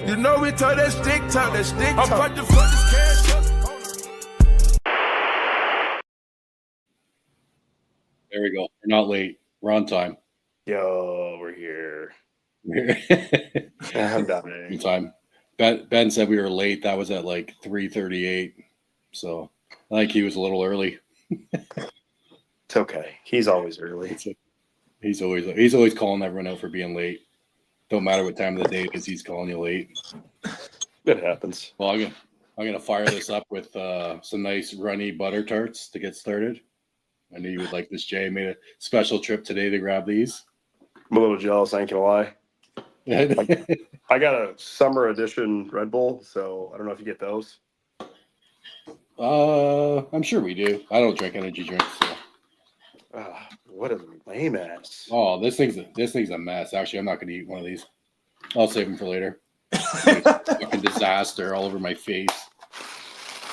You know we told that stick talk, I'm about to fuck this cash up. There we go. We're not late. We're on time. Yo, we're here. I'm done. Time. Ben said we were late. That was at like 3:38. So I think he was a little early. It's okay. He's always early. He's always calling everyone out for being late. Don't matter what time of the day it is, he's calling you late. It happens. Well, I'm gonna fire this up with some nice runny butter tarts to get started. I knew you would like this, Jay. Made a special trip today to grab these. I'm a little jealous, I ain't gonna lie. I got a summer edition Red Bull, so I don't know if you get those. I'm sure we do. I don't drink energy drinks. So. What a lame ass. Oh, this thing's a mess. Actually, I'm not gonna eat one of these. I'll save them for later. Fucking disaster all over my face.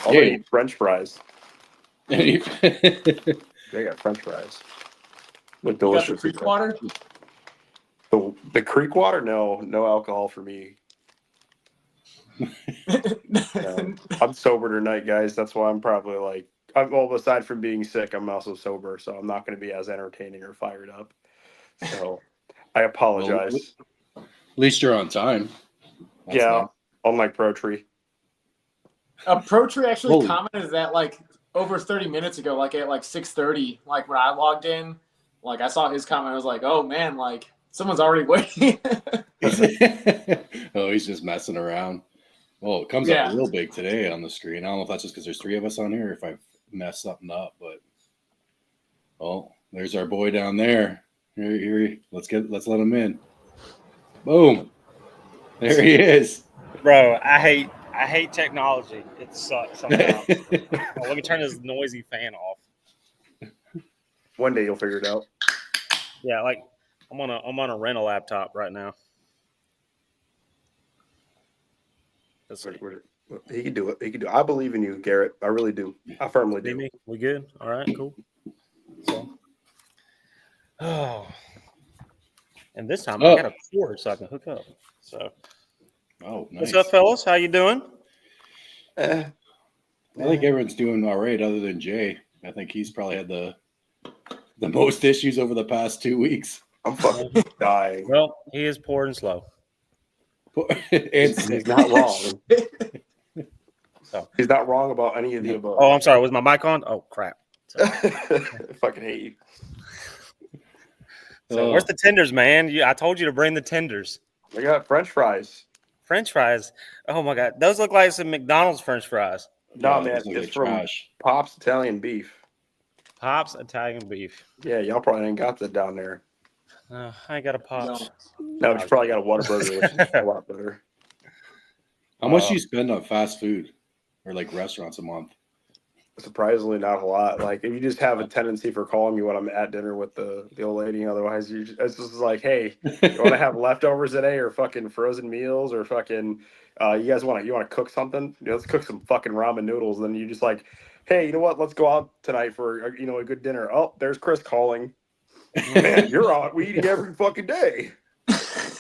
I'll eat French fries. They got French fries with delicious creek water. The creek water? No alcohol for me. I'm sober tonight, guys. That's why I'm probably like, well, aside from being sick, I'm also sober, so I'm not going to be as entertaining or fired up. So I apologize. Well, at least you're on time. That's nice. Unlike Pro Tree. Pro Tree actually commented that like over 30 minutes ago, like at like 6:30, like when I logged in, like I saw his comment. I was like, oh man, like someone's already waiting. Oh, he's just messing around. Well, it comes up real big today on the screen. I don't know if that's just because there's 3 of us on here or if I've messed something up, but there's our boy down there. Here, let's let him in. Boom. There he is. Bro, I hate technology. It sucks sometimes. Let me turn this noisy fan off. One day you'll figure it out. Yeah, like I'm on a rental laptop right now. He can do it. He can do it. I believe in you, Garrett. I really do. I firmly do. We good? All right, cool. So, and this time I got a cord so I can hook up. So, nice. What's up, fellas? How you doing? I think everyone's doing all right, other than Jay. I think he's probably had the most issues over the past 2 weeks. I'm fucking dying. Well, he is poor and slow. He's not wrong. He's not wrong about any of the above. Oh, I'm sorry. Was my mic on? Oh, crap. I fucking hate you. So where's the tenders, man? I told you to bring the tenders. I got French fries. French fries? Oh, my God. Those look like some McDonald's French fries. No, man. It's from Pop's Italian Beef. Pop's Italian Beef. Yeah, y'all probably ain't got that down there. I ain't got a Pop's. No, you probably got a Whataburger, which is a lot better. How much do you spend on fast food or like restaurants a month? Surprisingly, not a lot. Like, if you just have a tendency for calling me when I'm at dinner with the old lady, otherwise, it's just like, hey, you want to have leftovers today, or fucking frozen meals, or fucking, you guys want to cook something? Let's cook some fucking ramen noodles. And then you just like, hey, you know what? Let's go out tonight for a good dinner. Oh, there's Chris calling. Man, you're out. We eating every fucking day. That's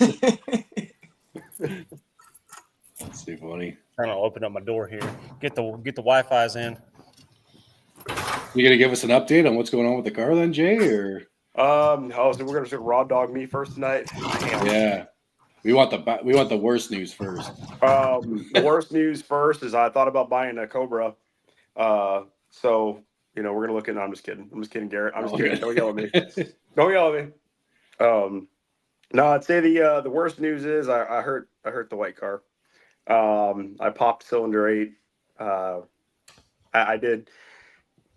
too funny. Trying to open up my door here. Get the Wi-Fi's in. You gonna give us an update on what's going on with the car then, Jay? Or so we're gonna shoot raw dog meat first tonight. Yeah, we want the worst news first. The worst news first is I thought about buying a Cobra. So we're gonna look at. No, I'm just kidding, Garrett. I'm just kidding. Don't yell at me. Don't yell at me. No, I'd say the worst news is I hurt the white car. I popped cylinder 8.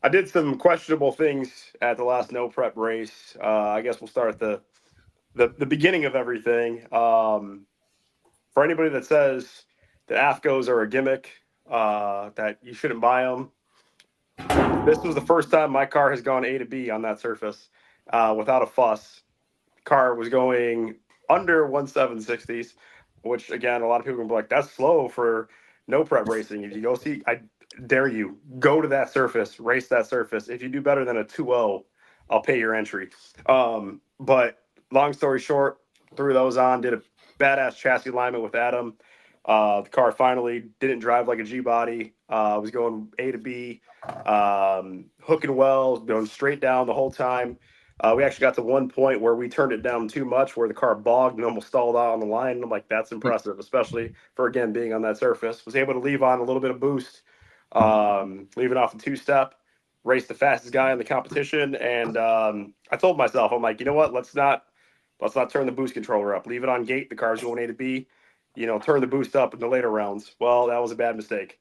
I did some questionable things at the last no prep race. I guess we'll start at the beginning of everything. For anybody that says that AFCOs are a gimmick, that you shouldn't buy them, this was the first time my car has gone A to B on that surface without a fuss. Car was going under 1760s, which again, a lot of people will be like, that's slow for no prep racing. If you go see, I dare you, go to that surface, race that surface. If you do better than a 2.0, I'll pay your entry. But long story short, threw those on, did a badass chassis alignment with Adam. The car finally didn't drive like a G-body. Was going A to B, hooking well, going straight down the whole time. We actually got to one point where we turned it down too much, where the car bogged and almost stalled out on the line. And I'm like, that's impressive, especially for, again, being on that surface. Was able to leave on a little bit of boost, leaving off a two-step, raced the fastest guy in the competition. And I told myself, I'm like, you know what? Let's not turn the boost controller up. Leave it on gate. The car's going A to B. Turn the boost up in the later rounds. Well, that was a bad mistake.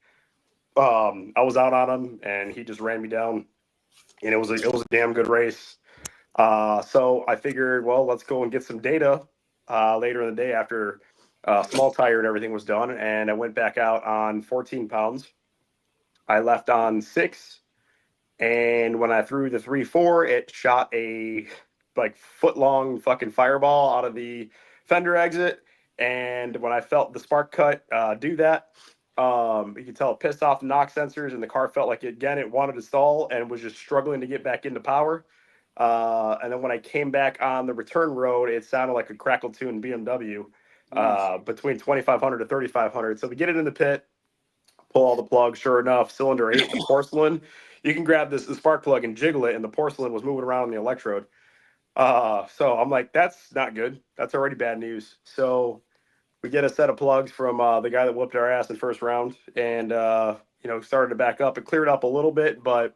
I was out on him, and he just ran me down, and it was a damn good race. So I figured, well, let's go and get some data later in the day after small tire and everything was done, and I went back out on 14 pounds. I left on 6, and when I threw the 3-4, it shot a foot-long fucking fireball out of the fender exit. And when I felt the spark cut do that, you could tell it pissed off the knock sensors, and the car felt like, again, it wanted to stall and was just struggling to get back into power. And then when I came back on the return road, it sounded like a crackle-tuned BMW between 2,500 to 3,500. So we get it in the pit, pull all the plugs. Sure enough, cylinder 8, the porcelain. You can grab the spark plug and jiggle it, and the porcelain was moving around on the electrode. So I'm like, that's not good. That's already bad news. So we get a set of plugs from the guy that whooped our ass in first round, and started to back up. It cleared up a little bit, but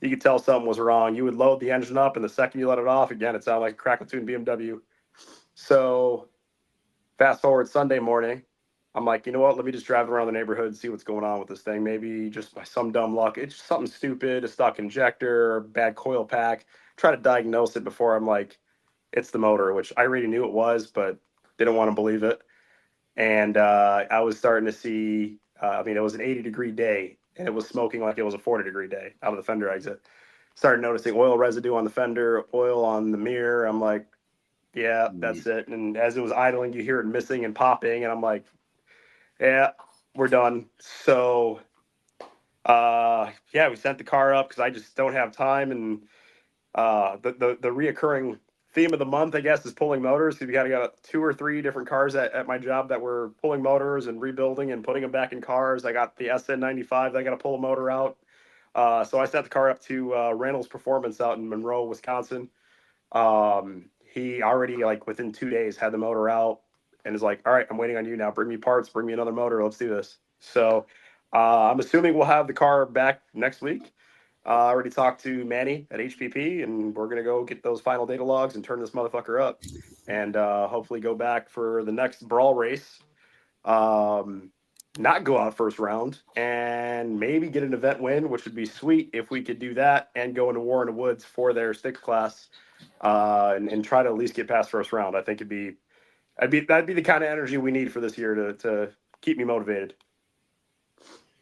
you could tell something was wrong. You would load the engine up, and the second you let it off, again, it sounded like a crackle-tuned BMW. So fast forward Sunday morning, I'm like, you know what? Let me just drive around the neighborhood and see what's going on with this thing. Maybe just by some dumb luck, it's just something stupid, a stuck injector, bad coil pack. Try to diagnose it before I'm like, it's the motor, which I already knew it was, but didn't want to believe it. And I was starting to see, it was an 80-degree day, and it was smoking like it was a 40-degree day out of the fender exit. Started noticing oil residue on the fender, oil on the mirror. I'm like, yeah, that's it. And as it was idling, you hear it missing and popping, and I'm like, yeah, we're done. So, we sent the car up because I just don't have time. And the reoccurring theme of the month, I guess, is pulling motors. We got 2 or 3 different cars at my job that were pulling motors and rebuilding and putting them back in cars. I got the SN95 that I got to pull a motor out. So I sent the car up to Reynolds Performance out in Monroe, Wisconsin. He already, within 2 days, had the motor out and is like, all right, I'm waiting on you now. Bring me parts, bring me another motor. Let's do this. So I'm assuming we'll have the car back next week. I already talked to Manny at HPP, and we're going to go get those final data logs and turn this motherfucker up and hopefully go back for the next brawl race, not go out first round, and maybe get an event win, which would be sweet if we could do that and go into War in the Woods for their sticks class and try to at least get past first round. I think that'd be the kind of energy we need for this year to keep me motivated.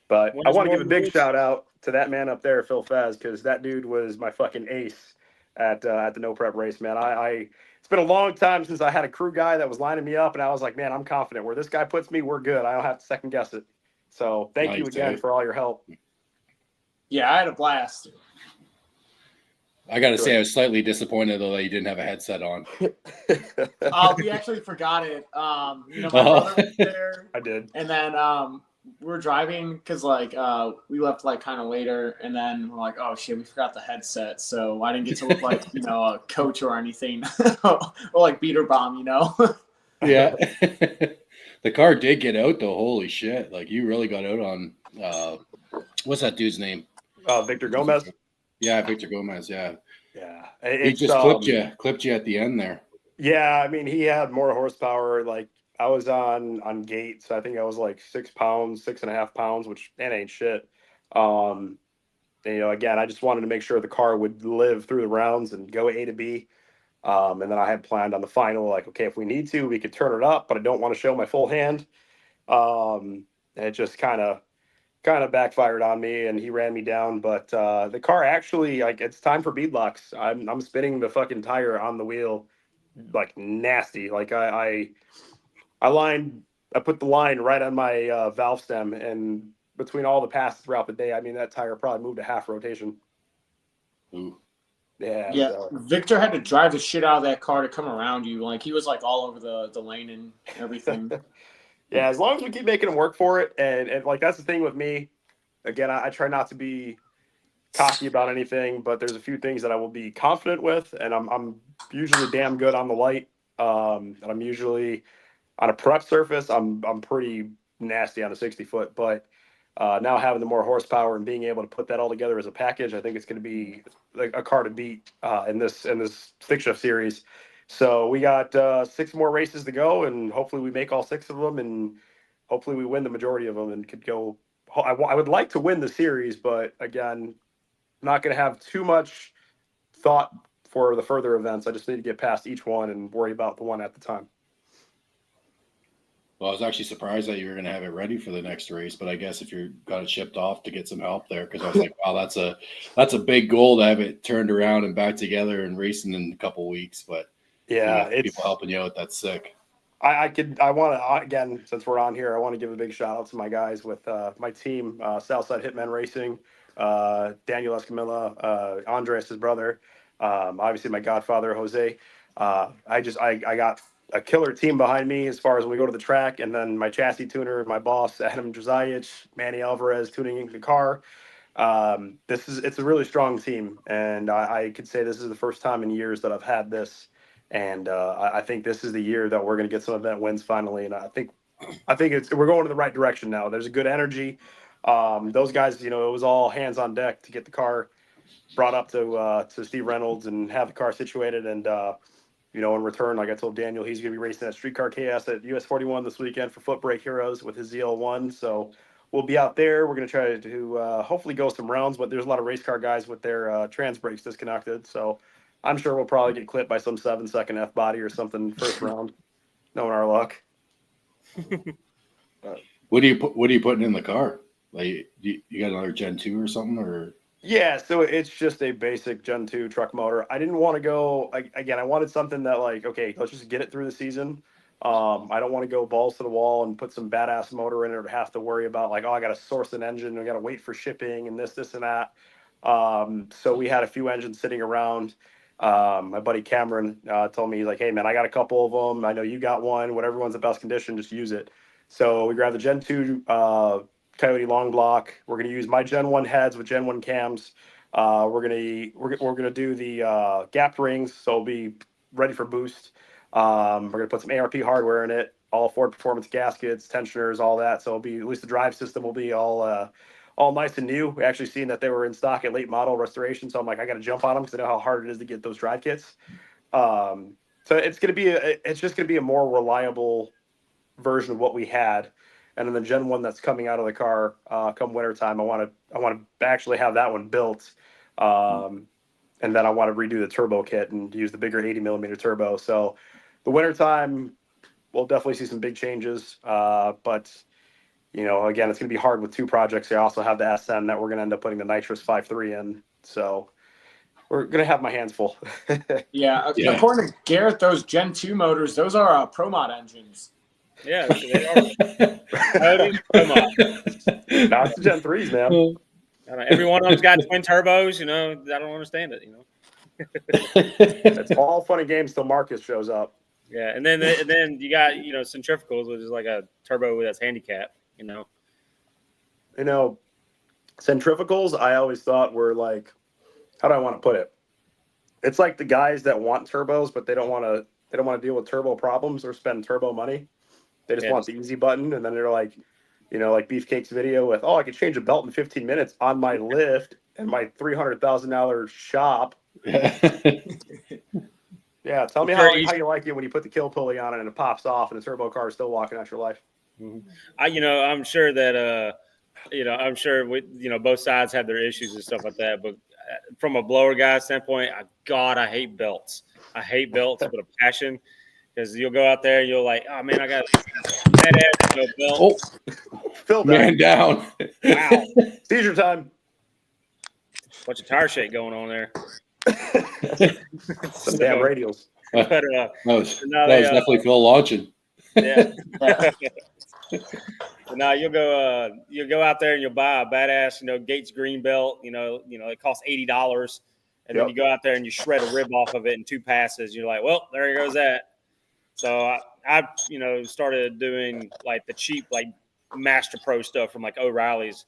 But I want to give a big shout out to that man up there, Phil Fez, because that dude was my fucking ace at the no prep race, man. It's been a long time since I had a crew guy that was lining me up, and I was like, man, I'm confident where this guy puts me, we're good. I don't have to second guess it. So thank you again for all your help. Yeah, I had a blast. I got to say, I was slightly disappointed though that you didn't have a headset on. We actually forgot it. My brother was there. I did. And then we were driving because we left kind of later, and then we're like, oh shit, we forgot the headset, so I didn't get to look like a coach or anything, or beater bomb, Yeah. The car did get out though. Holy shit! You really got out on what's that dude's name? Victor Gomez. Yeah, Victor Gomez. Yeah. Yeah. He just clipped you at the end there. Yeah, I mean, he had more horsepower. I was on gate, so I think I was 6 pounds, 6.5 pounds, which that ain't shit. And, again, I just wanted to make sure the car would live through the rounds and go A to B. And then I had planned on the final, okay, if we need to, we could turn it up, but I don't want to show my full hand. And it just kind of backfired on me, and he ran me down. But the car actually, it's time for beadlocks. I'm spinning the fucking tire on the wheel, nasty. I put the line right on my valve stem, and between all the passes throughout the day, I mean, that tire probably moved a half rotation. Ooh. Yeah. So. Victor had to drive the shit out of that car to come around you. He was all over the lane and everything. Yeah, as long as we keep making them work for it, and like that's the thing with me. Again, I try not to be cocky about anything, but there's a few things that I will be confident with, and I'm usually damn good on the light. And I'm usually on a prep surface. I'm pretty nasty on a 60-foot, but now having the more horsepower and being able to put that all together as a package, I think it's going to be like a car to beat in this stick shift series. So we got 6 more races to go, and hopefully we make all 6 of them, and hopefully we win the majority of them and could go. I would like to win the series, but again, not going to have too much thought for the further events. I just need to get past each one and worry about the one at the time. Well, I was actually surprised that you were going to have it ready for the next race, but I guess if you got it shipped off to get some help there, because I was like, wow, that's a big goal to have it turned around and back together and racing in a couple of weeks. But yeah, it's people helping you out. That's sick. I want to, again, since we're on here, I want to give a big shout out to my guys with my team, Southside Hitman Racing, Daniel Escamilla, Andres, his brother, obviously my godfather, Jose. I got a killer team behind me as far as when we go to the track, and then my chassis tuner, my boss, Adam Drzajic, Manny Alvarez tuning the car. It's a really strong team, and I could say this is the first time in years that I've had this. And I think this is the year that we're going to get some event wins finally. And I think we're going in the right direction now. There's a good energy. Those guys, it was all hands on deck to get the car brought up to Steve Reynolds and have the car situated. And, in return, like I told Daniel, he's going to be racing at Streetcar Chaos at US 41 this weekend for Foot Brake Heroes with his ZL1. So we'll be out there. We're going to try to hopefully go some rounds, but there's a lot of race car guys with their trans brakes disconnected. So I'm sure we'll probably get clipped by some 7-second F body or something first round, knowing our luck. What are you putting in the car? Like you got another Gen 2 or something, or? Yeah, so it's just a basic Gen 2 truck motor. I didn't want to go again. I wanted something that okay, let's just get it through the season. I don't want to go balls to the wall and put some badass motor in it or have to worry about I got to source an engine. I got to wait for shipping and this and that. So we had a few engines sitting around. My buddy Cameron told me, he's like, hey, man, I got a couple of them. I know you got one. Whatever one's the best condition, just use it. So we grabbed the Gen 2 Coyote long block. We're going to use my Gen 1 heads with Gen 1 cams. We're gonna do the gapped rings, so it'll be ready for boost. We're going to put some ARP hardware in it, all Ford Performance gaskets, tensioners, all that. So it'll be, at least the drive system will be all nice and new. We actually seen that they were in stock at late model restoration, so I'm like, I got to jump on them because I know how hard it is to get those drive kits. So it's just gonna be a more reliable version of what we had. And then the Gen 1 that's coming out of the car come wintertime, I want to actually have that one built, and then I want to redo the turbo kit and use the bigger 80 millimeter turbo. So the wintertime, we'll definitely see some big changes, but. Again, it's going to be hard with 2 projects. I also have the SN that we're going to end up putting the Nitrous 5.3 in. So we're going to have my hands full. Yeah. According to Garrett, those Gen 2 motors, those are Pro Mod engines. Yeah, they are. Pro Mod. Now it's the Gen 3s, man. Every one of them's got twin turbos. I don't understand it. It's all fun and games till Marcus shows up. Yeah, and then you got centrifugals, which is like a turbo that's handicapped. Centrifugals, I always thought were how do I want to put it? It's like the guys that want turbos, but they don't want to deal with turbo problems or spend turbo money. They just want the easy button, and then they're like Beefcake's video with, I could change a belt in 15 minutes on my lift and my $300,000 shop. Yeah, tell me how you like it when you put the kill pulley on it and it pops off and the turbo car is still walking out your life. Mm-hmm. I'm sure that both sides have their issues and stuff like that. But from a blower guy standpoint, I hate belts. I hate belts with a passion, because you'll go out there and you'll oh man, I got badass belt. Phil man down. Wow, seizure time. Bunch of tire shake going on there. Some damn radials. But, that was definitely Phil launching. Yeah. Now you'll go out there and you'll buy a badass, Gates green belt. It costs $80, and then you go out there and you shred a rib off of it in 2 passes. You're like, well, there goes that. So started doing like the cheap like Master Pro stuff from like O'Reilly's,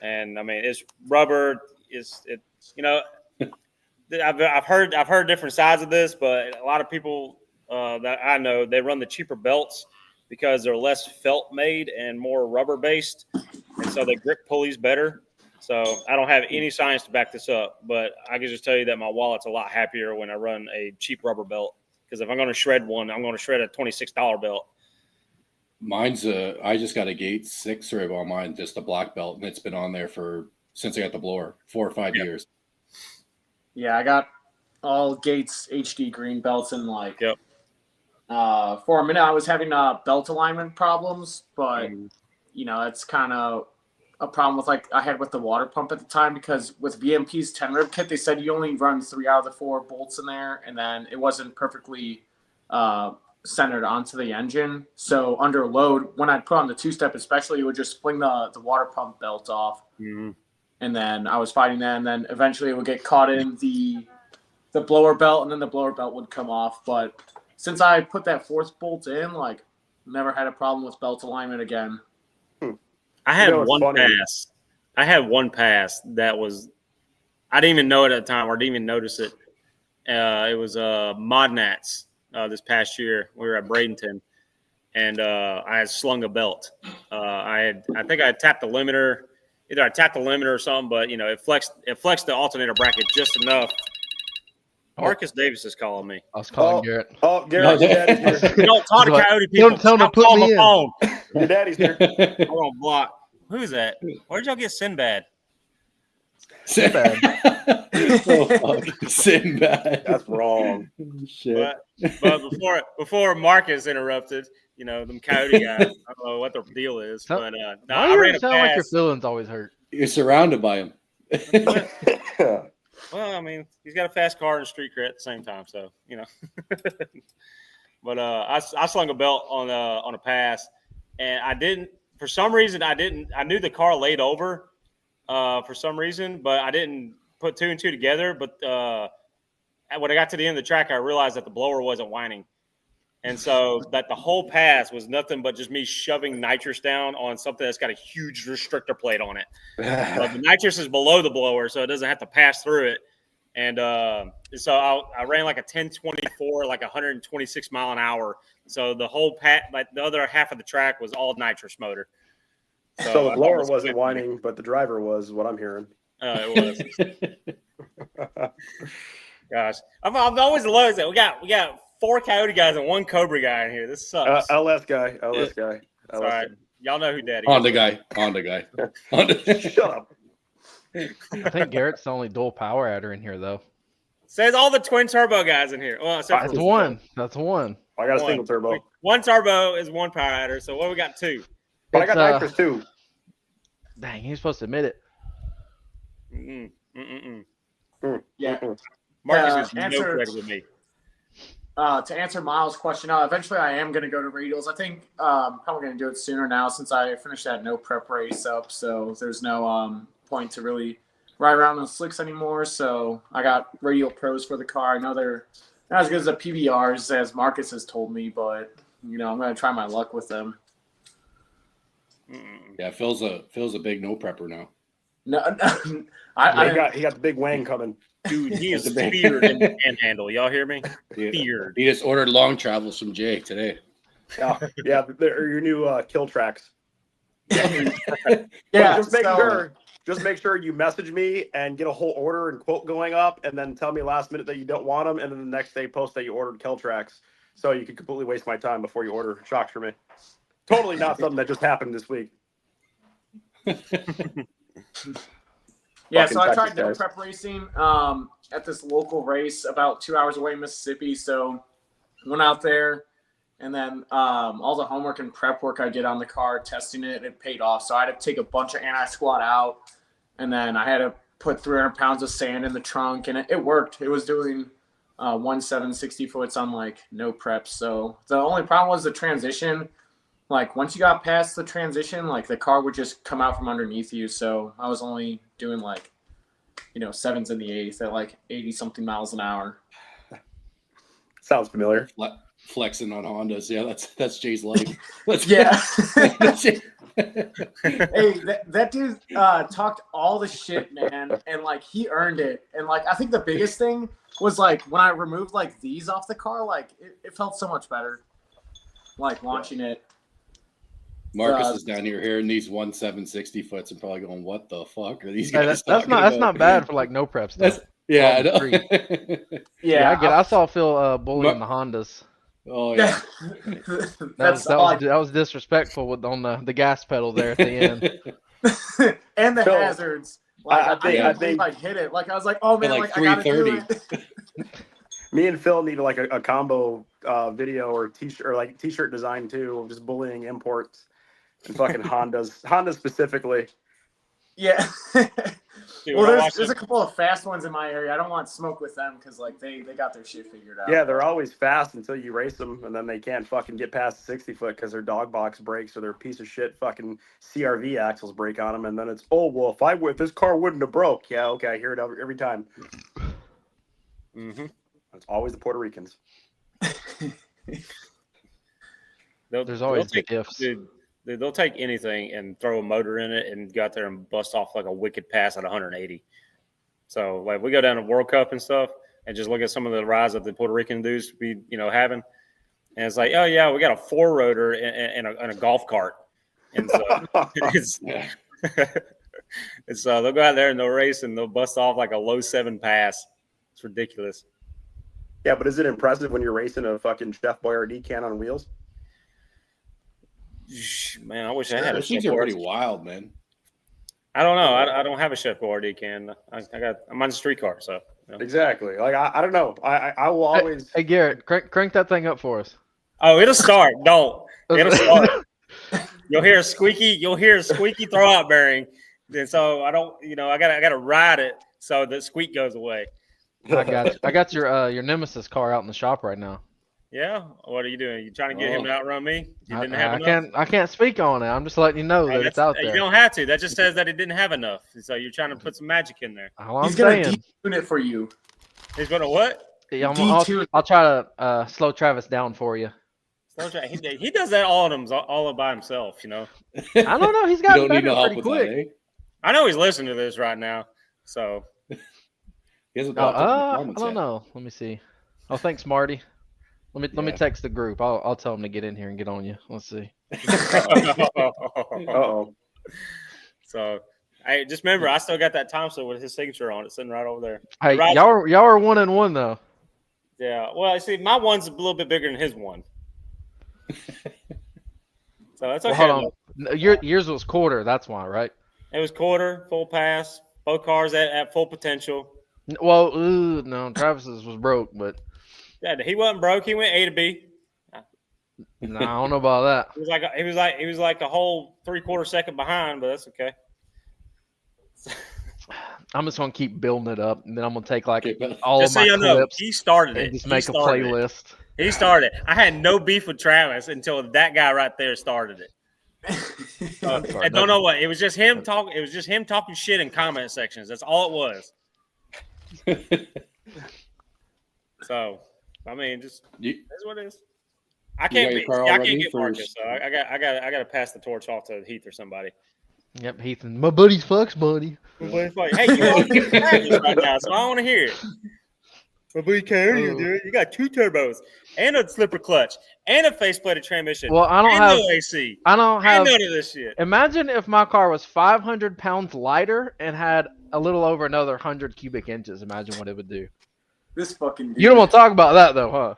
and I mean it's rubber. I've heard different sides of this, but a lot of people that I know, they run the cheaper belts because they're less felt made and more rubber based, and so they grip pulleys better. So I don't have any science to back this up, but I can just tell you that my wallet's a lot happier when I run a cheap rubber belt, because if I'm going to shred one, I'm going to shred a $26 belt. Mine's I just got a Gate 6 rib on mine, just a black belt, and it's been on there since I got the blower, 4 or 5 years. Yeah, I got all Gates HD green belts, and like Yep. For a minute I was having belt alignment problems, but it's kind of a problem with like I had with the water pump at the time, because with VMP's 10 rib kit they said you only run 3 out of the 4 bolts in there, and then it wasn't perfectly centered onto the engine. So under load, when I'd put on the 2-step especially, it would just fling the water pump belt off. Mm-hmm. And then I was fighting that, and then eventually it would get caught in the blower belt, and then the blower belt would come off. But since I put that 4th bolt in, like, never had a problem with belt alignment again. I had one pass. I had one pass that was – I didn't even know it at the time, or didn't even notice it. It was Modnats this past year. We were at Bradenton, and I had slung a belt. I think I had tapped the limiter. Either I tapped the limiter or something, but, it flexed the alternator bracket just enough. Marcus Davis is calling me. I was calling Garrett. Oh, Garrett, your daddy's here. You don't talk to Coyote people. Don't tell him to Stop put calling me my phone. Your daddy's here. I'm going to block. Who's that? Where'd y'all get Sinbad? Sinbad. Sinbad. That's wrong. Shit. But before Marcus interrupted, them Coyote guys, I don't know what their deal is. But I ran a sound like your pass. feelings always hurt. You're surrounded by him. Well, I mean, he's got a fast car and a street cred at the same time, so But I slung a belt on a pass, and I didn't. For some reason, I didn't. I knew the car laid over for some reason, but I didn't put 2 and 2 together. But when I got to the end of the track, I realized that the blower wasn't whining, and so that the whole pass was nothing but just me shoving nitrous down on something that's got a huge restrictor plate on it. But the nitrous is below the blower, so it doesn't have to pass through it. And so I ran like a 1024, like 126 mile an hour. So the whole like the other half of the track was all nitrous motor. So the blower wasn't whining, but the driver was, is what I'm hearing. It was. Gosh, I'm always low. We got 4 Coyote guys and 1 Cobra guy in here. This sucks. LS guy. It's all right. Y'all know who Daddy is. Honda guy. Shut up. I think Garrett's the only dual power adder in here, though. Says all the twin turbo guys in here. Well, except That's for one. That's one. I got a single turbo. 1 turbo is 1 power adder. So what we got 2? But I got nitrous too. Dang, he's supposed to admit it. Yeah. Marcus is no credit with me. To answer Miles' question, eventually I am going to go to radials. I think probably going to do it sooner now since I finished that no prep race up. So there's no point to really ride around on slicks anymore. So I got radial pros for the car. I know they're not as good as the PBRs as Marcus has told me, but I'm going to try my luck with them. Yeah, Phil's a big no prepper now. No, he got the big wang coming. Dude, he is feared in the panhandle. Y'all hear me? Feared. He just ordered long travels from Jay today. Yeah, they're your new kill tracks. Yeah, just make sure you message me and get a whole order and quote going up, and then tell me last minute that you don't want them, and then the next day post that you ordered kill tracks, so you can completely waste my time before you order shocks for me. Totally not something that just happened this week. Yeah, so I tried no prep racing at this local race about 2 hours away in Mississippi. So went out there, and then all the homework and prep work I did on the car, testing it paid off. So I had to take a bunch of anti-squat out, and then I had to put 300 pounds of sand in the trunk, and it worked. It was doing 1.760 foots on like no prep. So the only problem was the transition. Like once you got past the transition, like the car would just come out from underneath you. So I was only doing like, 7s in the 8th at like 80 something miles an hour. Sounds familiar. flexing on Hondas. Yeah, that's Jay's life. Yeah. Hey, that dude talked all the shit, man, and like he earned it. And like I think the biggest thing was like when I removed like these off the car, like it felt so much better. Like launching it. Marcus is down here hearing these 1.760 foots and probably going, "What the fuck are these guys?" That's not bad for like no prep stuff. Yeah, I know. Yeah, I get. I saw Phil bullying the Hondas. Oh yeah, that was disrespectful on the gas pedal there at the end. And the Phil, hazards. Like I think I hit it. Like I was like, oh man, like I gotta do it. Me and Phil need like a combo video or t-shirt or like t-shirt design too, of just bullying imports and fucking Hondas specifically. Yeah. Dude, well, there's a couple of fast ones in my area. I don't want smoke with them because like they got their shit figured out. Yeah, they're always fast until you race them, and then they can't fucking get past the 60 foot because their dog box breaks or their piece of shit fucking CRV axles break on them, and then it's if this car wouldn't have broke. Yeah, okay, I hear it every time. Mm-hmm. It's always the Puerto Ricans. There's always the ifs. Dude, they'll take anything and throw a motor in it and go out there and bust off like a wicked pass at 180. So like we go down to World Cup and stuff and just look at some of the rides that the Puerto Rican dudes be having, and it's like, oh yeah, we got a 4-rotor and a golf cart, and so it's they'll go out there and they'll race and they'll bust off like a low 7 pass. It's ridiculous. Yeah, but is it impressive when you're racing a fucking Chef Boyardee can on wheels? Man, I wish I had. Those things are pretty wild, man. I don't know. I don't have a Chef Boyardee can. I'm on a street car, so Exactly. Like I don't know. I will always. Hey Garrett, crank that thing up for us. Oh, it'll start. Don't. It'll start. You'll hear a squeaky throwout bearing, and so I don't. I gotta ride it so the squeak goes away. I got your Nemesis car out in the shop right now. Yeah. What are you doing? You trying to get him to outrun me? You didn't have enough? I can't speak on it. I'm just letting you know that it's out there. You don't have to. That just says that it didn't have enough. So you're trying to put some magic in there. He's going to detune it for you. He's going to what? Yeah, I'll try to slow Travis down for you. He does that all by himself, I don't know. He's got better pretty quick. That, eh? I know he's listening to this right now. So. I don't know. Let me see. Oh, thanks, Marty. Let me text the group. I'll tell him to get in here and get on you. Let's see. Uh-oh. So, hey, just remember, I still got that time slip with his signature on it, sitting right over there. Hey, y'all are 1-1 though. Yeah. Well, see, my one's a little bit bigger than his one. So that's okay. Well, hold on. Yours was quarter. That's why, right? It was quarter, full pass, both cars at full potential. Well, no, Travis's was broke, but. Yeah, he wasn't broke. He went A to B. No, I don't know about that. He was like a whole 3/4 second behind, but that's okay. I'm just gonna keep building it up, and then I'm gonna take like all just of my so you clips. He started it. And just make a playlist. He started it. I had no beef with Travis until that guy right there started it. I don't know what. It was just him talking. It was just him talking shit in comment sections. That's all it was. So. I mean, that's what it is. I can't get Marcus, so I got to pass the torch off to Heath or somebody. Yep, Heath, my buddy's fucks, buddy. Hey, you want to get right now, so I want to hear it. My buddy can't hear you, dude. You got 2 turbos and a slipper clutch and a faceplated transmission. Well, I don't have no AC. I don't have none of this shit. Imagine if my car was 500 pounds lighter and had a little over another 100 cubic inches. Imagine what it would do. This fucking dude. You don't want to talk about that though, huh?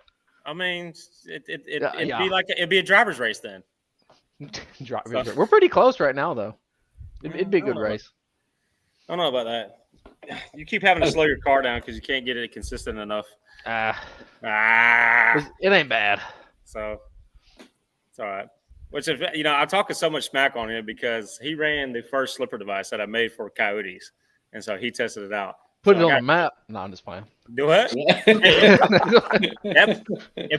I mean, it'd be a driver's race then. Race. We're pretty close right now though. It'd be a good race. I don't know about that. You keep having to slow your car down because you can't get it consistent enough. It ain't bad. So it's all right. Which is, I'm talking so much smack on him because he ran the first slipper device that I made for Coyotes, and so he tested it out. Put it on the map. No, I'm just playing. Do what? It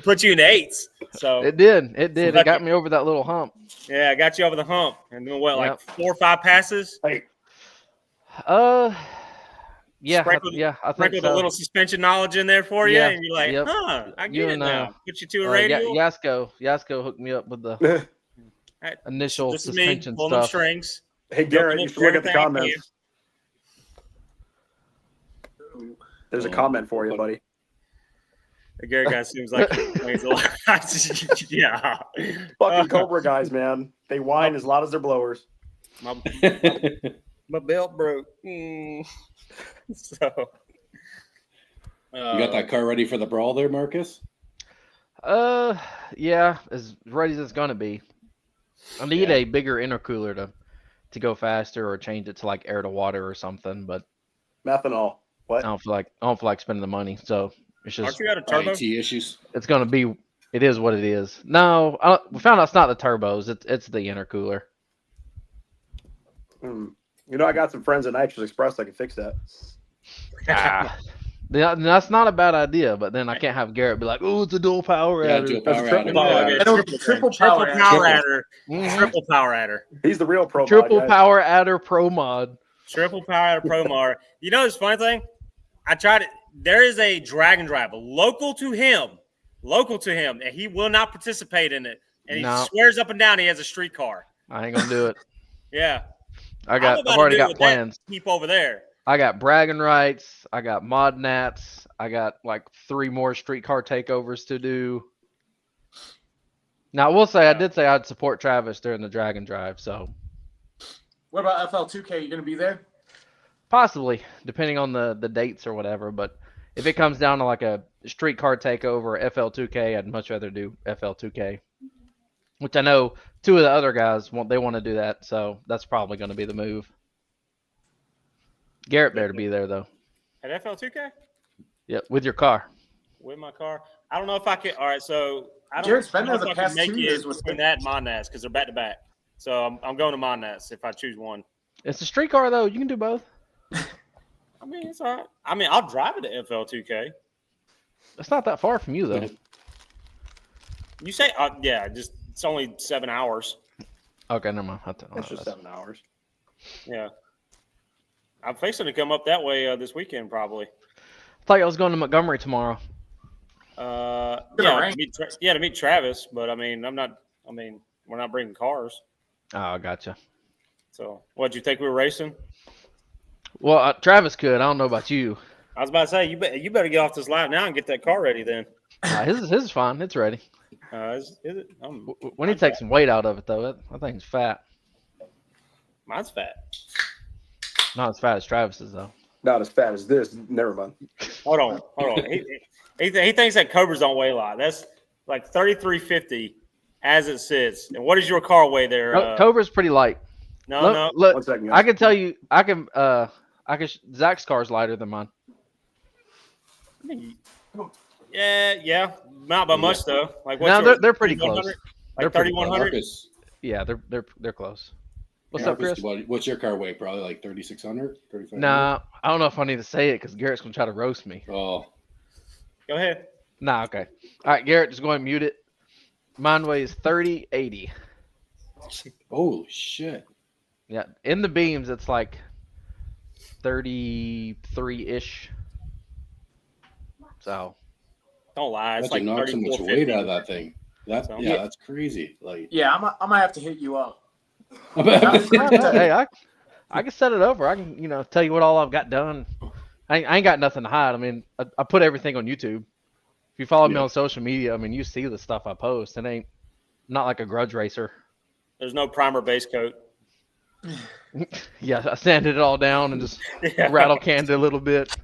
put you in the 8s. So it did. It got me over that little hump. Yeah, I got you over the hump. And then what, like 4 or 5 passes? Hey. Yeah, Sprinkled, I think sprinkled so. a little suspension knowledge in there for you, Yeah, and you're like, yep. huh, I You get it and, now. Put you to a radial. Yasko hooked me up with the Hey, initial this is me suspension pulling them stuff. strings. Hey, Garrett, Jumping you in should for look at the everything I can. comments. There's a comment for you, buddy. The Garrett guy seems like he complains a lot. Yeah. Fucking Cobra guys, man. They whine as loud as their blowers. My belt broke. So. You got that car ready for the brawl there, Marcus? Yeah, as ready as it's gonna be. I need a bigger intercooler to go faster or change it to like air to water or something, but Methanol. What? I don't feel like spending the money, so it's Aren't just you out of turbo? IT issues. it's gonna be. It is what it is. No, we found out it's not the turbos. It's the intercooler. You know, I got some friends at Nitrous Express that can fix that. That's not a bad idea, but then I can't have Garrett be like, "Oh, it's a dual power Yeah, adder." dual That's a power triple adder. power. Triple Triple power. power adder. Mhm. Triple power adder. He's the real pro. Triple mod, guys. power adder pro mod. Triple power adder pro mar. You know this funny thing? I tried it. There is a drag and drive local to him, and he will not participate in it. And he No. swears up and down he has a street car. I ain't gonna do it. Yeah. I've I'm about to already do got with that plans. Keep over there. I got bragging rights. I got mod nats. I got like 3 more streetcar takeovers to do. Now, I will say I did say I'd support Travis during the drag and drive, so What about FL2K? You gonna be there? possibly depending on the dates or whatever. But if it comes down to like a streetcar takeover or FL2K, I'd much rather do FL2K. Which I know 2 of the other guys want to do that, so that's probably going to be the move. Garrett better be there though. At FL2K? Yep, with your car. With my car? I don't know if I could. All right, so I don't Garrett's been know there if the I can past make 2 it years with between that and Mondas because they're back to back. So I'm going to Mondas if I choose one. It's a streetcar though. You can do both. I mean, it's all right. I mean, I'll drive it to FL2K. It's not that far from you though. You say, yeah, just it's only 7 hours. Okay, never mind. It's just 7 hours. Yeah. I'm fixing to come up that way this weekend, probably. I thought I was going to Montgomery tomorrow. Yeah, rain. to meet Travis, but I mean, we're not bringing cars. Oh, gotcha. So, what'd you think we were racing? Well, Travis could. I don't know about you. I was about to say, you better get off this live now and get that car ready then. His is fine. It's ready. Is it? We need to take some weight out of it though. I think it's fat. Mine's fat. Not as fat as Travis's though. Not as fat as this. Never mind. Hold on. He thinks that Cobras don't weigh a lot. That's like 3350 as it sits. And what does your car weigh there? Cobra's pretty light. No. Look, 1 second. I can tell you. Zach's car's lighter than mine. Yeah. Not by much though. Like No, yours? they're pretty close. 3100? They're Like pretty 3100. Marcus, Yeah, they're close. What's up, Chris? what's your car weigh? Probably like 3,600, 3,500? Nah, I don't know if I need to say it because Garrett's gonna try to roast me. Oh, Go ahead. Nah, okay. All right, Garrett, just go ahead and mute it. Mine weighs 3080. oh shit! Yeah, in the beams it's like 33-ish. So Don't lie. It's That's like like knock so much weight out of that thing. That's So- that's crazy. Like, Yeah, I might have to hit you up. hey, I can set it over. I can tell you what all I've got done. I ain't got nothing to hide. I mean, I put everything on YouTube. If you follow me on social media, I mean, you see the stuff I post. It ain't not like a grudge racer. There's no primer base coat. Yeah, I sanded it all down and just rattle canned it a little bit.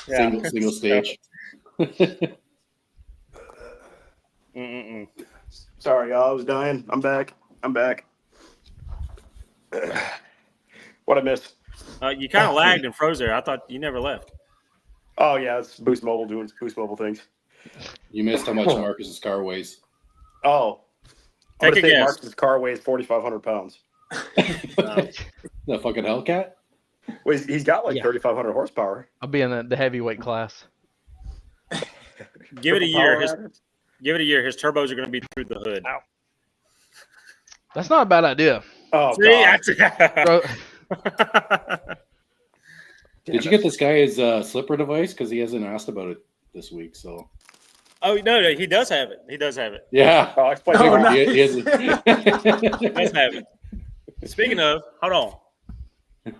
Yeah. single stage. Sorry, y'all. I was dying. I'm back. What I missed? You kind of lagged and froze there. I thought you never left. Oh yeah, it's Boost Mobile doing Boost Mobile things. You missed how much Marcus's car weighs. Oh, I'm Take gonna a say guess. Marcus's car weighs 4,500 pounds. The fucking Hellcat. Well, he's got like Yeah. 3,500 horsepower. I'll be in the heavyweight class. Give it a year. Power Give it a year. His turbos are going to be through the hood. That's not a bad idea. Oh See, god, Bro, Did you get this guy his slipper device? Because he hasn't asked about it this week. So. Oh no, he does have it. He does have it. Yeah. I'll explain. Oh, tomorrow. nice. He hasn't. He does have it. Speaking of, hold on.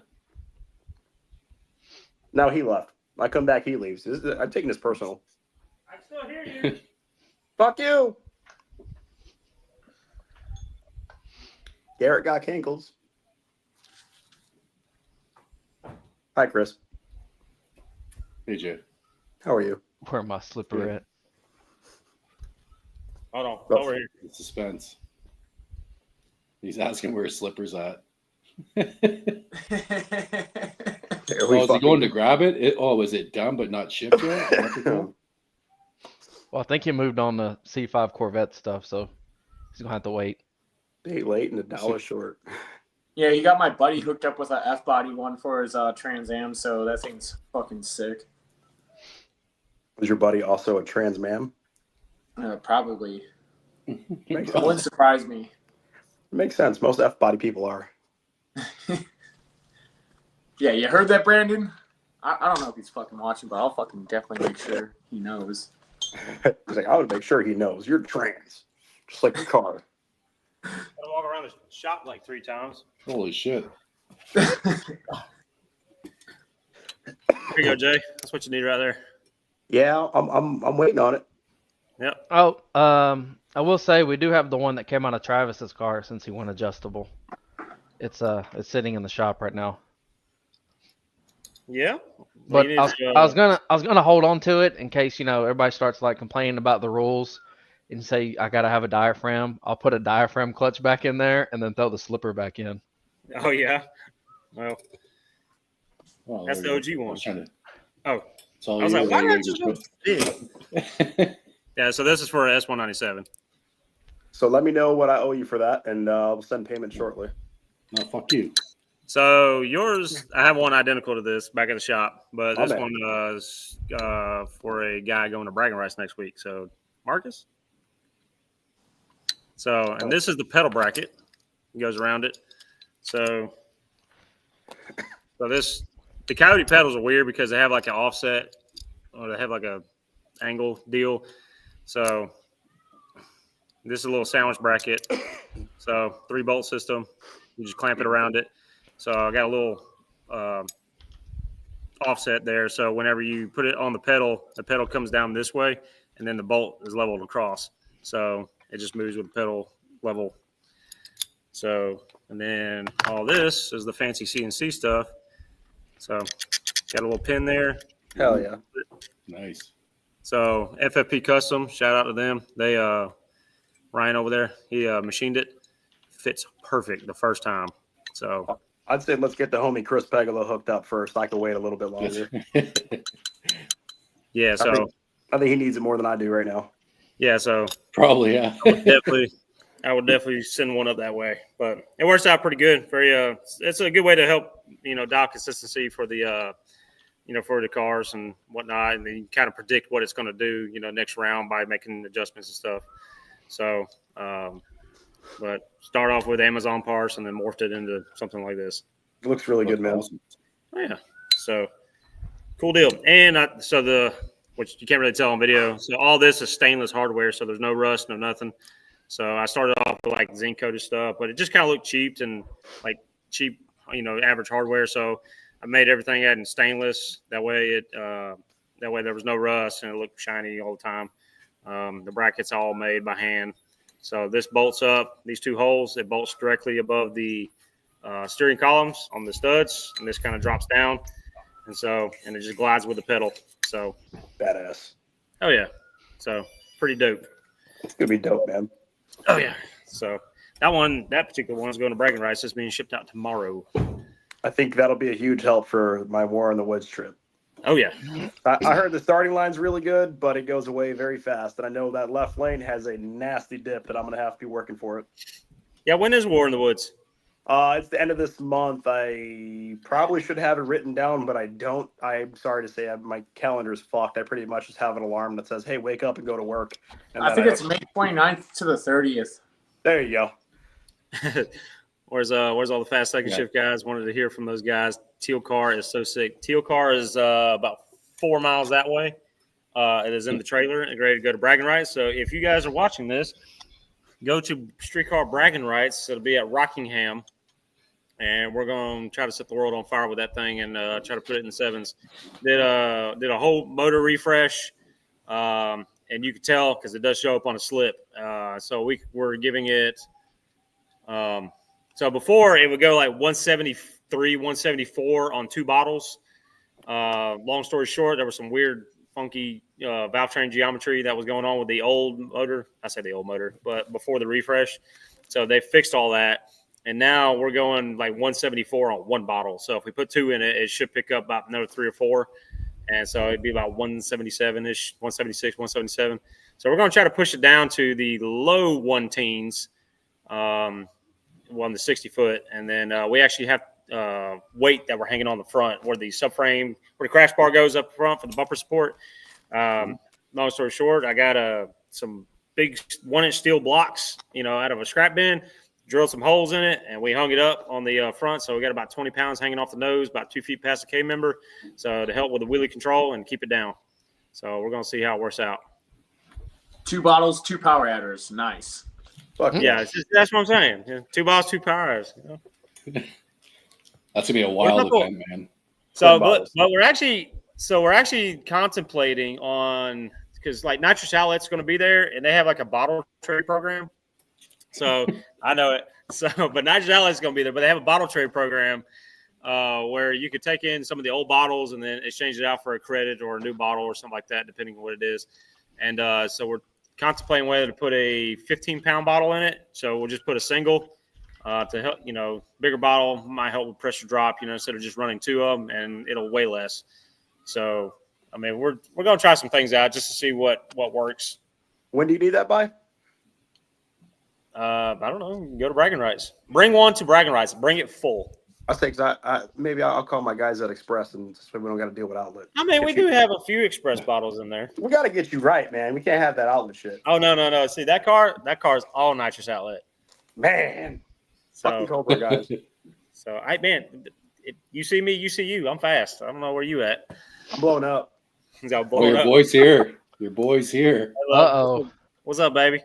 Now he left. I come back, he leaves. I'm taking this personal. I still hear you. Fuck you. Garrett got kinkles. Hi, Chris. Hey, Jay. How are you? Where my slipper at? Hold on. Oh. Over here. Suspense. He's asking where his slipper's at. Here Oh, is he going to grab it? Was it done but not shipped yet? Well, I think he moved on to C5 Corvette stuff, so he's gonna have to wait. Day late and $1 short. Yeah, you got my buddy hooked up with a F-body one for his Trans Am, so that thing's fucking sick. Was your buddy also a trans man? Probably. Makes It wouldn't surprise me. Makes sense. Most F-body people are. Yeah, you heard that, Brandon? I don't know if he's fucking watching, but I'll fucking definitely make sure he knows. He's like, I would make sure he knows you're trans, just like the car. Gotta walk around the shop like 3 times. Holy shit. Here you go, Jay. That's what you need right there. Yeah, I'm waiting on it. Yep. Oh, I will say we do have the one that came out of Travis's car since he went adjustable. It's sitting in the shop right now. Yeah. But You need I was gonna hold on to it in case everybody starts like complaining about the rules and say I gotta have a diaphragm. I'll put a diaphragm clutch back in there and then throw the slipper back in. Oh yeah. Well, Oh, that's there the you OG go. I one. was trying to- Oh, it's all I was you, like, why there did you I go. just go big? Yeah. So this is for an S197. So let me know what I owe you for that, and I'll send payment shortly. No, fuck you. So yours, I have one identical to this back at the shop, but Oh, this man. one is for a guy going to bragging rights next week. So Marcus. So, and this is the pedal bracket. It goes around it. So the Coyote pedals are weird because they have like an offset or they have like a angle deal. So this is a little sandwich bracket. So 3-bolt system. You just clamp it around it. So I got a little offset there. So whenever you put it on the pedal comes down this way, and then the bolt is leveled across. So it just moves with the pedal level. So, and then all this is the fancy CNC stuff. So got a little pin there. Hell yeah. Nice. So FFP Custom, shout out to them. They Ryan over there, he machined it. Fits perfect the first time. So I'd say let's get the homie Chris Pegelo hooked up first. I can wait a little bit longer. yeah, so I think he needs it more than I do right now. yeah, so Probably, yeah. I would definitely send one up that way. But it works out pretty good. Very it's a good way to help, dial consistency for the for the cars and whatnot, and then you kind of predict what it's going to do, next round by making adjustments and stuff. So but start off with Amazon parts and then morphed it into something like this. It looks really good, man. Awesome. Oh, yeah. So cool deal. And which you can't really tell on video. So all this is stainless hardware. So there's no rust, no nothing. So I started off with like zinc coated stuff, but it just kind of looked cheap and like cheap, average hardware. So I made everything out in stainless. That way there was no rust and it looked shiny all the time. The brackets all made by hand. So this bolts up these 2 holes. It bolts directly above the steering columns on the studs, and this kind of drops down, and it just glides with the pedal. So Badass. oh yeah, so pretty dope. It's gonna be dope, man. Oh yeah, so that particular one is going to bragging rights. It's being shipped out tomorrow. I think that'll be a huge help for my War in the Woods trip. Oh yeah, I heard the starting line's really good, but it goes away very fast. And I know that left lane has a nasty dip that I'm going to have to be working for it. yeah. When is War in the Woods? It's the end of this month. I probably should have it written down, but I don't. I'm sorry to say my calendar's fucked. I pretty much just have an alarm that says, hey, wake up and go to work. And I think it's May 29th to the 30th. There you go. Where's all the fast second shift guys? Wanted to hear from those guys. Teal car is so sick. Teal car is about 4 miles that way. It is in the trailer and ready to go to bragging rights. So if you guys are watching this, go to Streetcar Bragging Rights. It'll be at Rockingham. And we're going to try to set the world on fire with that thing and try to put it in the sevens. Did a whole motor refresh, and you can tell because it does show up on a slip. So we're giving it so before it would go like 173, 174 on 2 bottles. Long story short, there was some weird, funky valve train geometry that was going on with the old motor. I say the old motor, but before the refresh. So they fixed all that. And now we're going like 174 on 1 bottle. So if we put 2 in it, it should pick up about another 3 or 4. And so it'd be about 177-ish, 176, 177. So we're going to try to push it down to the low 1 teens, on the 60-foot. And then we actually have weight that we're hanging on the front where the subframe, where the crash bar goes up front for the bumper support. Long story short, I got some big 1-inch steel blocks, out of a scrap bin. Drilled some holes in it, and we hung it up on the front. So we got about 20 pounds hanging off the nose, about 2 feet past the K-member. So to help with the wheelie control and keep it down. So we're going to see how it works out. 2 bottles, 2 power adders. Nice. Yeah, that's what I'm saying. Yeah, 2 bottles, 2 power adders. That's going to be a wild event, man. So, but we're actually contemplating on, because like Nitrous Outlet's going to be there, and they have like a bottle trade program. So I know it. So, but Nitrous Outlet's going to be there, but they have a bottle trade program where you could take in some of the old bottles and then exchange it out for a credit or a new bottle or something like that, depending on what it is. And so we're contemplating whether to put a 15-pound bottle in it. So we'll just put a single to help, bigger bottle might help with pressure drop, instead of just running 2 of them, and it'll weigh less. So, I mean, we're going to try some things out just to see what works. When do you need that by? I don't know. You can go to bragging rights. Bring one to bragging rights. Bring it full. I think maybe I'll call my guys at Express, and so we don't got to deal with outlet. I mean, we do have a few Express bottles in there. We got to get you right, man. We can't have that outlet shit. Oh no! See that car's all Nitrous Outlet. Man, So, fucking Cobra guys. So you see me, you see you. I'm fast. I don't know where you at. I'm blowing up. Your boy's here. Your boy's here. Uh-oh. What's up, baby?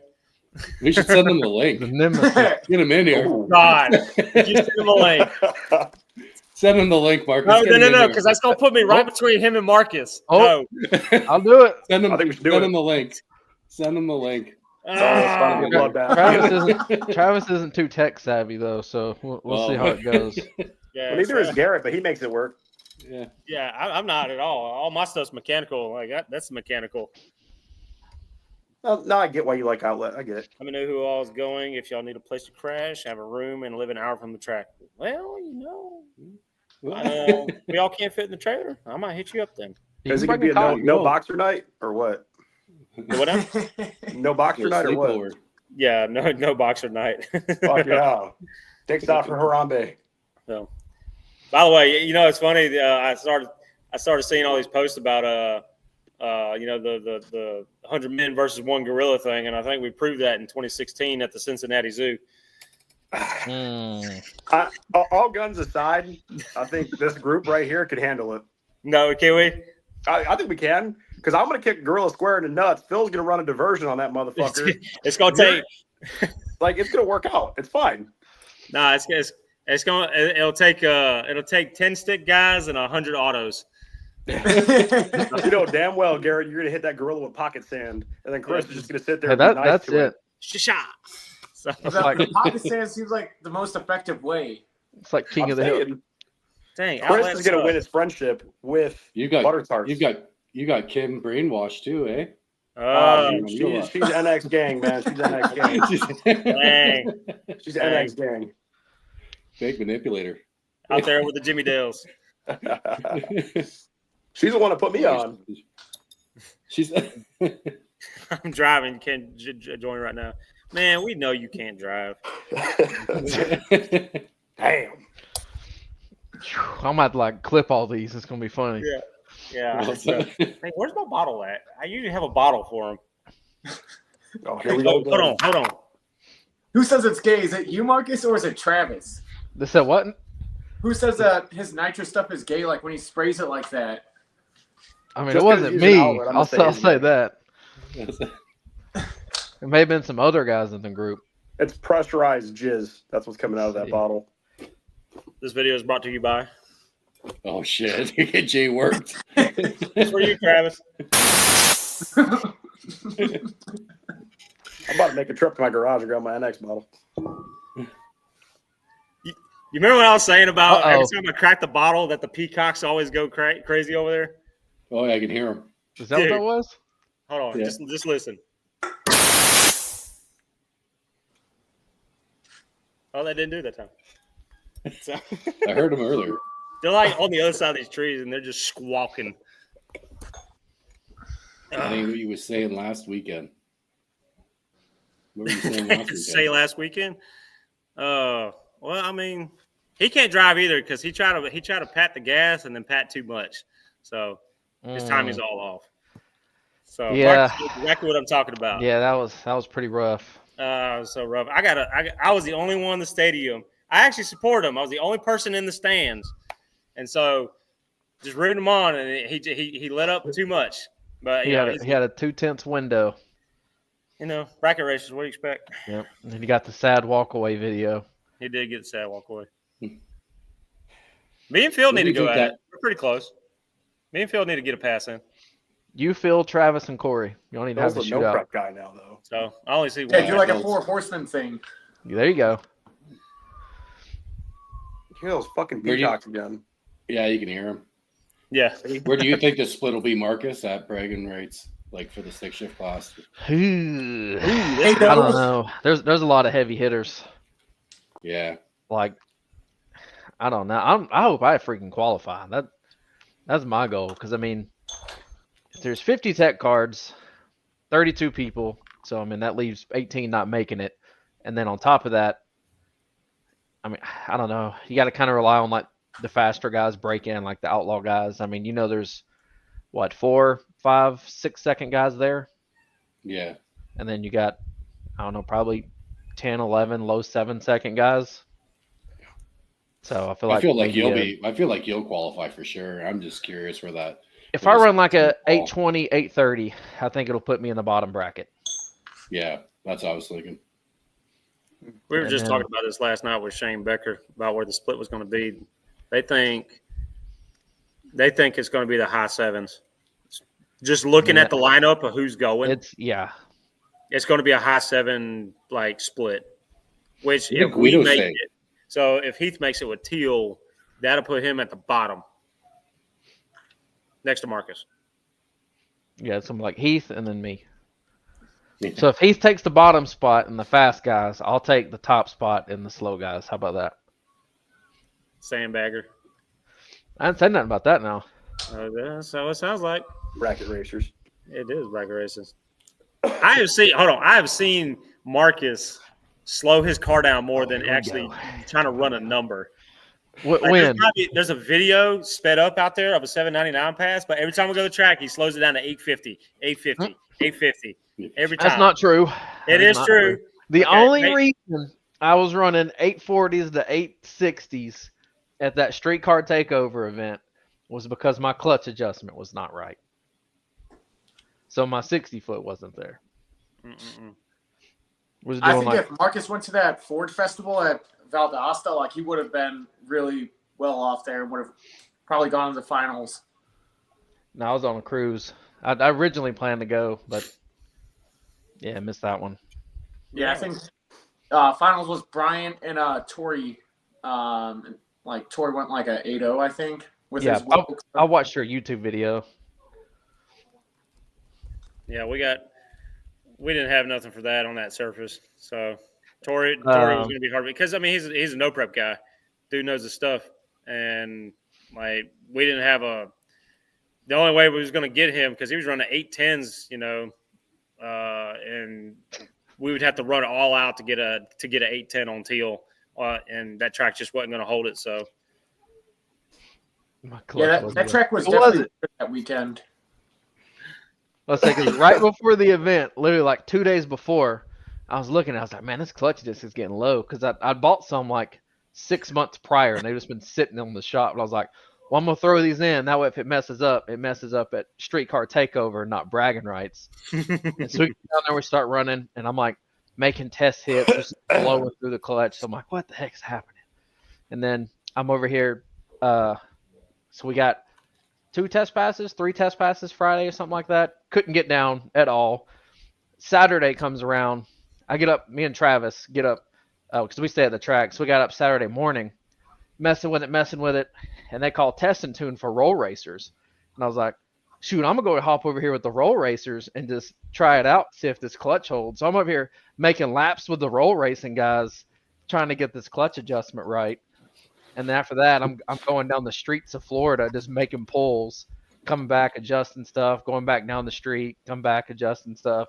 We should send them the link. Get him in here. Oh, God, you send him a link. Send him the link, Marcus. No, because that's gonna put me right between him and Marcus. Oh, no. I'll do it. Send him. I think we should do send it. him the link. Send him the link. Travis isn't too tech savvy though, so we'll see how it goes. Yeah, neither is Garrett, but he makes it work. Yeah, I'm not at all. All my stuff's mechanical. Like that's mechanical. Well, now I get why you like outlet. I get it. Let me know who all is going. If y'all need a place to crash, have a room, and live an hour from the track. Well, we all can't fit in the trailer. I might hit you up then. Is it gonna be a no boxer night or what? What now? No boxer night or what? Yeah, no boxer night. Fuck yeah. Takes off for Harambe. So, by the way, it's funny. I started seeing all these posts about the 100 men versus 1 gorilla thing, and I think we proved that in 2016 at the Cincinnati Zoo. All guns aside, I think this group right here could handle it. No, can we? I think we can, because I'm going to kick Gorilla square in the nuts. Phil's going to run a diversion on that motherfucker. It's going to take it's going to work out. It's fine. Nah, it'll take 10 stick guys and 100 autos. You know damn well, Garrett, you're going to hit that gorilla with pocket sand, and then Chris is just going to sit there. And that's it. Shisha. So, the pocket sand seems like the most effective way. It's like king of the hill. Dang, Chris is going to win his friendship with Butter Tarts. You got Kim brainwashed too, eh? She's NX gang, man. She's NX gang. Dang. She's NX gang. Fake manipulator. Out there with the Jimmy Dales. She's the one that put me on. She's. I'm driving. Can't join right now. Man, we know you can't drive. Damn. I might clip all these. It's gonna be funny. Yeah. Hey, where's my bottle at? I usually have a bottle for him. Oh, here we go. Hold on. Who says it's gay? Is it you, Marcus, or is it Travis? They said what? Who says that his nitrous stuff is gay? Like when he sprays it like that. I mean, Just it 'cause wasn't he's an me. outlet, I'm I'll gonna say say he's that. There may have been some other guys in the group. It's pressurized jizz. That's what's coming out of that bottle. This video is brought to you by. Oh shit! Jay worked. It's for you, Travis. I'm about to make a trip to my garage and grab my NX bottle. You remember what I was saying about every Uh-oh. time I crack the bottle that the peacocks always go crazy over there? Oh, yeah, I can hear him. Is that what that was? Hold on, Yeah. just listen. Oh, that didn't do it that time. So, I heard him earlier. they're like on the other side of these trees and they're just squawking. I think what you was saying last weekend. What were you saying last weekend? Say last weekend? Well, I mean, he can't drive either because he tried to pat the gas and then pat too much, so his timing's all off. So Yeah. Marcus knows exactly what I'm talking about. Yeah, that was pretty rough. It was so rough. I was the only one in the stadium. I actually supported him. I was the only person in the stands, and so just rooting him on, and he let up too much. But He had a 2/10 window. you know, bracket races. What do you expect? Yep. And then you got the sad walkaway video. He did get the sad walk away. Me and Phil need to go at it. We're pretty close. Me and Phil need to get a pass in. You, Phil, Travis, and Corey. You don't need to have Phil's a a no shootout. prep guy now, though. So I only see one. Yeah, do like a 4 horseman thing. There you go. Hear those fucking Where do you- peacocks again. Yeah, you can hear him. Yeah. Where do you think the split will be, Marcus, at bragging rates, like for the 6-shift class? Ooh, Hey, I don't know. There's a lot of heavy hitters. Yeah. Like, I don't know. I hope I freaking qualify. That's my goal. Because I mean, if there's 50 tech cards, 32 people. So I mean that leaves 18 not making it. And then on top of that, I mean, I don't know. You got to kind of rely on like the faster guys break in, like the outlaw guys. I mean, there's what 4, 5, 6 second guys there, Yeah. and then you got I don't know, probably 10, 11 low 7-second guys. So I feel like I feel like you'll qualify for sure. I'm just curious where that. if I run like a 820, 830, I think it'll put me in the bottom bracket. Yeah, that's what I was thinking. We were And just then- talking about this last night with Shane Becker about where the split was going to be. They think it's going to be the high 7s. Just looking at the lineup of who's going, it's going to be a high 7 like split. Which What did if we Guido make say? it, so if Heath makes it with Teal, that'll put him at the bottom, next to Marcus. Yeah, something like Heath and then me. So if Heath takes the bottom spot in the fast guys, I'll take the top spot in the slow guys. How about that? Sandbagger. I didn't say nothing about that now. That's how it sounds like. Bracket racers. It is bracket races. I have seen Marcus slow his car down more than here we actually go. trying to run a number. When? There's a video sped up out there of a 799 pass, but every time we go to the track, he slows it down to 850, 850, 850. Every time. That's not true. It is true. The Okay, only hey. reason I was running 840s to 860s at that streetcar takeover event was because my clutch adjustment was not right. So my 60-foot wasn't there. Was I doing think like if Marcus went to that Ford festival at Valdosta, like he would have been really well off there and would have probably gone to the finals. no, I was on a cruise. I originally planned to go, but yeah, I missed that one. Yeah, I think finals was Bryant and Tori. Like Tori went like a 8-0, I think. With Yeah, his I watched your YouTube video. Yeah, we didn't have nothing for that on that surface. So Tori was going to be hard because I mean he's a no prep guy. Dude knows his stuff, and like we didn't have the only way we was going to get him because he was running 810s, and we would have to run it all out to get a 810 on Teal, and that track just wasn't going to hold it. So that track was What definitely was it? good that weekend. Let's say 'cause right before the event, literally like 2 days before, I was looking, I was like, man, this clutch disc is getting low because I bought some like 6 months prior, and they've just been sitting on the shop. And I was like, well, I'm gonna throw these in. That way, if it messes up at Streetcar Takeover, not bragging rights. And so we get down there, we start running, and I'm like making test hits, just blowing through the clutch. So I'm like, what the heck's happening? And then I'm over here. So we got 3 test passes Friday or something like that. Couldn't get down at all. Saturday comes around. I get up, me and Travis get up, because we stay at the track. So we got up Saturday morning, messing with it. And they call test and tune for roll racers. And I was like, shoot, I'm going to go hop over here with the roll racers and just try it out, see if this clutch holds. So I'm over here making laps with the roll racing guys, trying to get this clutch adjustment right. And then after that, I'm going down the streets of Florida, just making pulls, coming back, adjusting stuff, going back down the street, come back, adjusting stuff.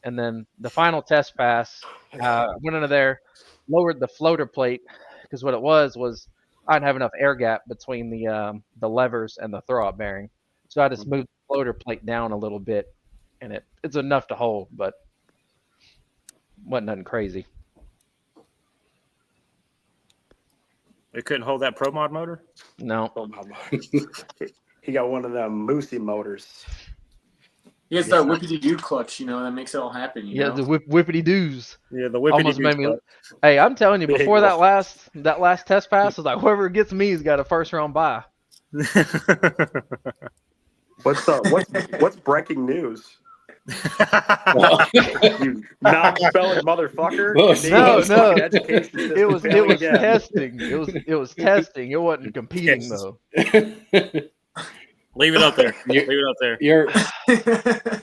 And then the final test pass, went into there, lowered the floater plate, because what it was I didn't have enough air gap between the levers and the throw-out bearing. So I just moved the floater plate down a little bit, and it's enough to hold, but wasn't nothing crazy. It couldn't hold that Pro Mod motor? No. He got one of them Moosey motors. He has that whippity-doo clutch, that makes it all happen. You know? The whippity-doos. Yeah, the whippity almost made me. Hey, I'm telling you, before that last test pass, I was like, whoever gets me has got a first round bye. What's breaking news? You non-spelling motherfucker! No. It was testing. It was testing. It wasn't competing though. Leave it up there.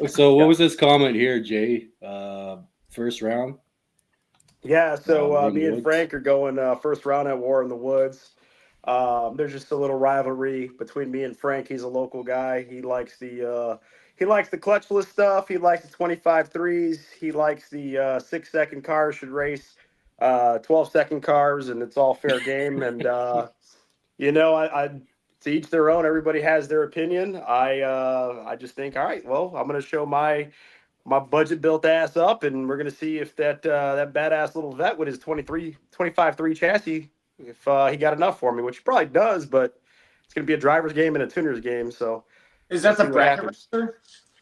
So what was this comment here, Jay? First round? Yeah, so me and Frank are going first round at War in the Woods. There's just a little rivalry between me and Frank. He's a local guy. He likes the clutchless stuff. He likes the 25 threes. He likes the 6-second cars should race 12-second cars, and it's all fair game. And I to each their own. Everybody has their opinion. I just think, all right, well, I'm going to show my budget built ass up, and we're going to see if that badass little vet with his 25-3 chassis, if he got enough for me, which he probably does, but it's going to be a driver's game and a tuner's game. So is that the bracket racer?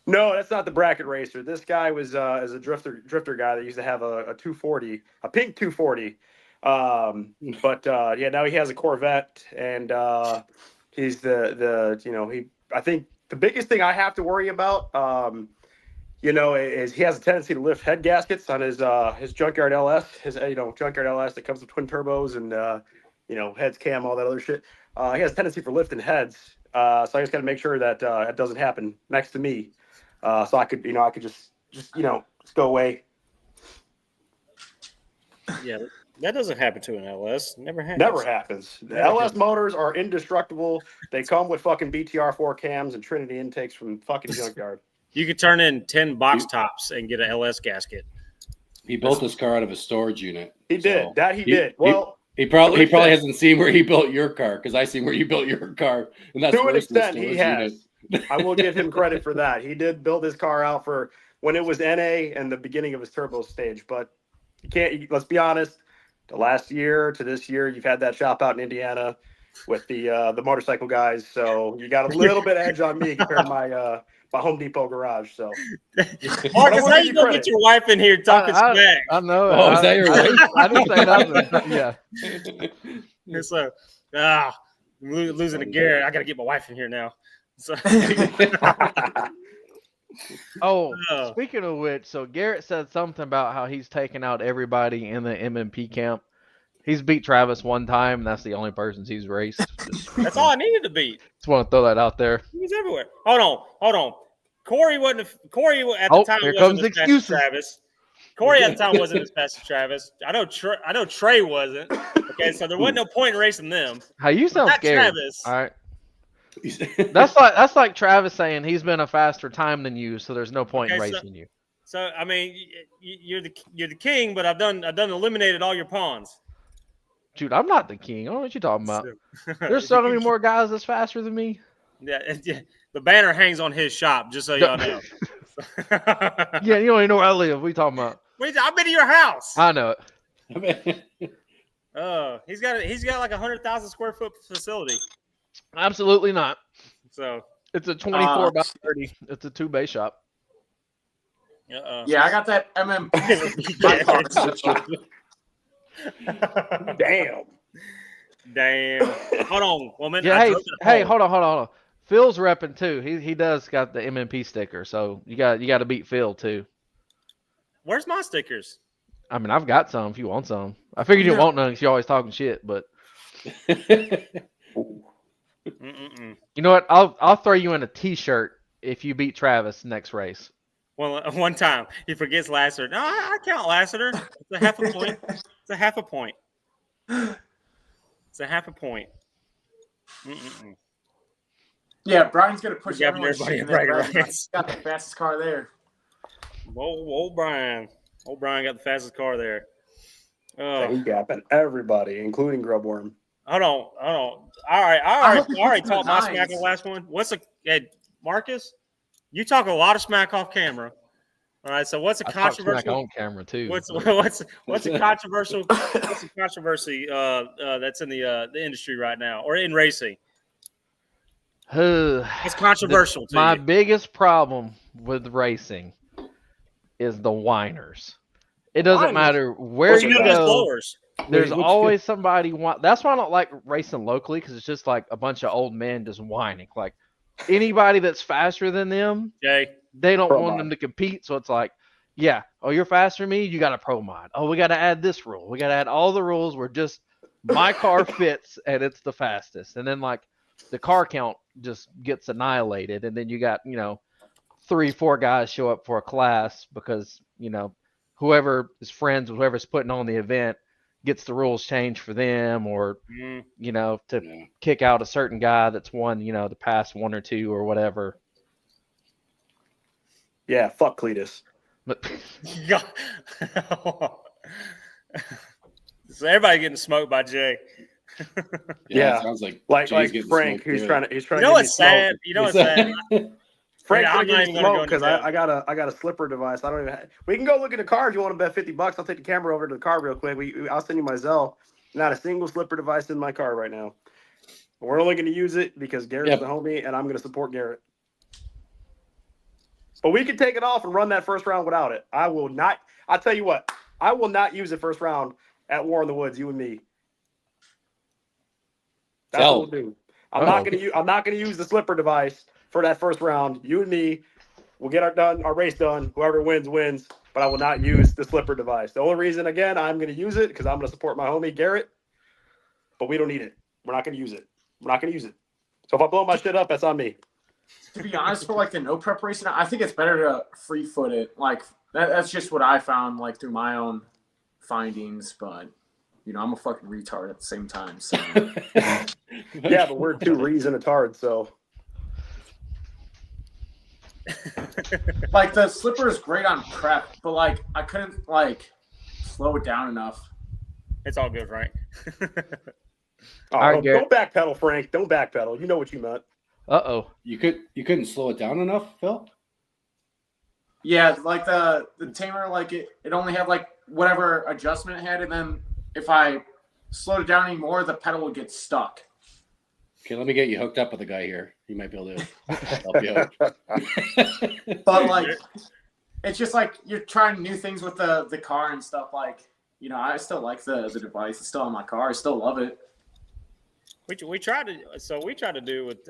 No, that's not the bracket racer. This guy was is a drifter guy that used to have a 240, a pink 240. But now he has a Corvette, and he's I think the biggest thing I have to worry about, is he has a tendency to lift head gaskets on his junkyard LS, junkyard LS that comes with twin turbos and heads cam, all that other shit. He has a tendency for lifting heads, so I just got to make sure that it doesn't happen next to me, so I could just go away. Yeah. That doesn't happen to an LS. Never happens. The LS motors are indestructible. They come with fucking BTR4 cams and Trinity intakes from fucking junkyard. You could turn in 10 box tops and get an LS gasket. He built this car out of a storage unit. He did. He did. Well, he probably hasn't seen where he built your car, because I seen where you built your car, and that's to an extent he has. I will give him credit for that. He did build his car out for when it was NA and the beginning of his turbo stage. But you can't. Let's be honest. The last year to this year, you've had that shop out in Indiana with the motorcycle guys, so you got a little bit edge on me compared to my Home Depot garage. So, Marcus, how you gonna get your wife in here talking smack? I know. Oh, is that your wife? I didn't say nothing. Yeah. So, losing to Garrett. I got to get my wife in here now. So. Speaking of which, so Garrett said something about how he's taken out everybody in the MMP camp. He's beat Travis one time, and that's the only person he's raced. That's all I needed to beat. Just want to throw that out there. He was everywhere. Hold on. Corey at the time wasn't as fast as Travis. Corey at the time wasn't as fast as Travis. I know Trey wasn't. Okay, so there wasn't no point in racing them. How you sound Not scared. Travis. All right. That's like Travis saying he's been a faster time than you, so there's no point in racing you. So I mean, you're the king, but I've done eliminated all your pawns. Dude, I'm not the king. I don't know what you're talking about. There's so many more guys that's faster than me. Yeah, the banner hangs on his shop, just so y'all know. Yeah, you don't even know where I live. What are you talking about? Wait, I've been to your house. I know it. He's got like 100,000 square foot facility. Absolutely not. So It's a 24 by 30. It's a 2-bay shop. Yeah, I got that MM. Damn. Hold on, woman. Yeah, hey, hold on. Phil's repping too. He does got the MMP sticker, so you got to beat Phil too. Where's my stickers? I mean, I've got some if you want some. I figured you didn't want none because you're always talking shit, but you know what? I'll throw you in a T-shirt if you beat Travis next race. Well, one time he forgets Lassiter. No, I count Lassiter. It's a half a point. It's a half a point. It's a half a point. Yeah, Brian's gonna push everybody in bragging rights. Got the fastest car there. Old Brian. Old Brian got the fastest car there. He's gapping everybody, including Grubworm. Hold on. All right. I already talked my smack on the last one. Marcus? You talk a lot of smack off camera. All right. So what's a controversial on camera too? What's a controversial? What's a controversy that's in the industry right now or in racing? It's controversial. My biggest problem with racing is the whiners. It doesn't matter where you go. There's always somebody. That's why I don't like racing locally, because it's just like a bunch of old men just whining. Like anybody that's faster than them, they don't want them to compete. So it's like, yeah, oh, you're faster than me. You got a pro mod. Oh, we got to add this rule. We got to add all the rules where just my car fits and it's the fastest. And then like the car count just gets annihilated. And then you got 3-4 guys show up for a class because whoever is friends with whoever's putting on the event gets the rules changed for them, or to kick out a certain guy that's won the past 1 or 2 or whatever. Yeah, fuck Cletus. But so everybody getting smoked by Jay. Yeah, it sounds like Frank, who's trying to. You know what's sad? Frank, I'm not even smoke because I got a slipper device. I don't even. We can go look at the car if you want to bet $50. I'll take the camera over to the car real quick. I'll send you my Zelle. Not a single slipper device in my car right now. We're only going to use it because Garrett's the homie, and I'm going to support Garrett. But we can take it off and run that first round without it. I will not. I'll tell you what. I will not use it first round at War in the Woods. You and me. That's what we'll do. I'm not going to use the slipper device for that first round. You and me will get our race done. Whoever wins, wins. But I will not use the slipper device. The only reason, again, I'm going to use it because I'm going to support my homie Garrett. But we don't need it. We're not going to use it. So if I blow my shit up, that's on me. To be honest, for like the no prep racing, I think it's better to free foot it. Like that's just what I found, like through my own findings. But I'm a fucking retard at the same time. So yeah, but we're 2 rees and a tard, so. Like the slipper is great on prep, but like I couldn't like slow it down enough. It's all good, Frank. Don't backpedal, Frank. Don't backpedal. You know what you meant. You couldn't slow it down enough, Phil? Yeah, like the tamer, like it only had like whatever adjustment it had, and then if I slowed it down anymore, the pedal would get stuck. Okay, let me get you hooked up with a guy here. He might be able to help you out. But like, it's just like you're trying new things with the car and stuff. Like, I still like the device. It's still on my car. I still love it. We tried to do with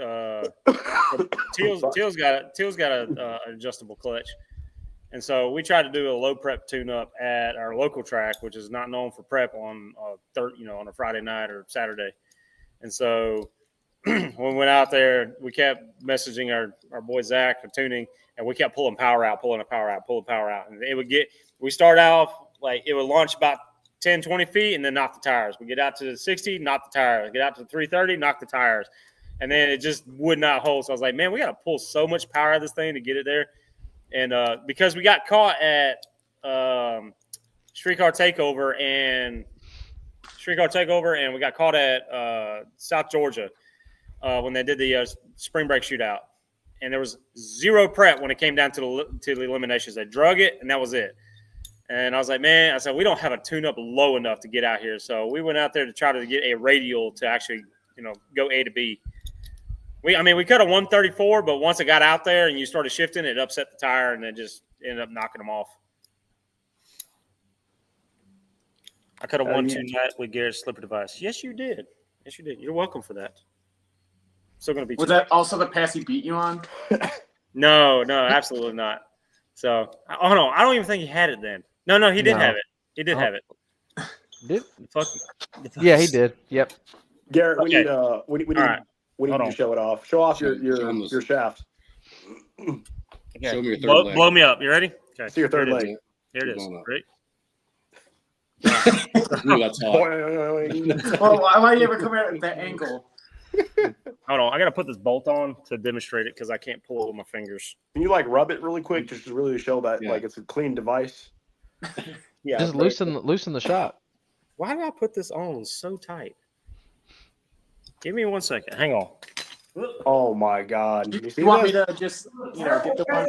Teal's got a adjustable clutch, and so we tried to do a low prep tune up at our local track, which is not known for prep on on a Friday night or Saturday, and so. When we went out there, we kept messaging our boy Zach for tuning, and we kept pulling power out. And we start off like it would launch about 10, 20 feet and then knock the tires. We get out to the 60, knock the tires. Get out to the 330, knock the tires. And then it just would not hold. So I was like, man, we got to pull so much power out of this thing to get it there. And because we got caught at Streetcar Takeover and we got caught at South Georgia. When they did the spring break shootout, and there was 0 prep when it came down to the eliminations. They drug it, and that was it. And I was like, man, I said, we don't have a tune-up low enough to get out here. So we went out there to try to get a radial to actually, go A to B. We could have 134, but once it got out there and you started shifting, it upset the tire and it just ended up knocking them off. I could have won tonight with Garrett's slipper device. Yes, you did. Yes, you did. You're welcome for that. Still going to be. Was that also the pass he beat you on? No, absolutely not. So, hold on. I don't even think he had it then. No, he did have it. He did have it. Did? Yeah, he did. Yep. Garrett, Okay. we need to show it off. Show off your shaft. Okay. Show me your third leg. Blow me up. You ready? Okay. See your third leg. Here it is. Ready? That's hot. Well, why do you ever come out at that angle? Hold on. I got to put this bolt on to demonstrate it because I can't pull it with my fingers. Can you rub it really quick just to really show that it's a clean device? Yeah. Just loosen the shot. Why did I put this on so tight? Give me 1 second. Hang on. Oh my God! You want me to just get the one?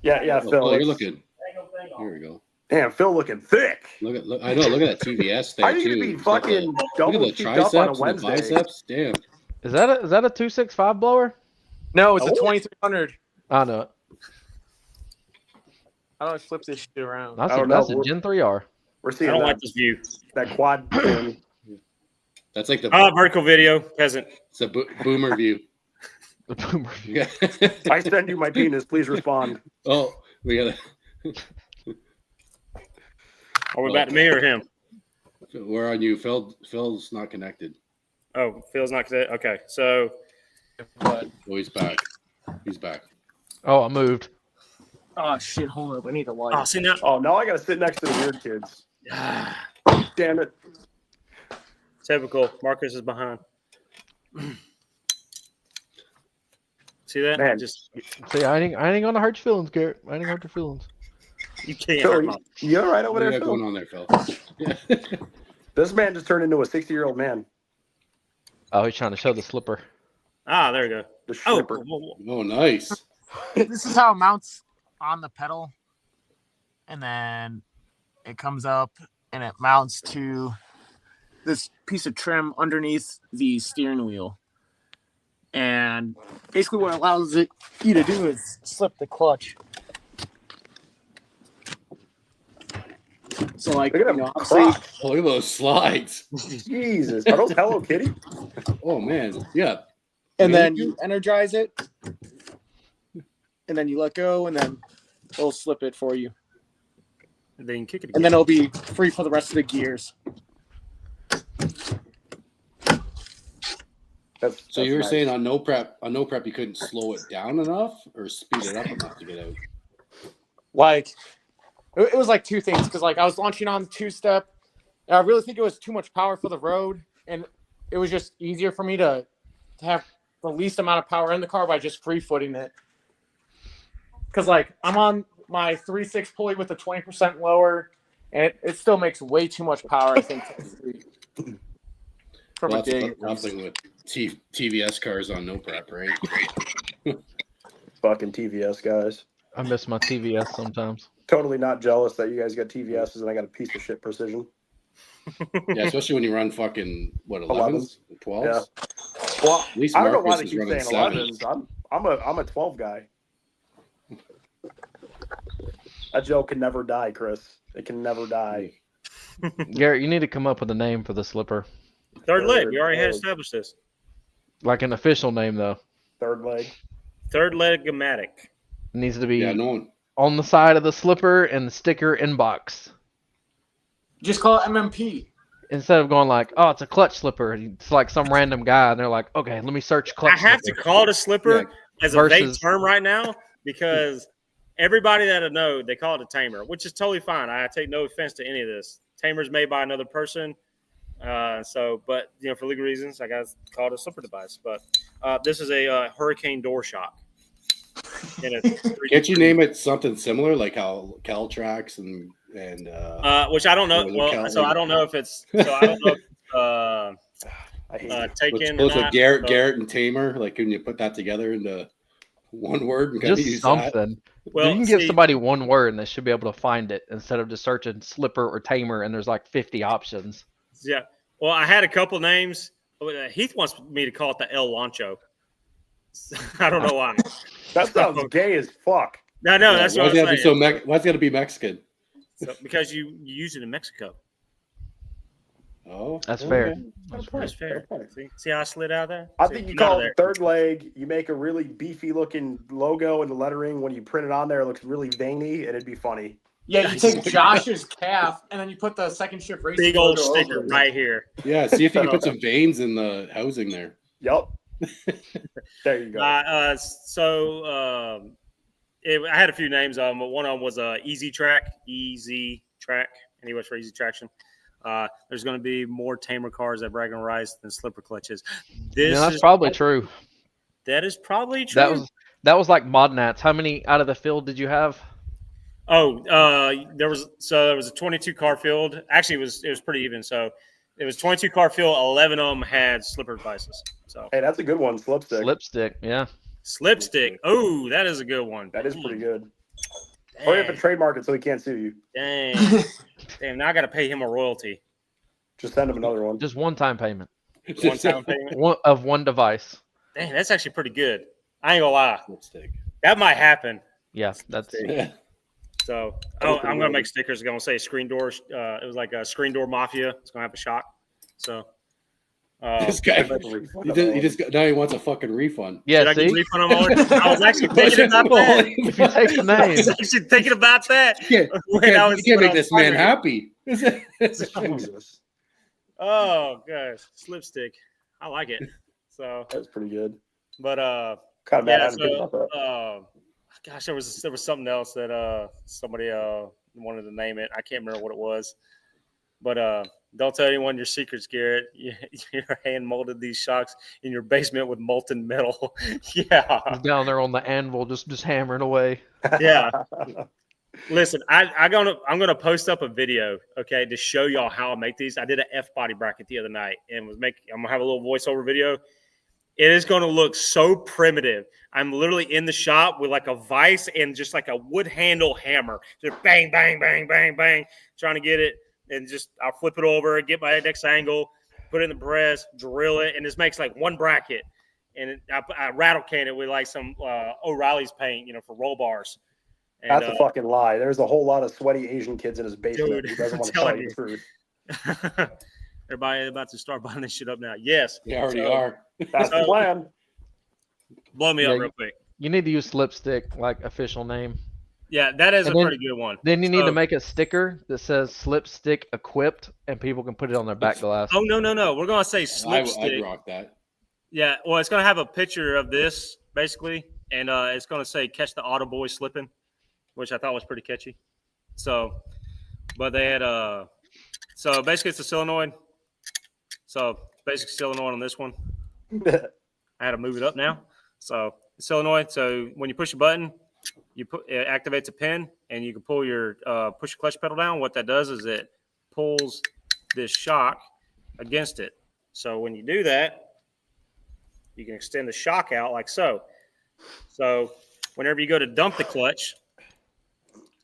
Yeah, Phil. Oh, you're looking. Here we go. Damn, Phil looking thick. Look! I know. Look at that TVS there How are you too. gonna be fucking double look at the cheeked up on a triceps and the Wednesday? biceps. Damn. Is that a 265 blower? No, it's a 2300. I know it. How do I flip this shit around? That's I a don't know. Gen 3R. We're I seeing don't that, like this view. that quad thing. That's like the Vertical video. Peasant. it's a boomer view. The boomer. Yeah. I send you my penis. Please respond. Oh, we gotta. Are we back to me or him? Where are you? Phil's not connected. Oh, Phil's not connected. Okay, so. Oh, he's back. He's back. Oh, I moved. Oh shit! Hold up, I need a light. Oh, see now. Oh, now I gotta sit next to the weird kids. Damn it! Typical. Marcus is behind. See that? Man. See, I ain't gonna hurt your feelings, Garrett. I ain't gonna hurt your feelings. You can't. Phil, hurt my- you all right over What do there, you got going Phil? on there, Phil? This man just turned into a 60-year-old man. Oh, he's trying to show the slipper. Ah, there you go. The Oh, stripper. Oh, nice. This is how it mounts on the pedal, and then it comes up and it mounts to this piece of trim underneath the steering wheel. And basically what it allows you to do is slip the clutch. So like, Look at him obviously, croc. Oh, look at those slides. Jesus, are those Hello Kitty? Oh man, yeah. and then you energize it, and then you let go, and then it'll slip it for you. And then you kick it again. And then it'll be free for the rest of the gears. So you were saying on no prep you couldn't slow it down enough or speed it up enough to get out. Like, it was like two things, because like I was launching on the two-step, and I really think it was too much power for the road, and it was just easier for me to have the least amount of power in the car by just free-footing it. Because like I'm on my 3.6 pulley with a 20% lower, and it still makes way too much power, I think. From Well, a dig. that's the thing with TVS cars on no prep, right? Fucking TVS guys. I miss my TVS sometimes. Totally not jealous that you guys got TVSs and I got a piece of shit precision. Yeah, especially when you run fucking 11s, 12s. Yeah. Well, At least I don't know why Marcus they is keep running saying 7s. 11s. I'm a 12 guy. That joke can never die, Chris. It can never die. Garrett, you need to come up with a name for the slipper. Third leg. We already had established this. Like an official name, though. Third leg. Third leg-o-matic. It needs to be Yeah, no one. on the side of the slipper and the sticker inbox. Just call it MMP. Instead of going like, oh, it's a clutch slipper. It's like some random guy, and they're like, okay, let me search clutch I have slipper. to call it a slipper as a vague Versus- term right now because everybody that I know, they call it a tamer, which is totally fine. I take no offense to any of this. Tamer's made by another person. But for legal reasons, I got to call it a slipper device. But this is a hurricane door shock. Can't you name it something similar, like how Caltrax and which I don't know. Well, So I don't know if it's. So I don't know if I hate you. taken. both or with not, Garrett and Tamer? Like, can you put that together into One word. We gotta Just use that. something. Well, you can give see- somebody one word and they should be able to find it instead of just searching slipper or tamer and there's like 50 options. Yeah. Well, I had a couple names. Heath wants me to call it the El Lancho. I don't know why. That sounds gay as fuck. No, that's what I'm saying. Why's it gotta be Mexican? So, because you use it in Mexico. Oh, That's fair. That's fair. See how I slid out of there? I See, think you get out call of it third leg. You make a really beefy looking logo and the lettering. When you print it on there, it looks really veiny, and it'd be funny. Yeah, you take Josh's calf and then you put the second shift racing Big old logo sticker over it. right here. yeah. See if you can put some veins in the housing there. Yep. There you go. I had a few names of them, but one of them was Easy Track, and he was for easy traction. There's going to be more tamer cars at Bragg and Rice than slipper clutches. That's probably true. That is probably true. That was like mod nats. How many out of the field did you have? Oh, there was a 22 car field. Actually, it was pretty even. So it was 22 car field. 11 of them had slipper devices. So Hey, that's a good one. Slipstick. Slipstick, yeah. Slipstick. Oh, that is a good one. That is pretty good. Or you have to trademark it so he can't sue you. Dang. Damn, now I got to pay him a royalty. Just send him another one. Just one-time payment. One-time payment. One device. Dang, that's actually pretty good. I ain't gonna lie. Lipstick. That might happen. Yeah, that's Yeah. So, I'm gonna make stickers. Gonna say screen doors. It was like a screen door mafia. It's gonna have a shock. So, This guy, he just got, now he wants a fucking refund. yeah. did I get See, refund on my order? I was actually thinking about that. if you take the I name, was actually thinking about that. You can't make this man happy. Jesus. Oh gosh, slipstick. I like it. So, That's pretty good. but Kind of mad yeah. I didn't think about that. Gosh, there was something else that somebody wanted to name it. I can't remember what it was. But don't tell anyone your secrets, Garrett. You're hand molded these shocks in your basement with molten metal. Yeah, he's down there on the anvil, just hammering away. yeah. Listen, I'm gonna post up a video, okay, to show y'all how I make these. I did an F body bracket the other night, and I'm gonna have a little voiceover video. It is gonna look so primitive. I'm literally in the shop with like a vise and just like a wood handle hammer, just bang, bang, bang, bang, bang, trying to get it, and just I'll flip it over, get my next angle, put it in the press, drill it, and this makes like one bracket, and I rattle can it with like some O'Reilly's paint, for roll bars. And, That's a fucking lie. There's a whole lot of sweaty Asian kids in his basement Dude, who doesn't want to I'm tell telling you the truth. Everybody about to start buying this shit up now. Yes. They already are. That's the plan. Blow me up real quick. You need to use slipstick like official name. Yeah, that is And a then- pretty good one. Then you need So- to make a sticker that says slipstick equipped, and people can put it on their back glass. Oh, no. We're going to say I'd slipstick. rock that. Yeah, well, it's going to have a picture of this, basically, and it's going to say catch the auto boy slipping, which I thought was pretty catchy. So, but they had so basically it's a solenoid. So basic solenoid on this one. I had to move it up now. So solenoid. So when you push a button, it activates a pin, and you can pull your push the clutch pedal down. What that does is it pulls this shock against it. So when you do that, you can extend the shock out like so. So whenever you go to dump the clutch,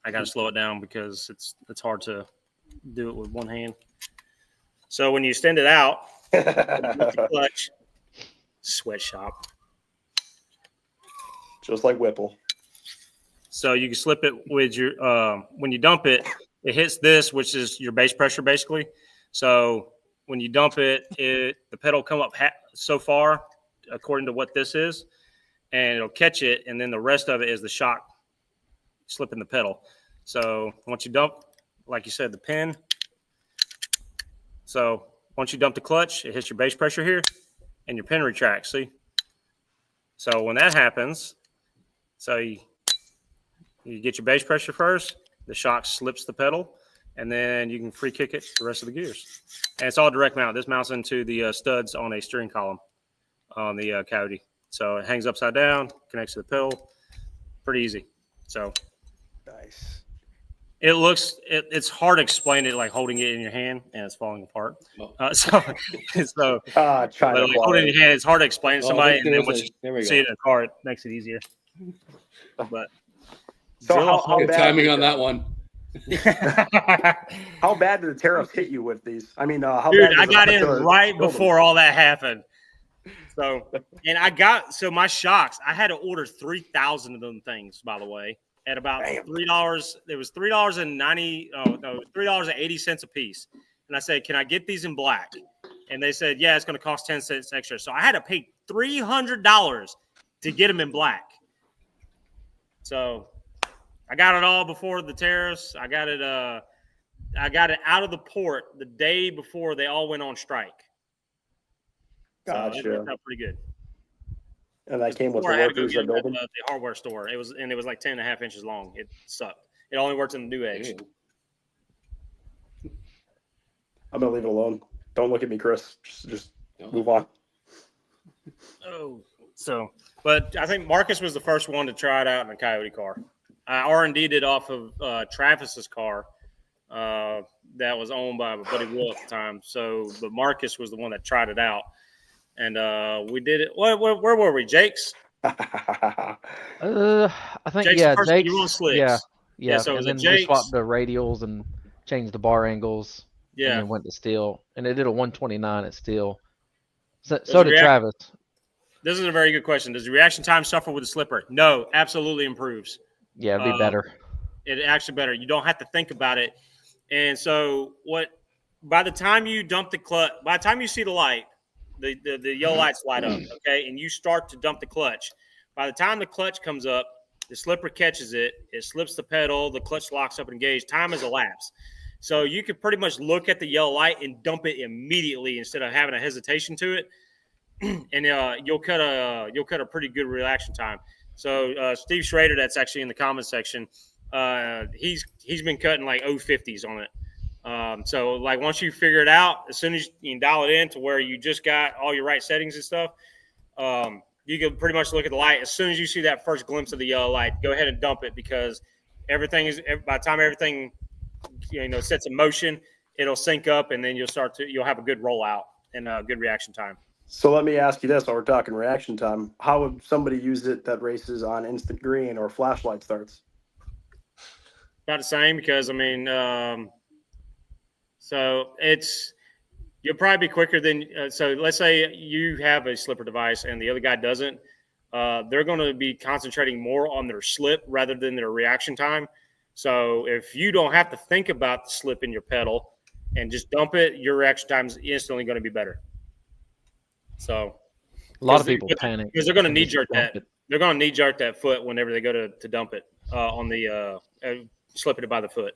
I got to slow it down because it's hard to do it with one hand. So when you extend it out, the clutch, sweatshop. Just like Whipple. So you can slip it with your when you dump it, it hits this, which is your base pressure basically. So when you dump it, the pedal will come up so far according to what this is, and it'll catch it, and then the rest of it is the shock slipping the pedal. So once you dump, like you said, the pin. So once you dump the clutch, it hits your base pressure here, and your pin retracts. See? So when that happens, so you get your base pressure first, the shock slips the pedal, and then you can free kick it the rest of the gears. And it's all direct mount. This mounts into the studs on a steering column on the Coyote. So it hangs upside down, connects to the pedal. Pretty easy. So Nice. it's hard to explain it like holding it in your hand and it's falling apart. So China holding it in your hand, it's hard to explain to somebody, and then once you there we see it go. in a car, it makes it easier. But So drill a how Good bad timing did, on that one. how bad did the tariffs hit you with these? I mean, how Dude, bad I does it got hurt in to right build them? before all that happened. So, and my shocks, I had to order 3,000 of them things, by the way, at about Damn. $3. It was $3.80 a piece. And I said, can I get these in black? And they said, yeah, it's going to cost 10 cents extra. So I had to pay $300 to get them in black. So I got it all before the tariffs. I got it out of the port the day before they all went on strike. So it Gotcha. worked out pretty good. And that came with the Before I had to go workers get that it at build them. the hardware store. It was like 10.5 inches long. It sucked. It only worked in the new edge. I'm gonna leave it alone. Don't look at me, Chris. Just move on. Oh, so but I think Marcus was the first one to try it out in a Coyote car. I R&D'd it off of Travis's car that was owned by my buddy Will at the time. So, but Marcus was the one that tried it out. And we did it. Where were we? Jake's? I think Jake's yeah, first, Jake's. you were on Slicks. Yeah. So it And was a then we Jake's. swapped the radials and changed the bar angles. And Yeah. then went to steel, and it did a 129 at steel. So Does did it react- Travis. This is a very good question. Does the reaction time suffer with a slipper? No, absolutely improves. Yeah, it'd be better. It actually better. You don't have to think about it. And so by the time you dump the clutch, by the time you see the light, the yellow lights light up, okay, and you start to dump the clutch. By the time the clutch comes up, the slipper catches it, it slips the pedal, the clutch locks up and engaged. Time has elapsed. So you could pretty much look at the yellow light and dump it immediately instead of having a hesitation to it. And you'll cut a pretty good reaction time. So Steve Schrader, that's actually in the comment section, he's been cutting like 050s on it. So like once you figure it out, as soon as you can dial it in to where you just got all your right settings and stuff, you can pretty much look at the light. As soon as you see that first glimpse of the yellow light, go ahead and dump it, because by the time everything sets in motion, it'll sync up, and then you'll have a good rollout and a good reaction time. So let me ask you this: while we're talking reaction time, how would somebody use it that races on instant green or flashlight starts? About the same, because I mean, so you'll probably be quicker than. So let's say you have a slipper device and the other guy doesn't. They're going to be concentrating more on their slip rather than their reaction time. So if you don't have to think about the slip in your pedal and just dump it, your reaction time is instantly going to be better. So A lot of people panic because they're going to and knee just jerk dump that. it. They're going to knee jerk that foot whenever they go to dump it on the slipping it by the foot.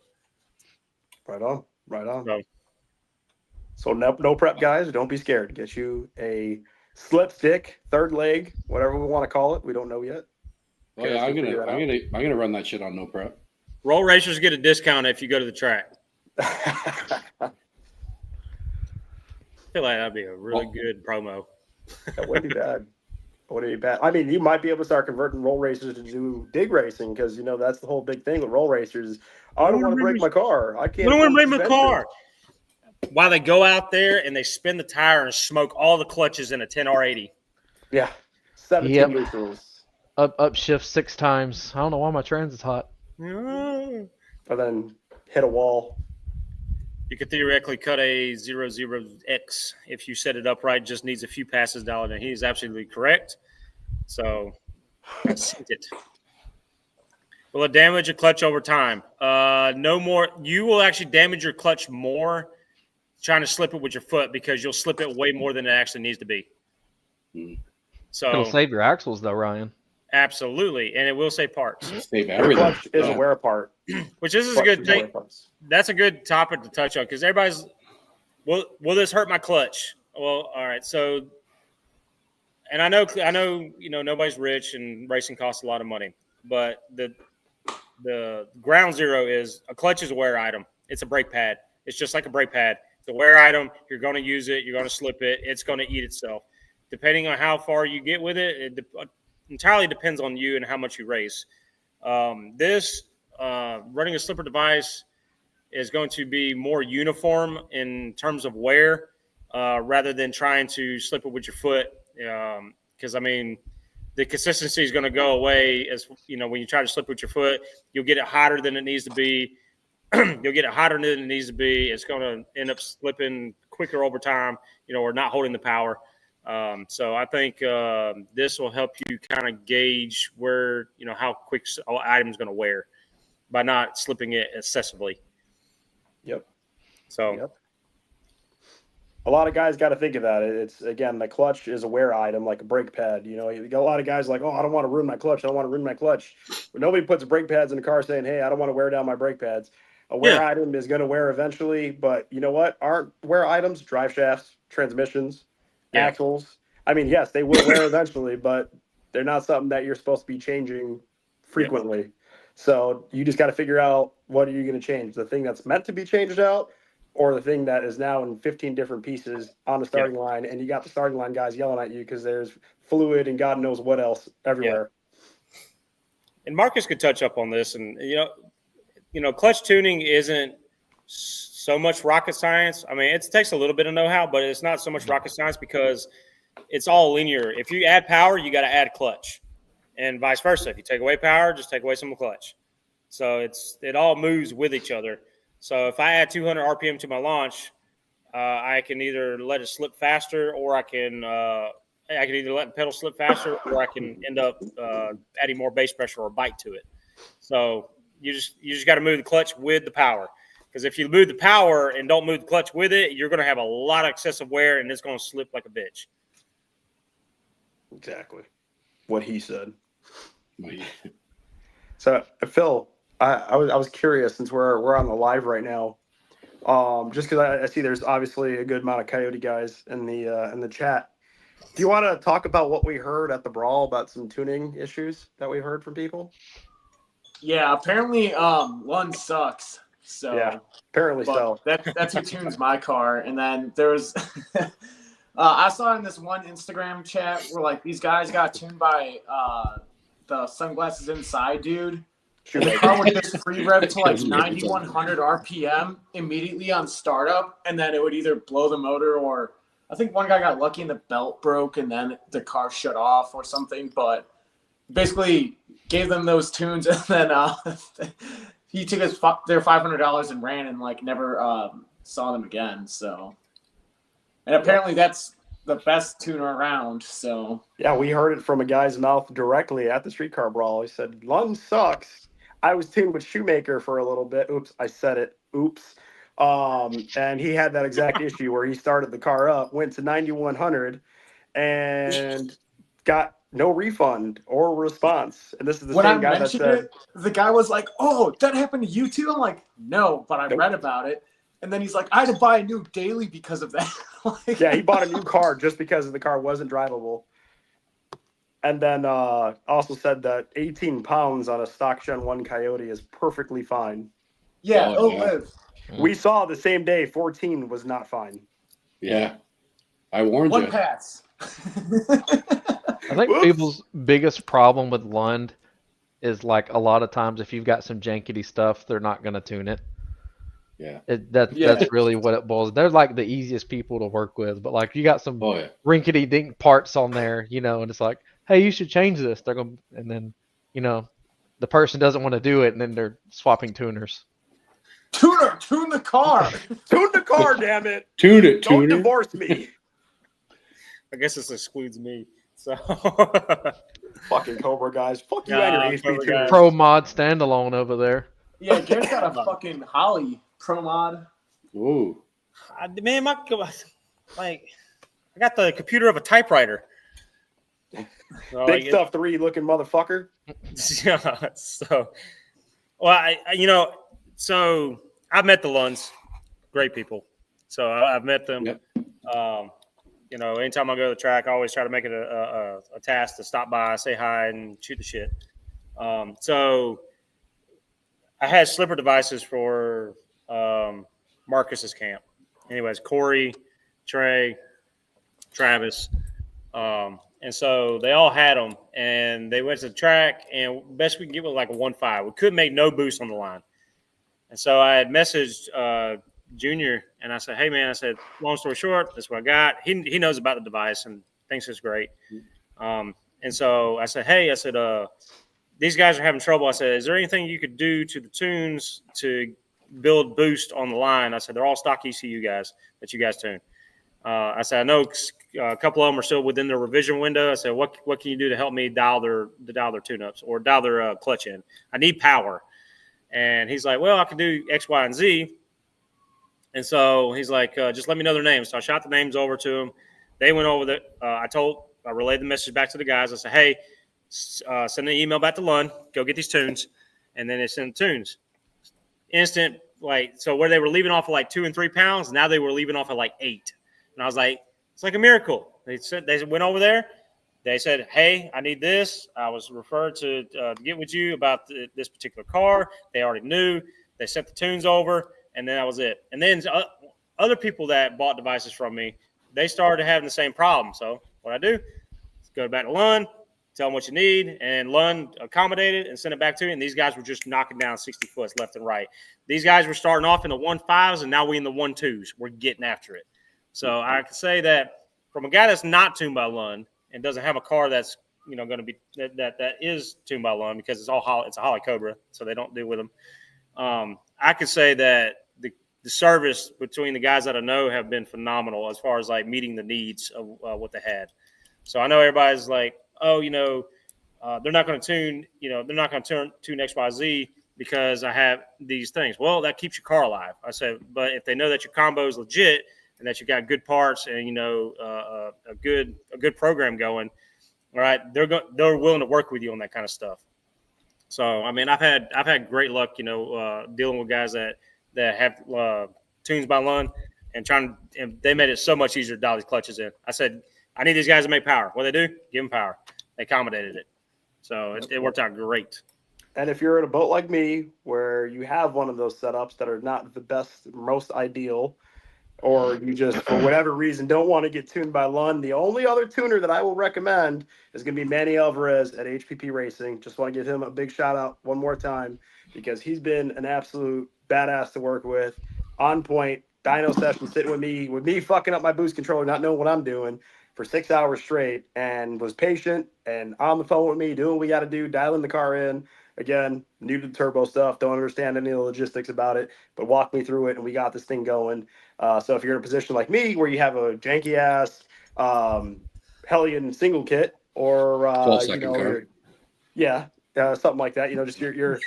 Right on, right on. So, So no prep, guys. Don't be scared. Get you a slip stick, third leg, whatever we want to call it. We don't know yet. Oh yeah, I'm gonna run that shit on no prep. roll racers get a discount if you go to the track. I feel like that'd be a really good promo. That wouldn't be bad. Wouldn't be bad. I mean, you might be able to start converting roll racers to do dig racing, because that's the whole big thing with roll racers. I don't want to break my car. I can't. I don't want to break my suspension. car. While they go out there and they spin the tire and smoke all the clutches in a 10R80. Yeah, 17 Yep. neutrals, Upshift 6 times. I don't know why my transit's hot. and then hit a wall. You could theoretically cut a 00X if you set it up right. Just needs a few passes down, and he's absolutely correct. So I sent it. Will it damage your clutch over time? No more. You will actually damage your clutch more trying to slip it with your foot, because you'll slip it way more than it actually needs to be. So It'll save your axles though, Ryan. absolutely, and it will save parts, Save The everything. clutch is a wear part. which this is a Clutch good is wear thing. parts. That's a good topic to touch on, because everybody's, will this hurt my clutch? Well, all right. So, and I know, nobody's rich and racing costs a lot of money, but the ground zero is a clutch is a wear item. It's a brake pad. It's just like a brake pad. It's a wear item. You're going to use it. You're going to slip it. It's going to eat itself. Depending on how far you get with it, it entirely depends on you and how much you race. Running a slipper device is going to be more uniform in terms of wear, rather than trying to slip it with your foot. Because, I mean, the consistency is going to go away. As you know, when you try to slip with your foot, you'll get it hotter than it needs to be. You'll get it hotter than it needs to be. It's going to end up slipping quicker over time, or not holding the power. So I think this will help you kind of gauge where, how quick an item is going to wear by not slipping it excessively. Yep. So. Yep. A lot of guys got to think of that. It's, again, the clutch is a wear item like a brake pad. You got a lot of guys like, oh, I don't want to ruin my clutch. I don't want to ruin my clutch. But nobody puts brake pads in the car saying, hey, I don't want to wear down my brake pads. A wear item is going to wear eventually. But you know what? Aren't wear items drive shafts, transmissions, axles? I mean, yes, they will wear eventually, but they're not something that you're supposed to be changing frequently. Yep. So you just got to figure out, what are you going to change? The thing that's meant to be changed out, or the thing that is now in 15 different pieces on the starting line, and you got the starting line guys yelling at you because there's fluid and God knows what else everywhere. Yeah. And Marcus could touch up on this, and clutch tuning isn't so much rocket science. I mean, it takes a little bit of know-how, but it's not so much rocket science because it's all linear. If you add power, you got to add clutch, and vice versa. If you take away power, just take away some clutch. So it all moves with each other. So if I add 200 RPM to my launch, I can either let it slip faster, or I can either let the pedal slip faster, or I can end up adding more base pressure or bite to it. So you just got to move the clutch with the power, because if you move the power and don't move the clutch with it, you're going to have a lot of excessive wear, and it's going to slip like a bitch. Exactly what he said. So Phil, I was curious, since we're on the live right now, just because I see there's obviously a good amount of Coyote guys in the chat. Do you want to talk about what we heard at the brawl about some tuning issues that we heard from people? Yeah, apparently one sucks. So yeah, apparently so. That's who tunes my car. And then there was I saw in this one Instagram chat where like these guys got tuned by the sunglasses inside dude. And the car would just free rev to like 9,100 RPM immediately on startup, and then it would either blow the motor, or I think one guy got lucky and the belt broke and then the car shut off or something. But basically gave them those tunes, and then he took their $500 and ran, and like never saw them again. So, and apparently that's the best tuner around. So yeah, we heard it from a guy's mouth directly at the streetcar brawl. He said, "Lund sucks. I was tuned with Shoemaker for a little bit. Oops, I said it. Oops." And he had that exact issue where he started the car up, went to 9,100, and got no refund or response. And this is the same guy that said, the guy was like, "Oh, that happened to you too?" I'm like, "No, but I read about it." And then he's like, "I had to buy a new daily because of that." Like, yeah, he bought a new car just because the car wasn't drivable. And then also said that 18 pounds on a stock Gen 1 Coyote is perfectly fine. Yeah, live. We saw the same day 14 was not fine. Yeah, I warned you. One pass. I think people's biggest problem with Lund is like a lot of times if you've got some jankety stuff, they're not going to tune it. Yeah. That's really what it boils. They're like the easiest people to work with, but like you got some rinkety dink parts on there, and it's like, hey, you should change this. They're going, and then, the person doesn't want to do it, and then they're swapping tuners. Tune the car. Tune the car, damn it. Tune it, Don't divorce me. I guess this excludes me. So fucking Cobra guys. Fuck you and your HP tuner. Pro mod standalone over there. Yeah, Garrett's got a fucking Holly Pro mod. Ooh. Man, I got the computer of a typewriter. So, Big stuff 3 looking motherfucker. Yeah. So, well, so I've met the Lunds, great people. So I've met them. Yep. Anytime I go to the track, I always try to make it a task to stop by, say hi, and shoot the shit. So I had slipper devices for Marcus's camp. Anyways, Corey, Trey, Travis. And so they all had them, and they went to the track, and best we could get was like a 1.5. We couldn't make no boost on the line. And so I had messaged Junior, and I said, hey, man, long story short, that's what I got. He knows about the device and thinks it's great. And And so I said, hey, these guys are having trouble. I said, is there anything you could do to the tunes to build boost on the line? I said, they're all stock ECU guys that you guys tune. I said, I know a couple of them are still within their revision window. I said, what can you do to help me dial their tune-ups or dial their clutch in? I need power. And he's like, well, I can do X, Y, and Z. And so he's like, just let me know their names. So I shot the names over to him. They went over the. I relayed the message back to the guys. I said, hey, send an email back to Lund. Go get these tunes. And then they sent the tunes. Instant, so where they were leaving off of like 2 and 3 pounds, now they were leaving off of like 8. And I was like, it's like a miracle. They went over there. They said, hey, I need this. I was referred to get with you about this particular car. They already knew. They sent the tunes over, and then that was it. And then other people that bought devices from me, they started having the same problem. So what I do is go back to Lund, tell them what you need, and Lund accommodated and sent it back to me. And these guys were just knocking down 60 foots left and right. These guys were starting off in the 1.5s, and now we're in the 1.2s. We're getting after it. So I can say that from a guy that's not tuned by Lund and doesn't have a car that's going to be that is tuned by Lund, because it's a Holly Cobra, so they don't deal with them. I could say that the service between the guys that I know have been phenomenal as far as like meeting the needs of what they had. So I know everybody's like, oh, they're not going to tune, they're not going to tune XYZ because I have these things. Well, that keeps your car alive. I said, but if they know that your combo is legit and that you got good parts and a good program going, all right, they're willing to work with you on that kind of stuff. So I mean, I've had great luck, dealing with guys that have tunes by Lund and they made it so much easier to dial these clutches in. I said, I need these guys to make power. What they do? Give them power. They accommodated it. So it worked out great. And if you're in a boat like me, where you have one of those setups that are not the best, most ideal, or you just, for whatever reason, don't want to get tuned by Lund, the only other tuner that I will recommend is going to be Manny Alvarez at HPP Racing. Just want to give him a big shout out one more time, because he's been an absolute badass to work with, on point, dyno session, sitting with me fucking up my boost controller, not knowing what I'm doing for 6 hours straight, and was patient and on the phone with me, doing what we got to do, dialing the car in. Again, new to the turbo stuff, don't understand any of the logistics about it, but walk me through it, and we got this thing going. So if you're in a position like me where you have a janky ass Hellion single kit, or something like that, just your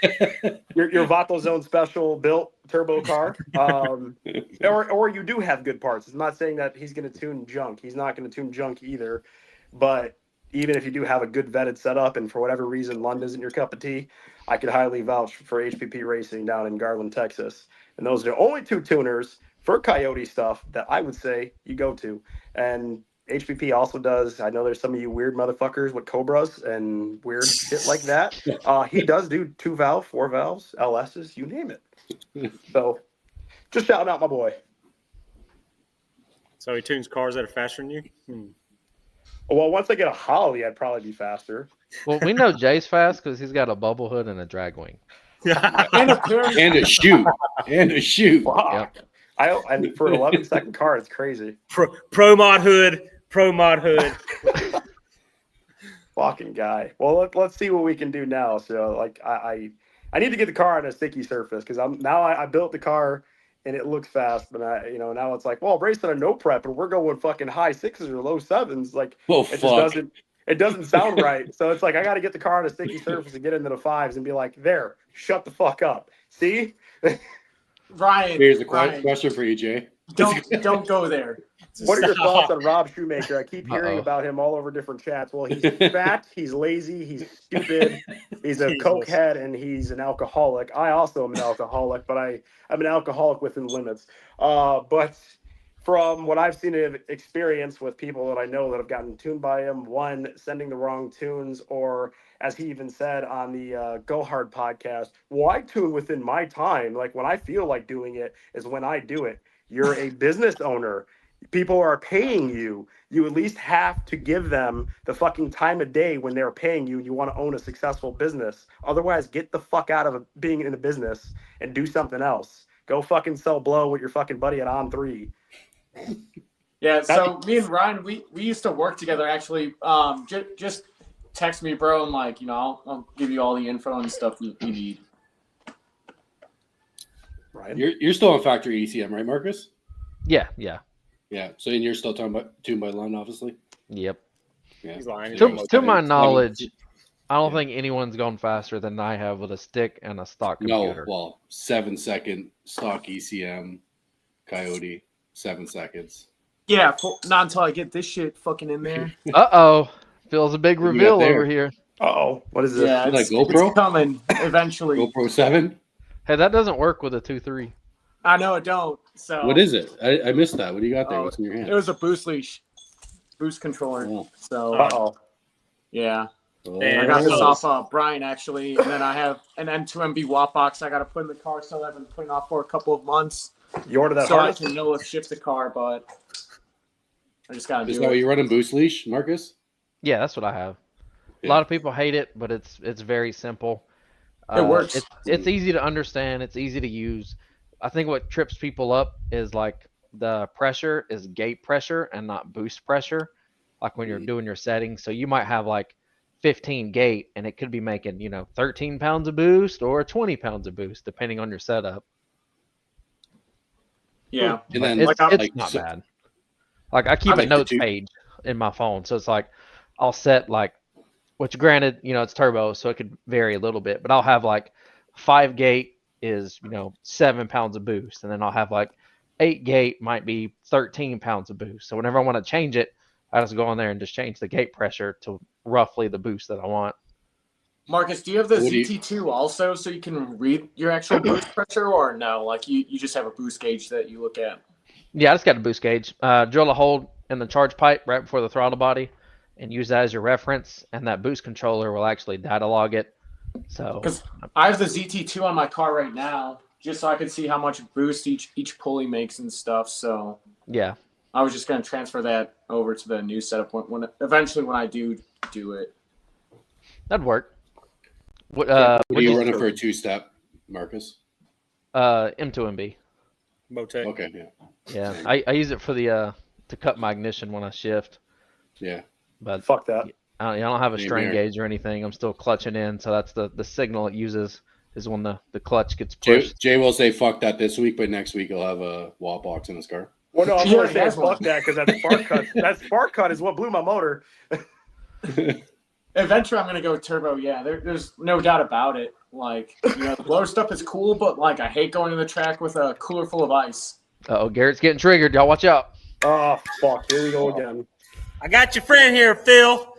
Vato Zone special built turbo car, or you do have good parts. I'm not saying that he's going to tune junk. He's not going to tune junk either, but even if you do have a good vetted setup and for whatever reason Lund isn't your cup of tea, I could highly vouch for HPP Racing down in Garland, Texas. And those are the only 2 tuners for Coyote stuff that I would say you go to. And HPP also does, I know there's some of you weird motherfuckers with Cobras and weird shit like that. He does do 2-valve, 4 valves, LSs, you name it. So just shouting out my boy. So he tunes cars that are faster than you? Well, once I get a Holly, I'd probably be faster. Well, we know Jay's fast because he's got a bubble hood and a drag wing. And a chute. Fuck. Yep. And for an 11-second car, it's crazy. Pro mod hood. Fucking guy. Well, let's see what we can do now. So, I need to get the car on a sticky surface, because I built the car and it looks fast, but now it's like, well, racing a no prep and we're going fucking high 6s or low 7s. Like, it doesn't sound right. So it's like, I got to get the car on a sticky surface and get into the 5s and be like, there, shut the fuck up. See? Ryan. Here's a question for you, Jay. Don't go there. What are your thoughts on Rob Shoemaker? I keep hearing about him all over different chats. Well, he's fat, he's lazy, he's stupid, he's a cokehead, and he's an alcoholic. I also am an alcoholic, but I'm an alcoholic within limits. But from what I've seen of experience with people that I know that have gotten tuned by him, one, sending the wrong tunes, or as he even said on the Go Hard podcast, well, I tune within my time. Like, when I feel like doing it is when I do it. You're a business owner. People are paying you. You at least have to give them the fucking time of day when they're paying you and you want to own a successful business. Otherwise, get the fuck out of being in a business and do something else. Go fucking sell blow with your fucking buddy at On3. Yeah, so me and Ryan, we used to work together, actually, just text me, bro, and like, you know, I'll give you all the info and stuff you need. Right. You're still on factory ECM, right, Marcus? Yeah. Yeah. So and you're still talking about tuned by line, obviously. Yep. Yeah. He's lying. To my knowledge, I don't Yeah. think anyone's gone faster than I have with a stick and a stock computer. No, well, 7-second stock ECM, Coyote, 7 seconds. Yeah, not until I get this shit fucking in there. Uh-oh. Feels a big What do we reveal got there? over here. Uh-oh. What is this? Yeah, Like it's GoPro? coming eventually. GoPro 7? Hey, that doesn't work with a 2.3. I know it don't. So What is it? I missed that. What do you got there? Oh, What's in your hand? it was a boost leash, boost controller. Oh. So Uh-oh. yeah, Oh, I got this off Brian actually, and then I have an M2MB watt box I got to put in the car. So I've been putting off for a couple of months. You ordered that so I harness? can know if ship the car, but I just gotta Is do that what it. you're running boost leash, Marcus? Yeah, that's what I have. A Yeah. lot of people hate it, but it's very simple. It works. It's easy to understand. It's easy to use. I think what trips people up is like the pressure is gate pressure and not boost pressure. Like when you're doing your settings, so you might have like 15 gate, and it could be making 13 pounds of boost or 20 pounds of boost depending on your setup. Yeah, And then It's like, not so- bad. Like I keep a like the notes two- page in my phone, so it's like I'll set like, which granted, it's turbo, so it could vary a little bit, but I'll have like 5 gate is 7 pounds of boost, and then I'll have like 8 gate might be 13 pounds of boost. So whenever I want to change it, I just go in there and just change the gate pressure to roughly the boost that I want. Marcus, do you have the What do you- ZT2 also, so you can read your actual boost pressure, or no? Like you just have a boost gauge that you look at. Yeah, I just got a boost gauge. Drill a hole in the charge pipe right before the throttle body, and use that as your reference. And that boost controller will actually data log it. So Because I have the ZT2 on my car right now, just so I can see how much boost each pulley makes and stuff. So yeah, I was just gonna transfer that over to the new setup when eventually when I do it. that'd work. What what are what you do running for a 2-step, Marcus? M2MB. Motec. Okay, yeah. Yeah, I use it for the to cut my ignition when I shift, Yeah. but Fuck that. I don't have a Same strain here. gauge or anything. I'm still clutching in, so that's the signal it uses is when the clutch gets Jay, pushed. Jay will say fuck that this week, but next week he'll have a wall box in his car. Well, no, I'm Yeah, only he saying has one. fuck that because that spark cut. That spark cut is what blew my motor. Eventually, I'm gonna go turbo. Yeah, there's no doubt about it. Like the blower stuff is cool, but like I hate going to the track with a cooler full of ice. Oh, Garrett's getting triggered. Y'all watch out. Oh, fuck. Here we go again. I got your friend here, Phil.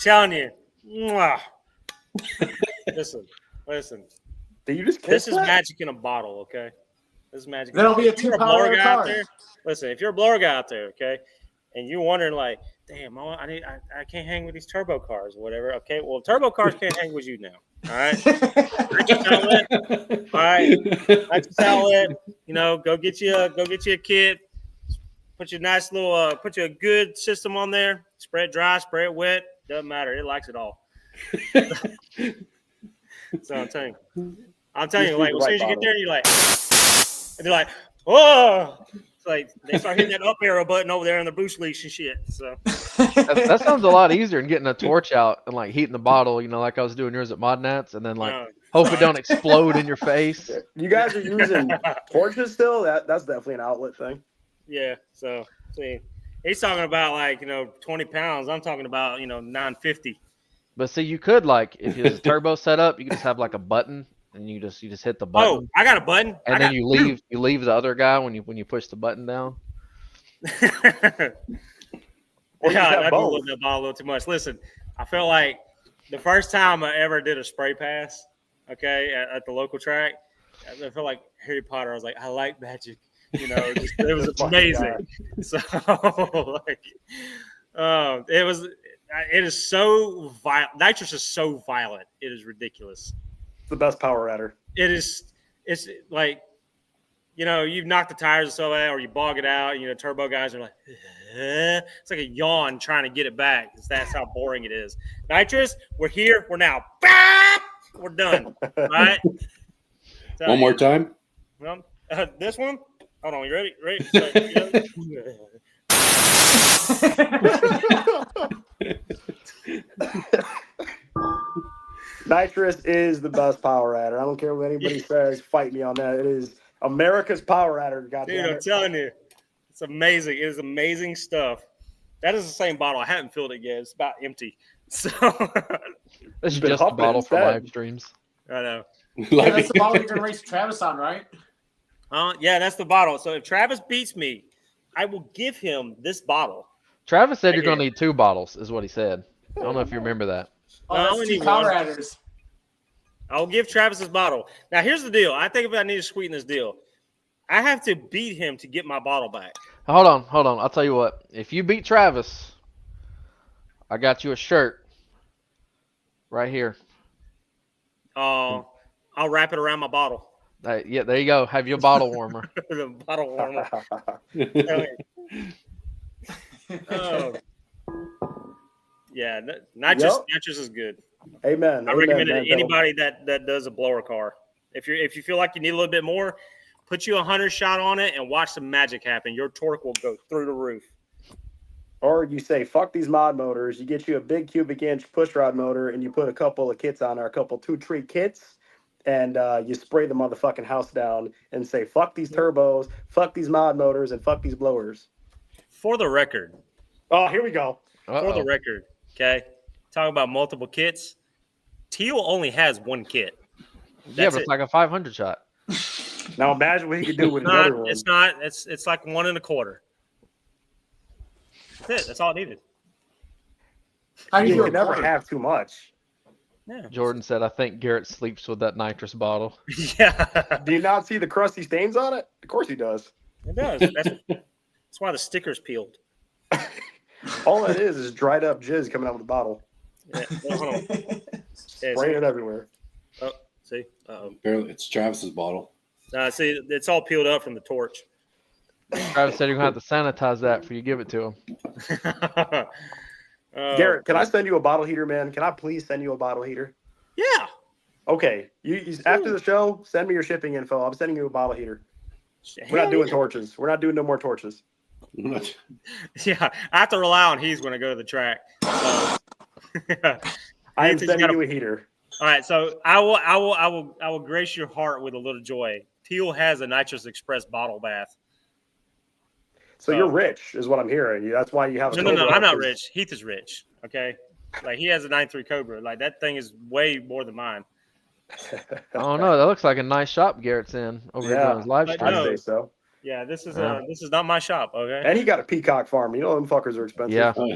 Telling you. Mwah. Listen. Did you just This kiss is that? magic in a bottle, okay? This is magic. That'll be a If you're 2-power blower guy car. out there, listen, if you're a blower guy out there, okay, and you're wondering like, damn, I can't hang with these turbo cars or whatever. Okay, well, turbo cars can't hang with you now. All right, nitrous outlet. All right, nitrous outlet. Go get you a kit. Put you a nice little, put you a good system on there. Spray it dry, spray it wet. Doesn't matter. It likes it all. So I'm telling you, like as soon as you get there, you're like, and they're like, oh, it's like they start hitting that up arrow button over there on the boost leash and shit. So That sounds a lot easier than getting a torch out and like heating the bottle, like I was doing yours at Modnats, and then like hope it don't explode in your face. You guys are using torches still? That's definitely an outlet thing. yeah. So see, he's talking about like 20 pounds. I'm talking about 950. But see, you could like if it's a turbo setup, you could just have like a button, and you just hit the button. Oh, I got a button. And then you leave the other guy when you push the button down. Or you Yeah, have I do both. love that ball a little too much. Listen, I felt like the first time I ever did a spray pass, okay, at the local track, I felt like Harry Potter. I was like, I like magic. It was amazing. So, it is so violent. Nitrous is so violent. It is ridiculous. It's the best power adder. It's like, you've knocked the tires or so out, or you bog it out. Turbo guys are like, it's like a yawn trying to get it back. That's how boring it is. Nitrous, we're here. We're now. We're done. All right. One more time. Well, this one. Hold on. You ready? Ready? Nitrous is the best power adder. I don't care what anybody says. Fight me on that. It is America's power adder. Dude, Goddamn I'm it. telling you, it's amazing. It is amazing stuff. That is the same bottle. I haven't filled it yet. It's about empty. So It's You've been just a huffing bottle for instead. live streams. I know. Yeah, that's the bottle you're gonna race Travis on, right? Yeah, that's the bottle. So if Travis beats me, I will give him this bottle. Travis said Right you're going to here. need 2 bottles, is what he said. I don't know if you remember that. Oh, No, I that's only 2 need power one. adders. I'll give Travis his bottle. Now, here's the deal. I think if I need to sweeten this deal, I have to beat him to get my bottle back. Hold on. I'll tell you what. If you beat Travis, I got you a shirt right here. I'll wrap it around my bottle. Yeah, there you go. Have your bottle warmer. The bottle warmer. Oh. Yeah, nitrous is good. Amen. I Amen, recommend it man. to anybody that does a blower car. If you feel like you need a little bit more, put you a 100 shot on it and watch some magic happen. Your torque will go through the roof. Or you say, fuck these mod motors. You get you a big cubic inch push rod motor and you put a couple of kits on there, a couple 2-tree kits, and you spray the motherfucking house down and say, fuck these turbos, fuck these mod motors, and fuck these blowers. For the record, Oh, here we go. for the record, okay, talking about multiple kits, Teal only has one kit. Yeah, but it's like a 500 shot. Now imagine what he could do with another one. It's not. It's like 1 1/4. That's it. That's all it needed. How do You you can never have too much. Yeah. Jordan said, I think Garrett sleeps with that nitrous bottle. Yeah. Do you not see the crusty stains on it? Of course he does. It does. That's why the sticker's peeled. All it is dried up jizz coming out of the bottle. Yeah. No, hold on. Yeah, Spraying it everywhere. oh, see? Uh-oh. Apparently, it's Travis's bottle. See, it's all peeled up from the torch. Travis said you're going to have to sanitize that before you give it to him. Garrett, can I send you a bottle heater, man? Can I please send you a bottle heater? Yeah. Okay. You after the show, send me your shipping info. I'm sending you a bottle heater. We're not doing torches. We're not doing no more torches. Yeah, I have to rely on he's when I go to the track. So, I am Heath has sending gotta- you a heater. All right, so I will grace your heart with a little joy. Teal has a Nitrous Express bottle bath. So you're rich, is what I'm hearing. That's why you have a No, Cobra, I'm not 'cause- rich. Heath is rich. Okay, like he has a 9.3 Cobra. Like that thing is way more than mine. I don't know. That looks like a nice shop Garrett's in over here on his live but stream. I'd no. say so. Yeah, this is Yeah. this is not my shop. Okay, And he got a peacock farm. You know them fuckers are expensive. Yeah. Dude,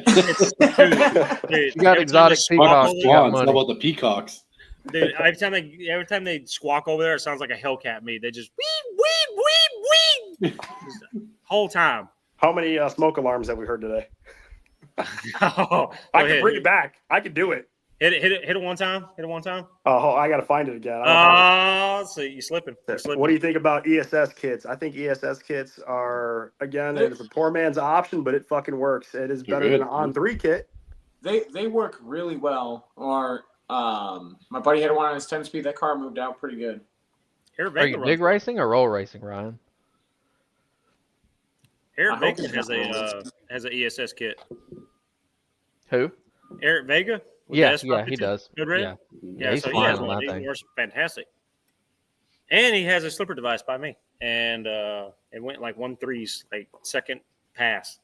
You got every time they exotic squawk peacocks. over You there- got Swans, how money. about the peacocks? Dude, every time they squawk over there, it sounds like a Hellcat me. They just weep. Whole time. How many smoke alarms have we heard today? Oh, I go can ahead. bring it back. I can do it. Hit it one time. Hit it one time. Oh, I got to find it again. I don't have Oh, so you slipping. it. What do you think about ESS kits? I think ESS kits are, again, it's a poor man's option, but it fucking works. It is They're better than an good. on-3 kit. They work really well. Or my buddy had one on his 10-speed. That car moved out pretty good. Here, Are you big racing or roll racing, Ryan? Eric I Vega hope it's has a ESS kit. Who? Eric Vega. with Yeah, the S550? yeah, he does. Good rig? Yeah. Yeah, he's so he flying has on one. that He thing. works fantastic. And he has a slipper device by me. And it went like 1.3's, like second pass.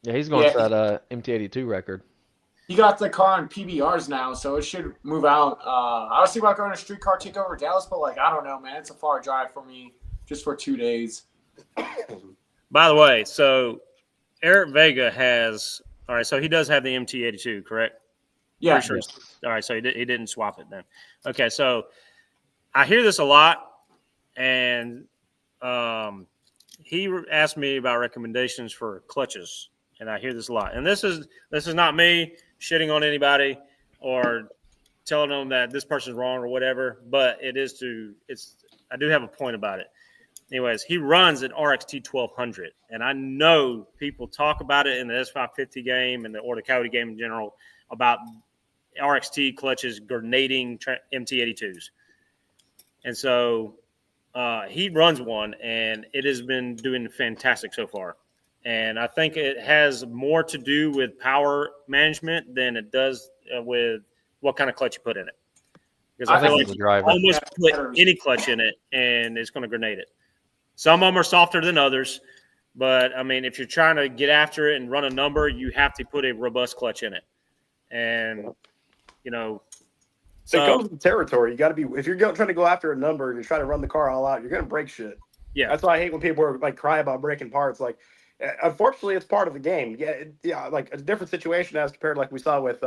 Yeah, he's going to that MT82 record. He got the car on PBRs now, so it should move out. I was thinking about going to street car takeover Dallas, but like I don't know, man. It's a far drive for me just for 2 days. By the way, so Eric Vega has all right. So he does have the MT82, correct? Yeah. Pretty sure. All right. So he didn't swap it then. Okay. So I hear this a lot, and he asked me about recommendations for clutches, and I hear this a lot. And this is not me shitting on anybody or telling them that this person's wrong or whatever, but I do have a point about it. Anyways, he runs an RXT 1200, and I know people talk about it in the S550 game or the Coyote game in general about RXT clutches grenading MT82s. And so he runs one, and it has been doing fantastic so far. And I think it has more to do with power management than it does with what kind of clutch you put in it. because I feel think like it's a you driver. almost put any clutch in it and it's going to grenade it. Some of them are softer than others, but I mean, if you're trying to get after it and run a number, you have to put a robust clutch in it. And, you know, So it comes with the territory. You got to be, if you're trying to go after a number and you're trying to run the car all out, you're going to break shit. Yeah. That's why I hate when people are like cry about breaking parts. Like, unfortunately, it's part of the game. Yeah, like a different situation as compared to like we saw with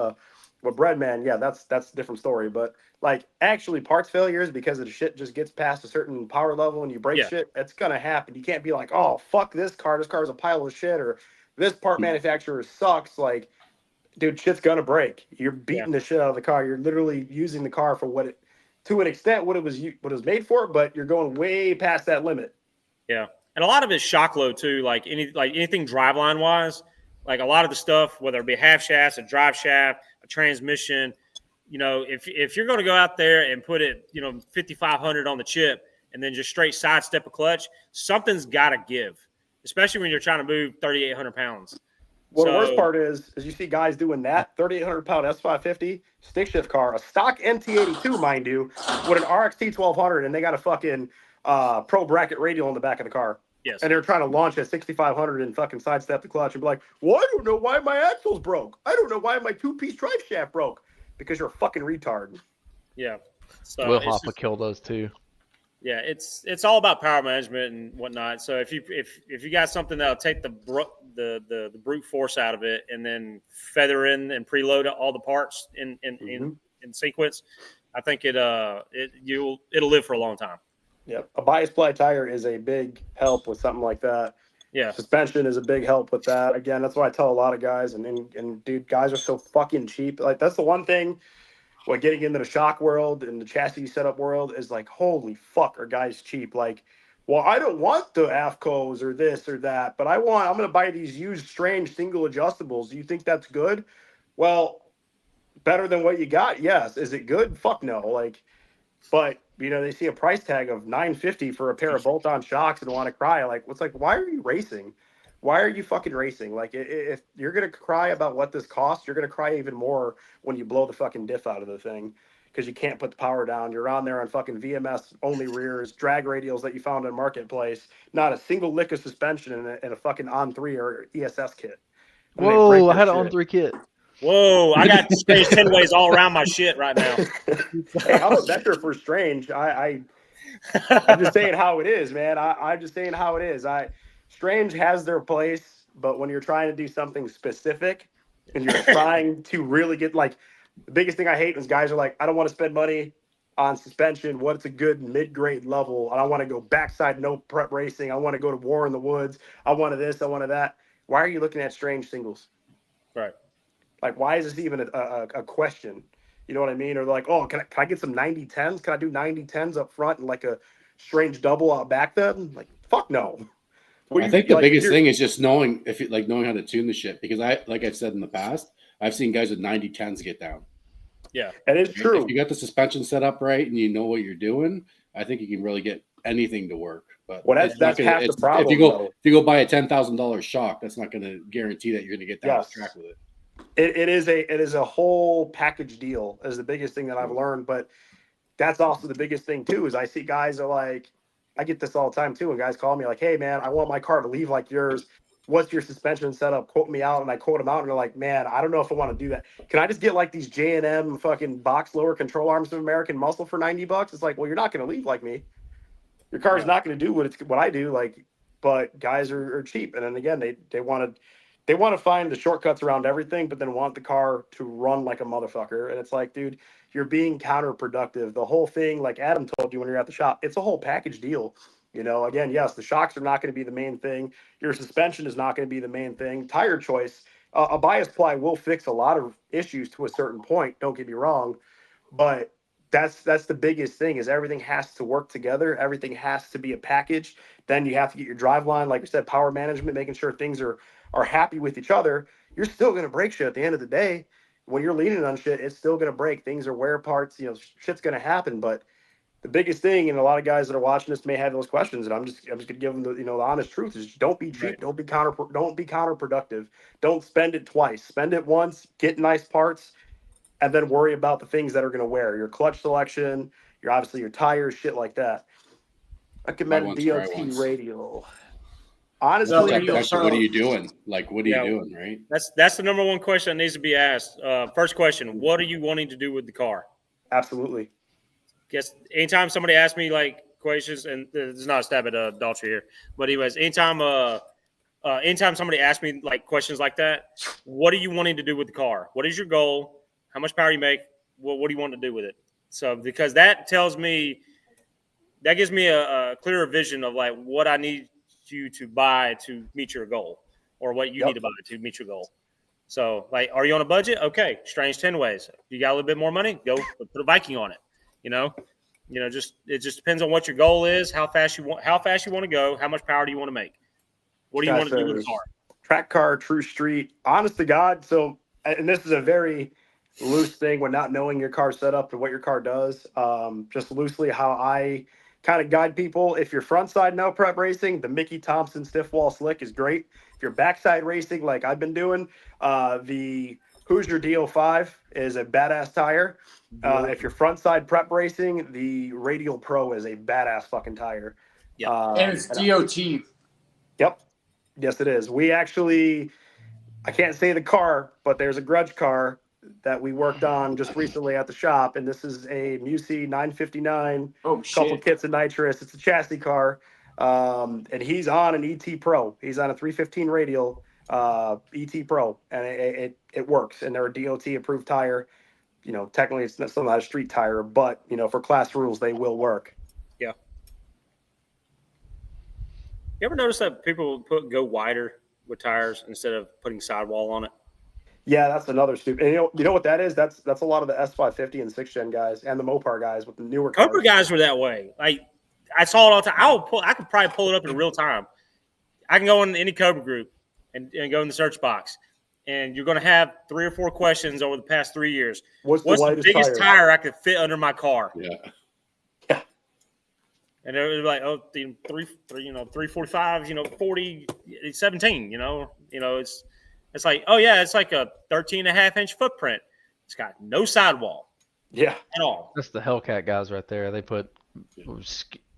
Breadman. Yeah, that's a different story. But like actually parts failures because of the shit just gets past a certain power level and you break shit, it's gonna happen. You can't be like, oh fuck this car. This car is a pile of shit, or this part manufacturer sucks. Like, dude, shit's gonna break. You're beating the shit out of the car. You're literally using the car for what it, to an extent, what it was made for, but you're going way past that limit. Yeah. And a lot of it's shock load too, like anything driveline wise, like a lot of the stuff, whether it be half shafts, a drive shaft, a transmission, you know, if you're going to go out there and put it, you know, 5,500 on the chip and then just straight sidestep a clutch, something's got to give, especially when you're trying to move 3,800 pounds. Well, the worst part is you see guys doing that 3,800-pound S550 stick shift car, a stock NT82, mind you, with an RXT 1200, and they got a fucking pro bracket radial in the back of the car. Yes. And they're trying to launch at 6,500 and fucking sidestep the clutch and be like, well, I don't know why my axle's broke. I don't know why my two-piece drive shaft broke. Because you're a fucking retard. Yeah. So Will Hoppa kill those too. Yeah, it's all about power management and whatnot. So if you got something that'll take the brute force out of it and then feather in and preload all the parts in sequence, I think it'll live for a long time. Yep. A bias ply tire is a big help with something like that. Yeah. Suspension is a big help with that. Again, that's what I tell a lot of guys. And dude, guys are so fucking cheap. Like, that's the one thing, what getting into the shock world and the chassis setup world is like, holy fuck, are guys cheap? Like, well, I don't want the AFCOs or this or that, but I'm going to buy these used strange single adjustables. Do you think that's good? Well, better than what you got? Yes. Is it good? Fuck no. Like, but you know, they see a price tag of $950 for a pair of bolt-on shocks and want to cry. Like, what's like, why are you racing? Why are you fucking racing? Like, if you're going to cry about what this costs, you're going to cry even more when you blow the fucking diff out of the thing because you can't put the power down. You're on there on fucking VMS only rears, drag radials that you found in Marketplace, not a single lick of suspension in a fucking On3 or ESS kit. Whoa, I had an On3 kit. Whoa, I got Strange 10 ways all around my shit right now. Hey, I'm a vector for Strange. I'm just saying how it is, man. I'm just saying how it is. Strange has their place, but when you're trying to do something specific and you're trying to really get, like, the biggest thing I hate is guys are like, I don't want to spend money on suspension. What's a good mid-grade level? And I want to go backside no prep racing. I want to go to War in the Woods. I wanted this. I wanted that. Why are you looking at Strange singles? Right. Like, why is this even a question? You know what I mean? Or like, oh, can I get some 90-10s? Can I do 90-10s up front and like a Strange double out back then? Like, fuck no. I think the biggest thing is just knowing knowing how to tune the shit, because like I've said in the past, I've seen guys with 90-10s get down. Yeah, and it's true. If you got the suspension set up right and you know what you're doing, I think you can really get anything to work. But that's half the problem. If you go buy a $10,000 shock, that's not going to guarantee that you're going to get down the track with it. It is a whole package deal is the biggest thing that I've learned. But that's also the biggest thing too, is I see guys are like, I get this all the time too. And guys call me like, hey man, I want my car to leave like yours. What's your suspension setup? Quote me out. And I quote them out and they're like, man, I don't know if I want to do that. Can I just get like these J&M fucking box lower control arms of American Muscle for $90? It's like, well, you're not going to leave like me. Your car's not going to do what I do. Like, but guys are cheap. And then again, they want to find the shortcuts around everything, but then want the car to run like a motherfucker. And it's like, dude, you're being counterproductive. The whole thing, like Adam told you when you're at the shop, it's a whole package deal. You know, again, yes, the shocks are not going to be the main thing. Your suspension is not going to be the main thing. Tire choice, a bias ply will fix a lot of issues to a certain point. Don't get me wrong, but that's the biggest thing is everything has to work together. Everything has to be a package. Then you have to get your drive line, like I said, power management, making sure things are happy with each other. You're still going to break shit at the end of the day. When you're leaning on shit, it's still going to break. Things are wear parts, shit's going to happen. But the biggest thing, and a lot of guys that are watching this may have those questions, and I'm just going to give them the honest truth is don't be cheap. Right. Don't be counterproductive. Don't spend it twice. Spend it once, get nice parts, and then worry about the things that are going to wear, your clutch selection, your tires, shit like that. Recommended DOT radial. Honestly, what are you doing? Like, what are you doing, right? That's the number one question that needs to be asked. First question, what are you wanting to do with the car? Absolutely. Guess anytime somebody asks me like questions, and it's not a stab at Daltrey here, but anyways, anytime somebody asks me like questions like that, what are you wanting to do with the car? What is your goal? How much power you make? What do you want to do with it? So because that gives me a clearer vision of like what I need you to buy to meet your goal, or what you need to buy to meet your goal. So, like, are you on a budget? Okay, Strange 10 ways. You got a little bit more money? Go put a Viking on it. It just depends on what your goal is, how fast you want to go, how much power do you want to make, what do you want to do with the car? Track car, true street, honest to God. So, and this is a very loose thing when not knowing your car setup and what your car does. Just loosely, how I kind of guide people. If you're front side no prep racing, the Mickey Thompson stiff wall slick is great. If you're backside racing like I've been doing, the Hoosier DO5 is a badass tire. If you're front side prep racing, the Radial Pro is a badass fucking tire. Yeah, and it's DOT. Yep. Yes, it is. We actually, I can't say the car, but there's a Grudge car that we worked on just recently at the shop, and this is a Musi 959. Oh shit! Couple kits of nitrous. It's a chassis car, and he's on an ET Pro. He's on a 315 radial ET Pro, and it works. And they're a DOT approved tire. Technically it's not a street tire, but for class rules they will work. Yeah. You ever notice that people go wider with tires instead of putting sidewall on it? Yeah, that's another stupid. And you know what that is? That's a lot of the S550 and 6th gen guys and the Mopar guys with the newer cars. Cobra guys were that way. Like I saw it all the time. I could probably pull it up in real time. I can go in any Cobra group and go in the search box, and you're going to have 3 or 4 questions over the past 3 years. What's the biggest tire I could fit under my car? Yeah. And it was like, 345, 40, 17, it's like, oh yeah, it's like a 13.5-inch footprint. It's got no sidewall. Yeah. At all. That's the Hellcat guys right there. They put, the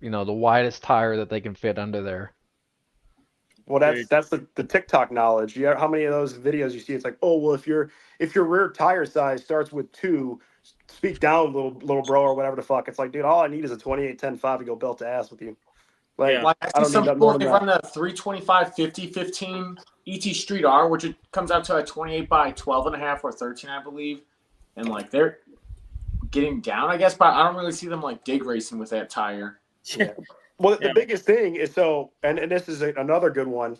widest tire that they can fit under there. Well, that's the TikTok knowledge. How many of those videos you see? It's like, oh well, if your rear tire size starts with 2, speak down, little bro, or whatever the fuck. It's like, dude, all I need is a 28-10-5 to go belt to ass with you. Like I see some people they run the 325/50/15 ET Street R, which it comes out to a 28 by 12.5 or 13, I believe, and like they're getting down, I guess, but I don't really see them like dig racing with that tire. Yeah. Well, the biggest thing is and this is another good one.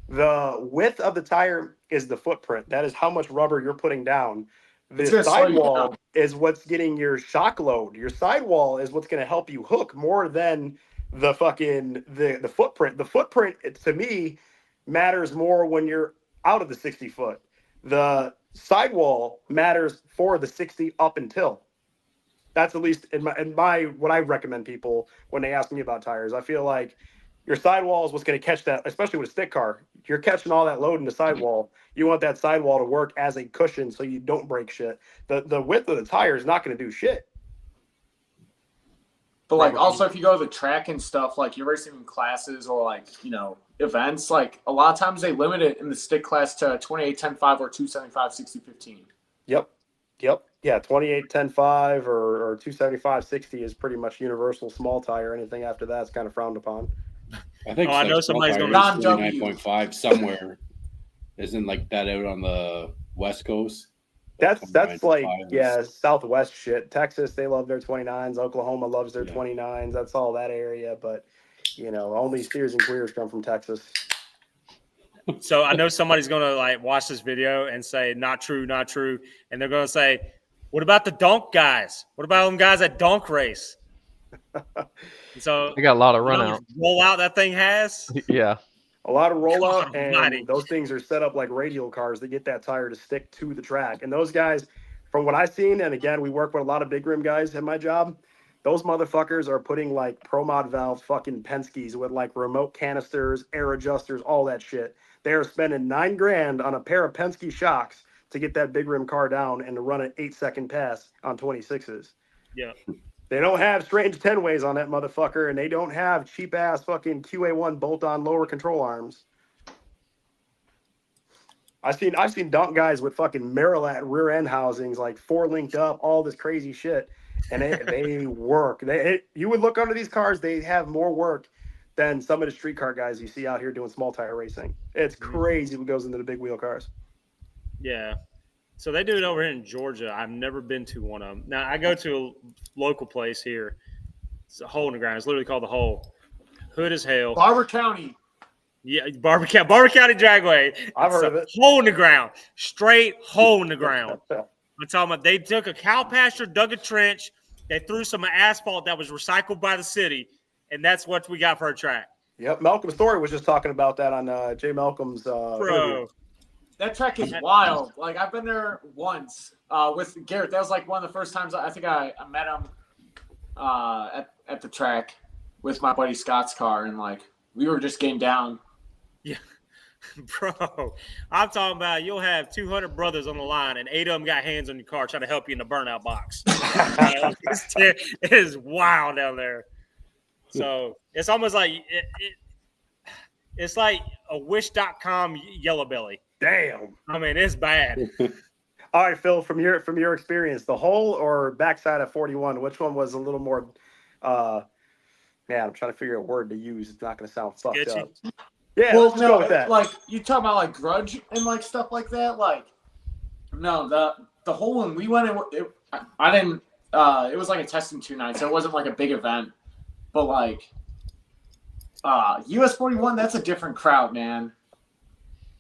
The width of the tire is the footprint. That is how much rubber you're putting down. The sidewall is what's getting your shock load. Your sidewall is what's going to help you hook more than the fucking the footprint. The footprint, to me, matters more when you're out of the 60 foot. The sidewall matters for the 60 up until. That's at least in my what I recommend people when they ask me about tires. I feel like your sidewall is what's going to catch that, especially with a stick car. You're catching all that load in the sidewall. You want that sidewall to work as a cushion so you don't break shit. The width of the tire is not going to do shit. But like also if you go to the track and stuff, like you're racing in classes or like, events, like a lot of times they limit it in the stick class to 28-10-5 or 275/60/15. Yep. Yeah, 28-10-5 or 275/60 is pretty much universal small tire. Anything after that is kind of frowned upon. I think I know somebody's going to 29.5 somewhere. Isn't like that out on the West Coast? That's like, Southwest shit. Texas, they love their 29s. Oklahoma loves their 29s. That's all that area. But, only steers and queers come from Texas. So I know somebody's going to like watch this video and say, not true. And they're going to say, what about the donk guys? What about them guys that donk race? So they got a lot of run out. Roll out that thing has? Yeah. A lot of rollout, and those things are set up like radial cars that get that tire to stick to the track. And those guys, from what I've seen, and again, we work with a lot of big rim guys in my job, those motherfuckers are putting like Pro Mod valve fucking Penske's with like remote canisters, air adjusters, all that shit. They are spending $9,000 on a pair of Penske shocks to get that big rim car down and to run an 8-second pass on 26s. Yeah. They don't have strange 10 ways on that motherfucker, and they don't have cheap ass fucking QA1 bolt on lower control arms. I've seen dunk guys with fucking Marilat rear end housings, like 4 linked up, all this crazy shit, and they work. You would look under these cars, they have more work than some of the street car guys you see out here doing small tire racing. It's crazy what goes into the big wheel cars. Yeah. So they do it over here in Georgia. I've never been to one of them. Now, I go to a local place here. It's a hole in the ground. It's literally called the Hole. Hood as hell. Barber County. Yeah, Barber County Dragway. I've heard of It's it. a hole in the ground. Straight hole in the ground. I'm talking about they took a cow pasture, dug a trench. They threw some asphalt that was recycled by the city, and that's what we got for our track. Yep, Malcolm Story was just talking about that on Jay Malcolm's interview. That track is wild. Like, I've been there once with Garrett. That was like one of the first times I think I met him at the track with my buddy Scott's car, and like we were just getting down. Yeah, bro. I'm talking about you'll have 200 brothers on the line, and 8 of them got hands on your car trying to help you in the burnout box. It is wild down there. So it's almost like it's like a Wish.com yellow belly. Damn. I mean, it's bad. All right, Phil, from your experience, the hole or backside of 41, which one was a little more man, I'm trying to figure out a word to use. It's not going to sound fucked Sketchy. up. Yeah, Well, let's go with that. like you talking about like Grudge and like stuff like that. Like, no, the hole when we went in, I didn't. It was like a testing 2 nights, so it wasn't like a big event. But like, US 41, that's a different crowd, man.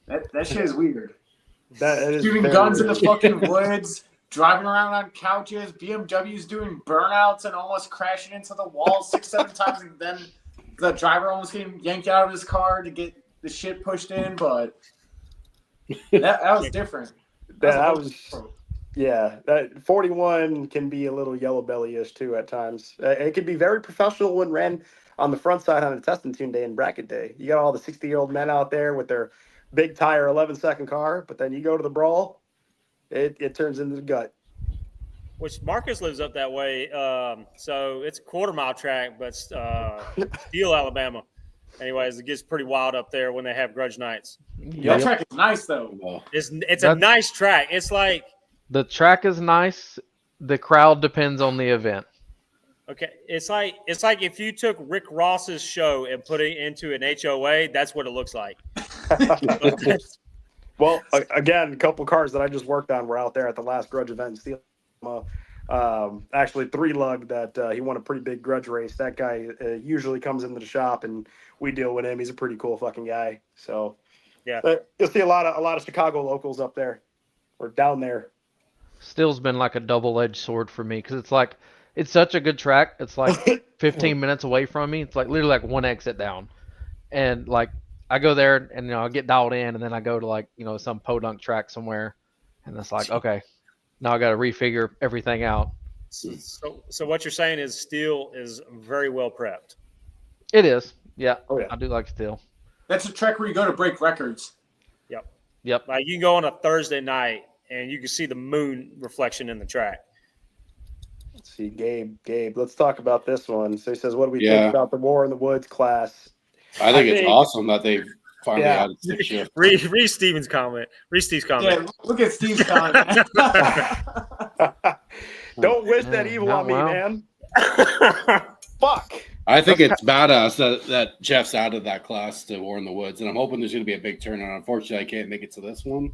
That shit is weird. That is Shooting very guns in weird. the fucking woods, driving around on couches, BMWs doing burnouts and almost crashing into the wall 6-7 times, and then the driver almost getting yanked out of his car to get the shit pushed in. But that was different. Yeah, that 41 can be a little yellow belly-ish too at times. It can be very professional when ran on the front side on a testing tune day and bracket day. You got all the 60-year-old men out there with their big tire 11-second car, but then you go to the brawl, it turns into the gut. Which Marcus lives up that way. So it's a quarter-mile track, but Steele, Alabama. Anyways, it gets pretty wild up there when they have Grudge nights. That track is nice though. It's a nice track. It's like The track is nice. The crowd depends on the event. okay, it's like if you took Rick Ross's show and put it into an HOA, that's what it looks like. Well, again, a couple cars that I just worked on were out there at the last Grudge event in Steel. Actually, 3-lug that he won a pretty big Grudge race. That guy usually comes into the shop and we deal with him. He's a pretty cool fucking guy. So yeah, you'll see a lot of Chicago locals up there or down there. Steel's been like a double-edged sword for me because it's like it's such a good track. It's like 15 minutes away from me. It's like literally like one exit down, and like I go there and I get dialed in, and then I go to like some podunk track somewhere, and it's like okay, now I got to refigure everything out. So what you're saying is Steele is very well prepped. It is, yeah. Oh, yeah. I do like Steel. That's a track where you go to break records. Yep. Like you can go on a Thursday night and you can see the moon reflection in the track. Let's see, Gabe, let's talk about this one. So he says, what do we think about the War in the Woods class? I think it's awesome that they've finally added 6 shifts. Read Steve's comment. Yeah, look at Steve's comment. Don't wish that evil on me, man. Fuck. I think it's badass that Jeff's added that class to War in the Woods, and I'm hoping there's going to be a big turnout. Unfortunately, I can't make it to this one.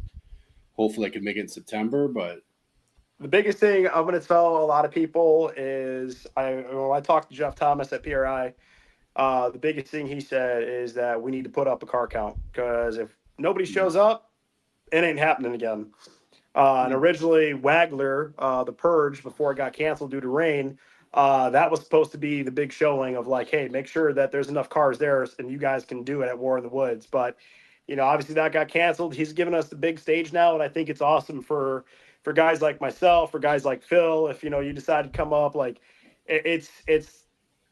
Hopefully, I can make it in September, but The biggest thing I'm going to tell a lot of people is when I talked to Jeff Thomas at PRI, the biggest thing he said is that we need to put up a car count because if nobody shows up, it ain't happening again. And originally, Wagler, the Purge, before it got canceled due to rain, that was supposed to be the big showing of like, hey, make sure that there's enough cars there and you guys can do it at War in the Woods. But, obviously that got canceled. He's given us the big stage now, and I think it's awesome for guys like myself, for guys like Phil, if, you decide to come up, like it's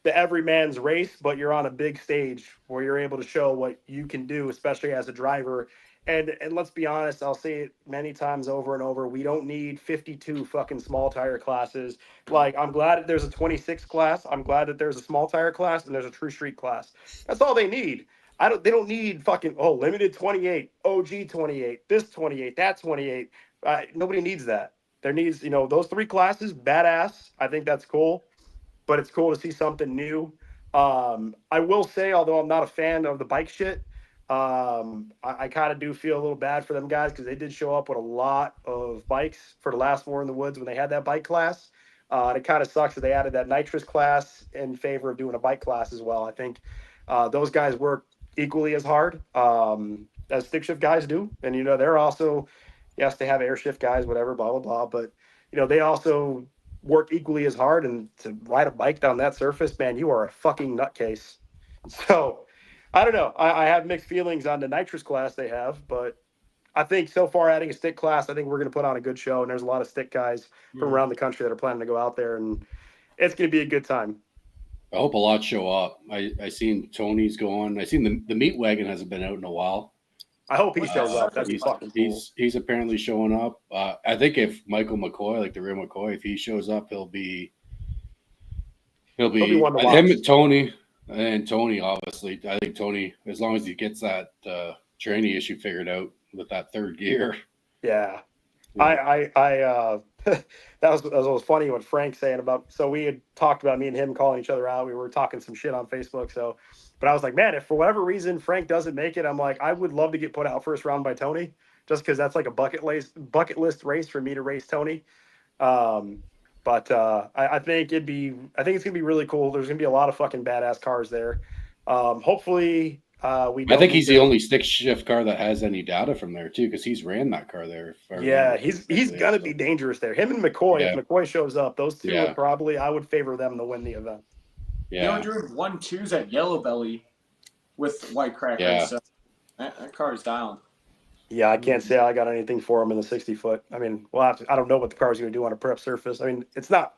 the everyman's race, but you're on a big stage where you're able to show what you can do, especially as a driver And let's be honest, I'll say it many times over and over. We don't need 52 fucking small tire classes. Like, I'm glad that there's a 26 class. I'm glad that there's a small tire class and there's a true street class. That's all they need. They don't need fucking limited 28, OG 28, this 28, that 28. Nobody needs that. There needs, those 3 classes, badass. I think that's cool, but it's cool to see something new. I will say, although I'm not a fan of the bike shit, I kind of do feel a little bad for them guys because they did show up with a lot of bikes for the last War in the Woods when they had that bike class. And it kind of sucks that they added that Nitrous class in favor of doing a bike class as well. I think those guys work equally as hard as stick shift guys do. And, they're also, yes, they have air shift guys, whatever, blah, blah, blah. But, they also work equally as hard. And to ride a bike down that surface, man, you are a fucking nutcase. So, I don't know. I have mixed feelings on the Nitrous class they have, but I think so far adding a stick class, I think we're going to put on a good show. And there's a lot of stick guys from around the country that are planning to go out there, and it's going to be a good time. I hope a lot show up. I seen Tony's going. I seen the meat wagon hasn't been out in a while. I hope he shows up. That'd be fucking cool. He's apparently showing up. I think if Michael McCoy, like the real McCoy, if he shows up, he'll be one to watch. him and Tony. And Tony, obviously, I think Tony, as long as he gets that training issue figured out with that third gear. Yeah. That was funny what Frank saying about, so we had talked about me and him calling each other out. We were talking some shit on Facebook. But I was like, man, if for whatever reason Frank doesn't make it, I'm like, I would love to get put out first round by Tony, just because that's like a bucket list race for me to race Tony. But I think it's gonna be really cool. There's gonna be a lot of fucking badass cars there. Hopefully, I think he's the only stick shift car that has any data from there too, because he's ran that car there. Yeah, he's gonna be dangerous there. Him and McCoy. Yeah. If McCoy shows up, those two would probably. I would favor them to win the event. Yeah, he only drew 1-2s at Yellow Belly with White Cracker. Yeah. So that car is dialing. Yeah, I can't say I got anything for him in the 60-foot. I mean, I don't know what the car's going to do on a prep surface. I mean, it's not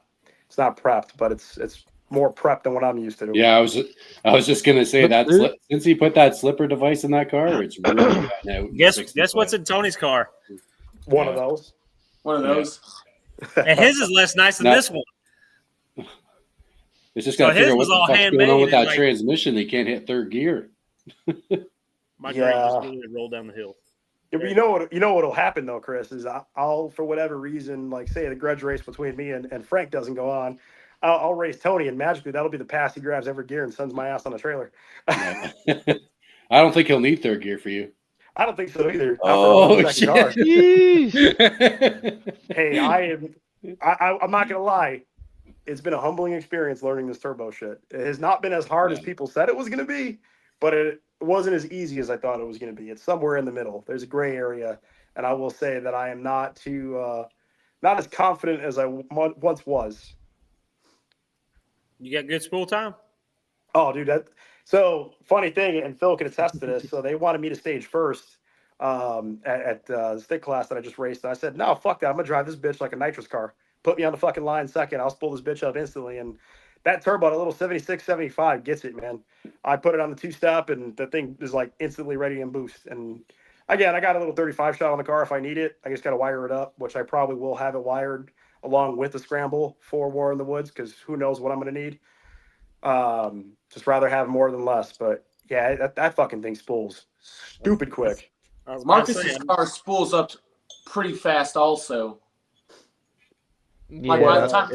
prepped, but it's more prepped than what I'm used to. Yeah, I was just going to say that since he put that slipper device in that car, it's really gotten out. Guess what's in Tony's car? One of those. And his is less nice than this one. It's just got to figure out what the fuck's going on with that transmission. They can't hit third gear. My brake just didn't roll down the hill. You know what'll happen though, Chris, is I'll for whatever reason, like say the grudge race between me and Frank doesn't go on, I'll race Tony, and magically that'll be the pass he grabs every gear and sends my ass on a trailer. I don't think he'll need third gear for you. I don't think so either. Oh shit! Hey, I'm not gonna lie. It's been a humbling experience learning this turbo shit. It has not been as hard as people said it was going to be, but it wasn't as easy as I thought it was going to be. It's somewhere in the middle. There's a gray area, and I will say that I am not as confident as I once was. You got good spool time? Oh, dude, so funny thing, and Phil can attest to this. So they wanted me to stage first at the stick class that I just raced. And I said, no, fuck that. I'm gonna drive this bitch like a Nitrous car. Put me on the fucking line second. I'll spool this bitch up instantly. And that turbo, a little 76, 75 gets it, man. I put it on the 2-step, and the thing is like instantly ready and boost. And again, I got a little 35 shot on the car if I need it. I just got to wire it up, which I probably will have it wired along with the scramble for War in the Woods, because who knows what I'm going to need. Just rather have more than less. But yeah, that fucking thing spools stupid quick. Marcus's car spools up pretty fast also. Yeah,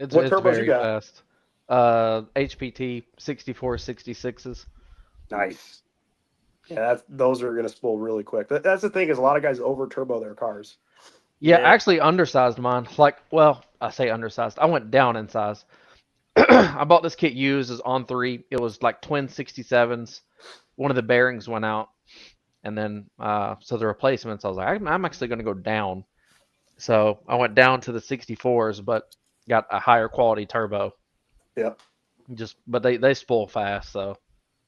it's turbos very you got? fast. HPT 64 66s. Nice. Yeah, those are going to spool really quick. That's the thing, is a lot of guys over turbo their cars. Yeah, actually undersized mine. I say undersized. I went down in size. I bought this kit used as on 3. It was like twin 67s. One of the bearings went out, and then so the replacements. I was like, I'm actually going to go down. So I went down to the 64s, but got a higher quality turbo. Yeah. But they spool fast, so.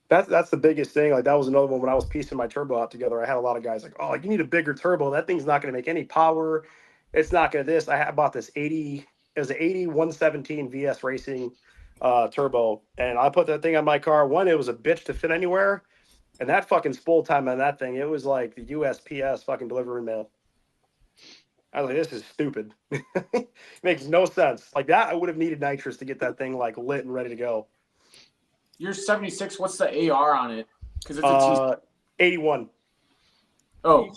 That's the biggest thing. Like, that was another one when I was piecing my turbo out together. I had a lot of guys like, oh, you need a bigger turbo. That thing's not going to make any power. It's not going to this. I bought this 80. It was an 80 117 VS Racing turbo, and I put that thing on my car. One, it was a bitch to fit anywhere, And that fucking spool time on that thing, it was like the USPS fucking delivery mail. I was like, this is stupid. Makes no sense. Like that, I would have needed nitrous to get that thing like lit and ready to go. You're 76. What's the AR on it? Because it's a 81. Oh,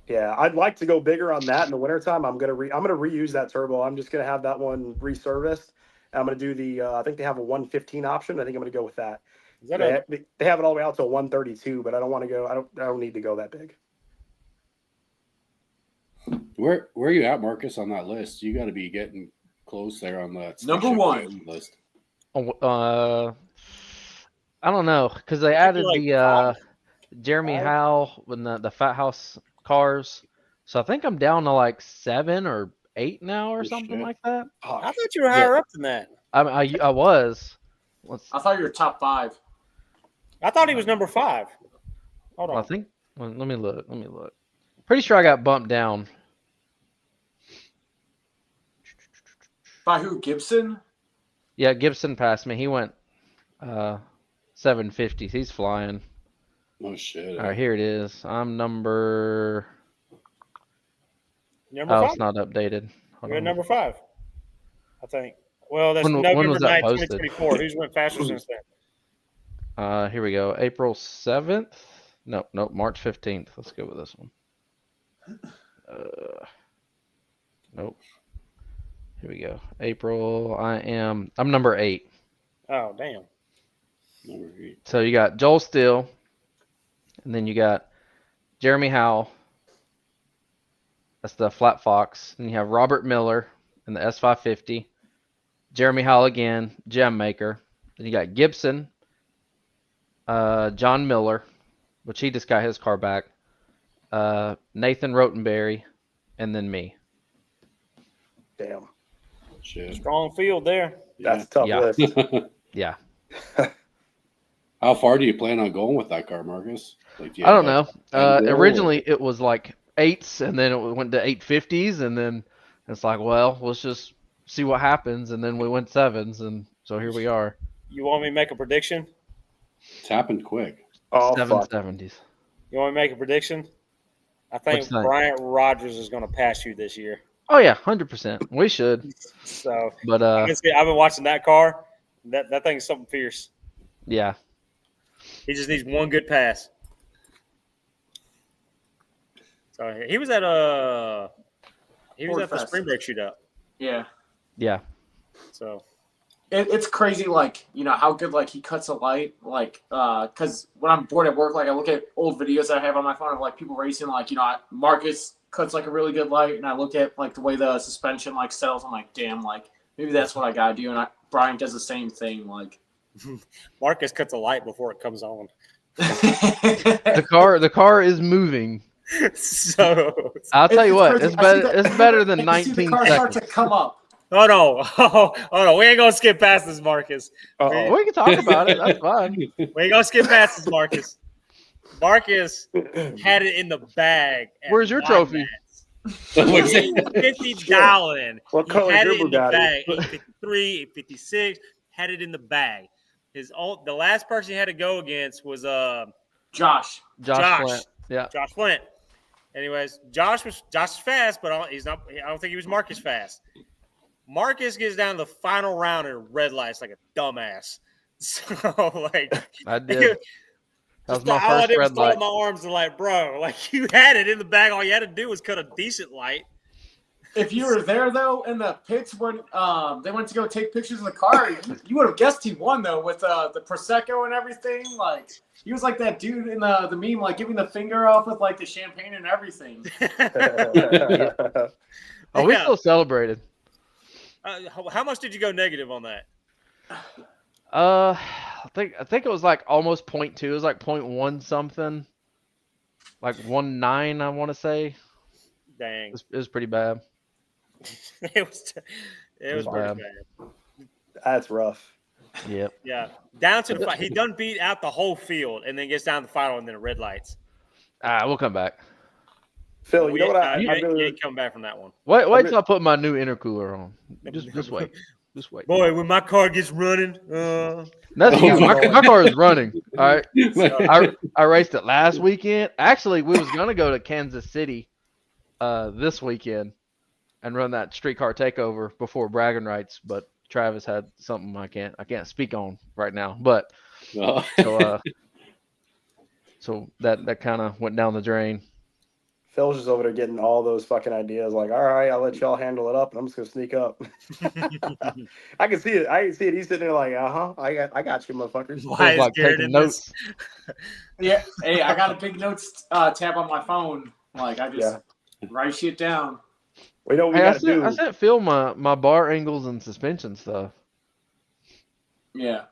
yeah. I'd like to go bigger on that in the wintertime. I'm gonna reuse that turbo. I'm just gonna have that one reserviced. I'm gonna do the. I think they have a 115 option. I think I'm gonna go with that. Is that They have it all the way out to a 132, but I don't want to go. I don't need to go that big. Where are you at, Marcus, on that list? You got to be getting close there on that Number one. list. I don't know because they added like the Jeremy Howe with the Fat House cars, so I think I'm down to like 7 or 8 now or Good something shit. like that. Oh, I thought you were higher up than that. I was. I thought you were top 5. I thought he was number 5. Hold on. I think. Well, let me look. Pretty sure I got bumped down. By who? Gibson? Yeah, Gibson passed me. He went 750. He's flying. Oh shit! All right, here it is. I'm number. Number Oh, 5? it's not updated. Hold You're at on. number 5, I think. Well, that's When November was that 9th, posted? 2024. Who's went faster since then? Here we go. April 7th. Nope, March 15th. Let's go with this one. Nope. Here we go. April. I'm number 8. Oh, damn. Number 8. So you got Joel Steele, and then you got Jeremy Howe. That's the Flat Fox. And you have Robert Miller in the S550. Jeremy Howe again, Gem Maker. Then you got Gibson, John Miller, which he just got his car back. Nathan Rotenberry, and then me. damn. Shit. Strong field there. That's a tough Yeah. list. Yeah. How far do you plan on going with that car, Marcus? Like, do you I don't have, know. like, end goal, Originally it was like 8s, and then it went to 850s, and then it's like, well, let's just see what happens, and then we went 7s, and so here we are. You want me to make a prediction? It's happened quick. Oh, fuck. 770s. You want me to make a prediction? I think What's that? Bryant Rogers is going to pass you this year. Oh yeah, 100%. We should, So but I've been watching that car. That thing's something fierce. yeah. He just needs one good pass. So he was at the Fest. spring break shootout. Yeah. Yeah. So It's crazy, like, you know, how good, like, he cuts a light, like, because when I'm bored at work, like, I look at old videos that I have on my phone of, like, people racing, like, you know, Marcus cuts, like, a really good light, and I look at, like, the way the suspension, like, settles, I'm like, damn, like, maybe that's what I gotta do, and Brian does the same thing, like. Marcus cuts a light before it comes on. The car is moving. So I'll tell you what, crazy. it's better than I see 19 the car start seconds. to come up. oh no, we ain't gonna skip past this, Marcus. Uh-oh. We can talk about it. That's fine. We ain't gonna skip past this, Marcus. Marcus had it in the bag. at Where's your trophy? $50. What He color had is it your in the Bugatti? bag. 853, 856. Had it in the bag. The last person he had to go against was Josh. Josh Flint. Yeah. Josh Flint. Anyways, Josh was fast, but he's not. I don't think he was Marcus fast. Marcus gets down to the final round and red lights like a dumbass. So like I did. That was my all I first did was red throw light. my arms and like, bro, like you had it in the bag. All you had to do was cut a decent light. If you were there, though, in the pits when they went to go take pictures of the car, you would have guessed he won, though, with the Prosecco and everything. Like, he was like that dude in the meme, like, giving the finger off with, like, the champagne and everything. Oh, we Yeah. still celebrated. How much did you go negative on that? I think it was like almost 0.2. It was like 0.1 something. Like 1.9, I want to say. Dang, It was pretty bad. it was pretty bad. bad. That's rough. Yep. Yeah, down to the he done beat out the whole field and then gets down to the final and then red lights. We'll come back. Phil, you know what you I really, ain't come back from that one. Wait till I put my new intercooler on. Just wait. Just wait. Boy, when my car gets running, That's you. My car is running. All right. So, I raced it last weekend. Actually, we was gonna go to Kansas City this weekend and run that streetcar takeover before bragging rights, but Travis had something I can't speak on right now. But so that kind of went down the drain. Phil's just over there getting all those fucking ideas. Like, all right, I'll let y'all handle it up, and I'm just gonna sneak up. I can see it. He's sitting there like, I got you, motherfuckers. Why is like Garrett taking in notes. Yeah. Hey, I got a big notes tab on my phone. Like I just write shit down. We know what we Hey, got to do. I sent Phil my bar angles and suspension stuff. Yeah.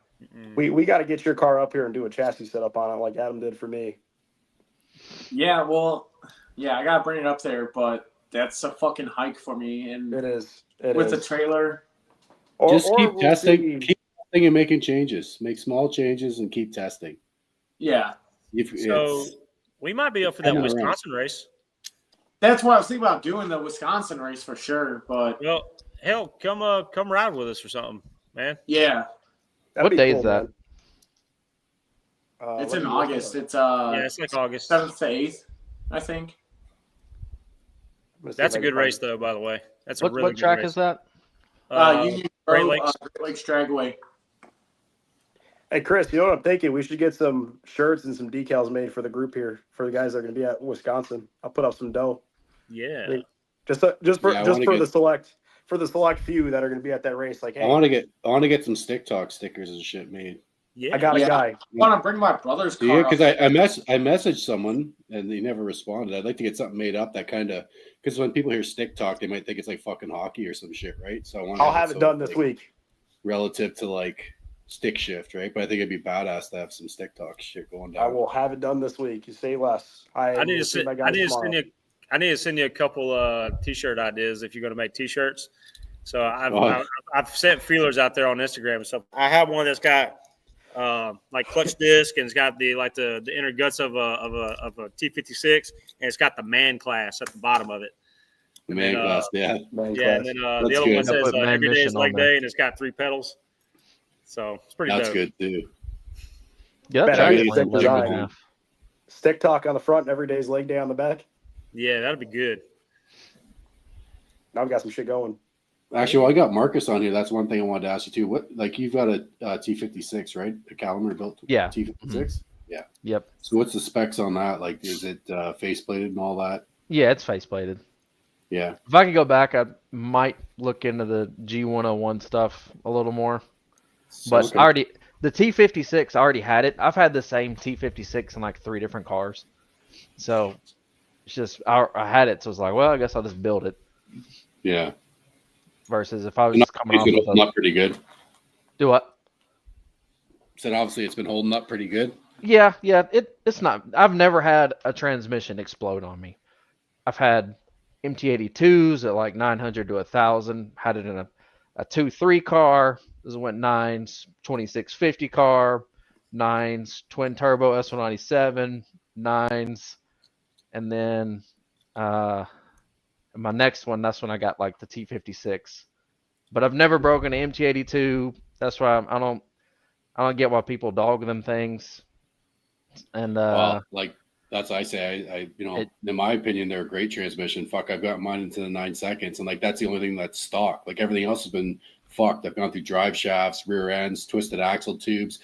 We got to get your car up here and do a chassis setup on it, like Adam did for me. Yeah. Well. Yeah, I gotta bring it up there, but that's a fucking hike for me. And It is. with the trailer. Just keep we'll testing. see. Keep testing and making changes. Make small changes and keep testing. Yeah. So we might be up for that Wisconsin race. That's what I was thinking about doing, the Wisconsin race for sure. But well, hell, come ride with us or something, man. Yeah. What day is that? It's in August. It's it's like August 7th to 8th, I think. That's a good race, though. By the way, that's a really what good track race. is that? Union Great Grove, Lakes. Great Lakes Dragway. Hey, Chris, you know what I'm thinking? We should get some shirts and some decals made for the group here for the guys that are going to be at Wisconsin. I'll put up some dough. Yeah. Just for the select few that are going to be at that race. Like, hey, I want to get some Stick Talk stickers and shit made. Yeah. I got a guy. I want to bring my brother's car. Yeah, because I messaged someone and he never responded. I'd like to get something made up that kind of, because when people hear Stick Talk, they might think it's like fucking hockey or some shit, right? So I'll have it done this week. Relative to like stick shift, right? But I think it'd be badass to have some Stick Talk shit going down. I will have it done this week. You say less. I need to send you a couple t-shirt ideas if you're going to make t-shirts. So I've sent feelers out there on Instagram and stuff. I have one that's got like clutch disc and it's got the inner guts of a T56 and it's got the man class at the bottom of it. Man class, yeah. And then the other one says every day is leg day and it's got 3 pedals. So it's pretty dope. That's good too. Yeah, that's Stick Talk on the front and every day's leg day on the back. Yeah, that'd be good. Now I've got some shit going. Actually, well, I got Marcus on here. That's one thing I wanted to ask you too. What, like, you've got a T56, right? A Calumet built T56. Mm-hmm. Yeah. Yep. So what's the specs on that? Like, is it faceplated and all that? Yeah, it's faceplated. Yeah. If I could go back, I might look into the G101 stuff a little more. But the T56, I already had it. I've had the same T56 in like 3 different cars. So it's just, I had it. So it's like, well, I guess I'll just build it. Yeah. Versus if I was just coming off with holding up pretty good. Do what? Said obviously it's been holding up pretty good. Yeah. It's not. I've never had a transmission explode on me. I've had MT82s at like 900 to 1,000. Had it in a 2.3 car. This went 9s, 2650 car, 9s, twin turbo S197, 9s, and then my next one, that's when I got like the T56. But I've never broken an MT82. That's why I don't get why people dog them things. And well, like that's I say I in my opinion they're a great transmission. Fuck, I've got mine into the 9 seconds, and like that's the only thing that's stock. Like everything else has been fucked. I've gone through drive shafts, rear ends, twisted axle tubes,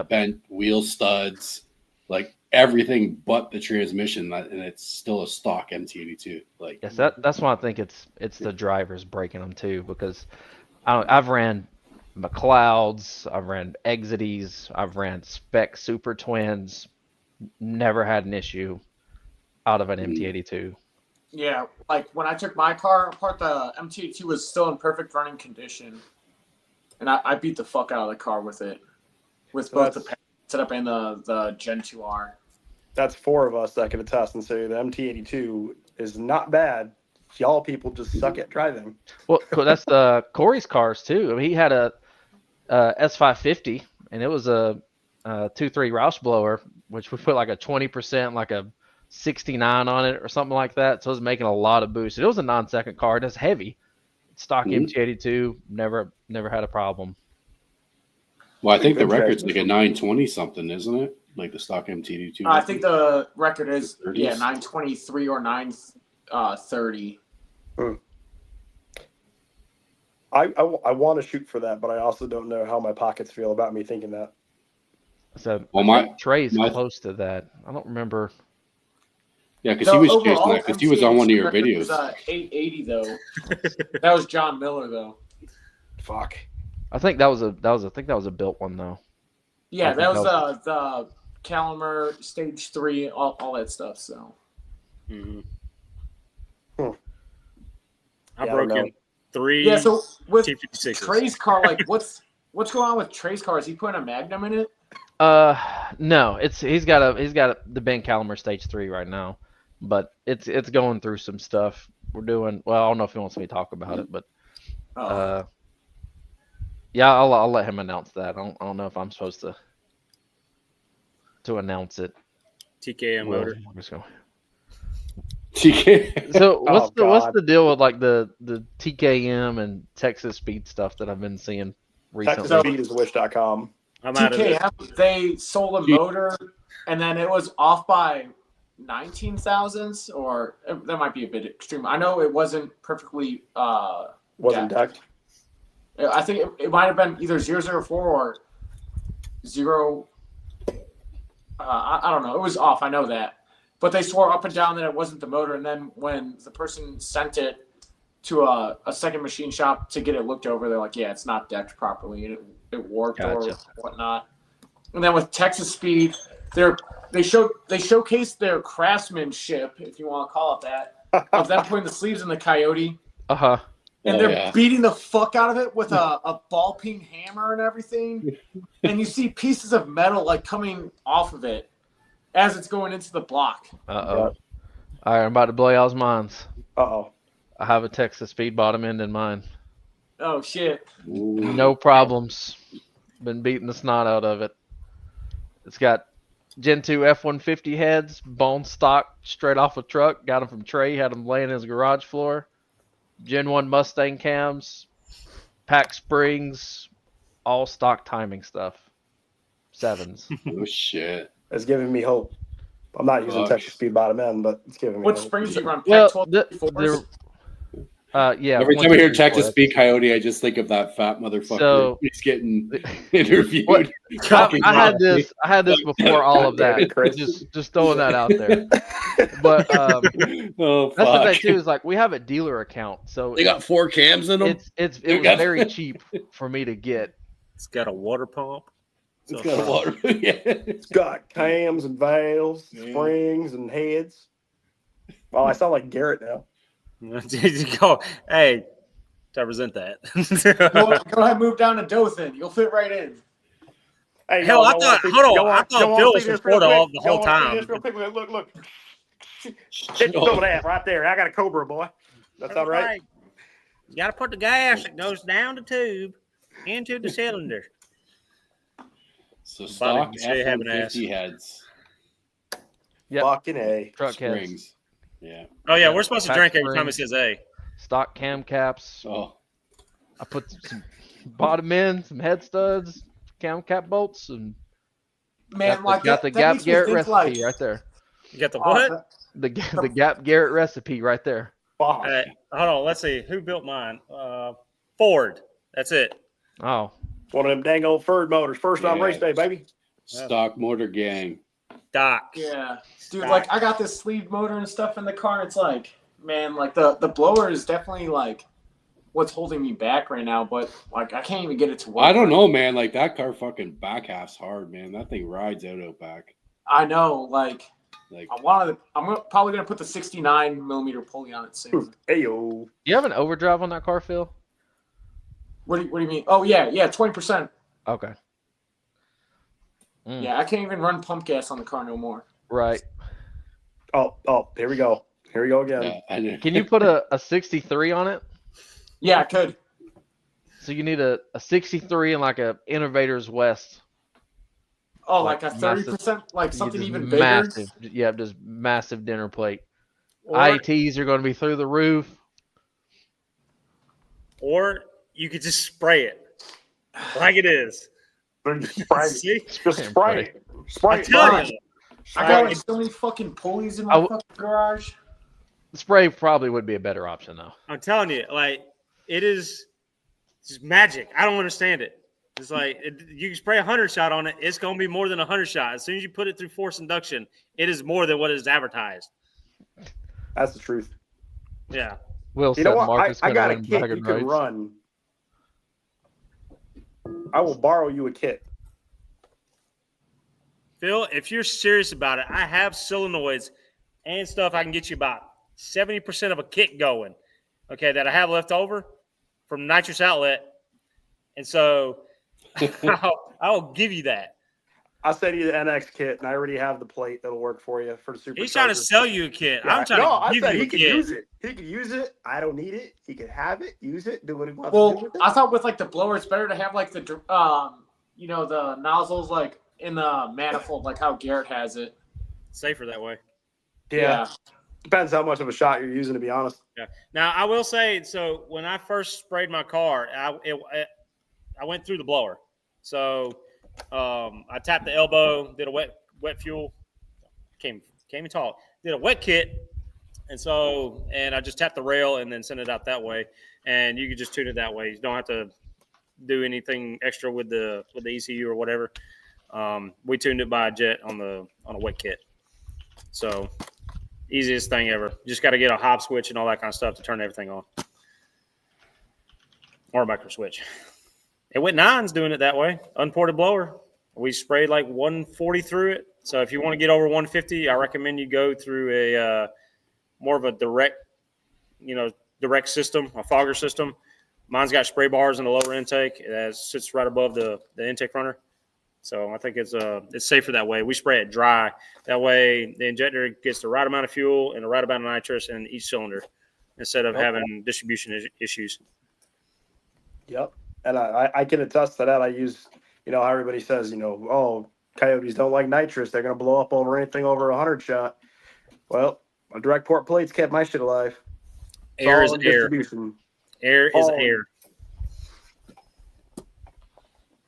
bent wheel studs, like everything but the transmission, and it's still a stock MT82. Like yes, that's why I think it's the drivers breaking them too, because I've ran McLeods, I've ran Exities, I've ran spec Super Twins, never had an issue out of an MT82. Yeah, like when I took my car apart, the MT82 was still in perfect running condition, and I beat the fuck out of the car with it, with both the setup and the Gen 2R. That's 4 of us that can attest and say the MT82 is not bad. Y'all people just suck at driving. Well, that's Corey's cars too. I mean, he had a S550, and it was a 2.3 Roush blower, which we put like a 20%, like a 69 on it or something like that. So it was making a lot of boost. It was a non-second car, and it's heavy. stock MT82, never had a problem. Well, I think the record's like a 920 something, isn't it? Like the stock MT82. I think the record is 30s? 923 or 930. I want to shoot for that, but I also don't know how my pockets feel about me thinking that. So Well, Trey's close to that. I don't remember. Yeah, because he was chasing that because he was on one of your videos. Was, 880 though. That was John Miller though. Fuck. I think that was a built one though. Yeah, that was the Calimer Stage 3, all that stuff. So. I broke in 3. Yeah, so with T56s. Trey's car, like what's going on with Trey's car? Is he putting a Magnum in it? No, he's got the Ben Calimer Stage 3 right now, but it's going through some stuff. We're doing well. I don't know if he wants me to talk about it, but yeah, I'll let him announce that. I don't know if I'm supposed to announce it. TKM motor. I'm just going. TK. So what's the deal with like the TKM and Texas Speed stuff that I've been seeing recently? TexasSpeedIsWish.com. I'm out of it. TKM, they sold a motor, and then it was off by 19 thousandths, or that might be a bit extreme. I know it wasn't perfectly Wasn't decked. I think it might have been either 004 or 0. I don't know. It was off. I know that. But they swore up and down that it wasn't the motor. And then when the person sent it to a second machine shop to get it looked over, they're like, yeah, it's not decked properly. And it warped or whatnot. And then with Texas Speed, they showcased their craftsmanship, if you want to call it that, of them putting the sleeves in the Coyote. Uh-huh. And they're beating the fuck out of it with a ball peen hammer and everything. And you see pieces of metal like coming off of it as it's going into the block. Uh-oh. All right, I'm about to blow y'all's minds. Uh-oh. I have a Texas Speed bottom end in mine. Oh, shit. No problems. Been beating the snot out of it. It's got Gen 2 F-150 heads, bone stock, straight off a truck. Got them from Trey, had them laying in his garage floor. Gen 1 Mustang cams, pack springs, all stock timing stuff. 7s. Oh, shit. It's giving me hope. I'm not using Texas Speed bottom end, but it's giving me What hope. springs you run? Well, Yeah. Every time I hear Texas Speed Coyote, I just think of that fat motherfucker. So, he's getting interviewed. I had this before all of that. Just throwing that out there. But that's the thing too, is like we have a dealer account, so they got 4 cams in them. It was very cheap for me to get. It's got a water pump. It's got water. It's got cams and valves, springs and heads. Well, I sound like Garrett now. Hey, I resent that. Go ahead and move down to Dothan. You'll fit right in. Hey, hell, I thought Phil was from Florida the whole time. Look. It's some of that right there. I got a Cobra, boy. That's all right. You got to put the gas that goes down the tube into the cylinder. So stock F-150 heads. Yep. Fucking A. Truck Springs. heads. Yeah. Oh, yeah, we're supposed to Pack drink every springs, time it says A. Stock cam caps. Oh. I put some bottom end, some head studs, cam cap bolts, and got the Gap Garrett recipe right there. You got the what? The Gap Garrett recipe right there. Fuck. Hold on, let's see. Who built mine? Ford. That's it. Oh. One of them dang old Ford motors. First on race day, baby. Stock motor gang. Doc. Yeah. Dude, like I got this sleeve motor and stuff in the car, and it's like, man, like the blower is definitely like what's holding me back right now, but like I can't even get it to work. I don't know, man. Like that car fucking back half's hard, man. That thing rides out back. I know, like I'm probably gonna put the 69 millimeter pulley on it soon. Ayo. You have an overdrive on that car, Phil? What do you mean? Oh yeah, 20%. Okay. Yeah, I can't even run pump gas on the car no more. Right. Oh, here we go. Here we go again. Yeah, Can you put a 63 on it? Yeah, I could. So you need a 63 and like a Innovators West. Oh, like a 30%, like something even bigger. Massive. Yeah, just massive dinner plate. Or, IETs are going to be through the roof. or you could just spray it like it is. See? Just spray it. Spray I'm it. telling you. I got like so many fucking pulleys in my fucking garage. Spray probably would be a better option though. I'm telling you, like it is just magic. I don't understand it. It's like you can spray 100 shot on it. It's going to be more than 100 shot. As soon as you put it through force induction, it is more than what is advertised. That's the truth. Yeah. Will You know what? Marcus I got a win kit bragging you can rights. run. I will borrow you a kit. Phil, if you're serious about it, I have solenoids and stuff I can get you about 70% of a kit going, okay, that I have left over from Nitrous Outlet. And so I'll give you that. I'll send you the NX kit, and I already have the plate that'll work for you for the Supercharger. He's trying to sell you a kit. Yeah, I'm trying to give I said you he a can kit. use it. He can use it. I don't need it. He can have it, use it, do what he wants to do Well, with it. I thought with like the blower, it's better to have like the the nozzles like in the manifold, like how Garrett has it. Safer that way. Yeah. Depends how much of a shot you're using, to be honest. Yeah. Now I will say, so when I first sprayed my car, I went through the blower. So I tapped the elbow, did a wet fuel, came and talk, did a wet kit, and I just tapped the rail and then sent it out that way. And you could just tune it that way. You don't have to do anything extra with the ECU or whatever. We tuned it by a jet on a wet kit. So easiest thing ever. Just got to get a hop switch and all that kind of stuff to turn everything on, or a micro switch. It went nines doing it that way. Unported blower. We sprayed like 140 through it. So if you want to get over 150, I recommend you go through a more of a direct system, a fogger system. Mine's got spray bars in the lower intake. It sits right above the intake runner. So I think it's safer that way. We spray it dry. That way the injector gets the right amount of fuel and the right amount of nitrous in each cylinder instead of having distribution issues. Yep. And I can attest to that. I use, how everybody says, coyotes don't like nitrous. They're going to blow up over anything over 100 shot. Well, my direct port plates kept my shit alive. Air is air. Air is air.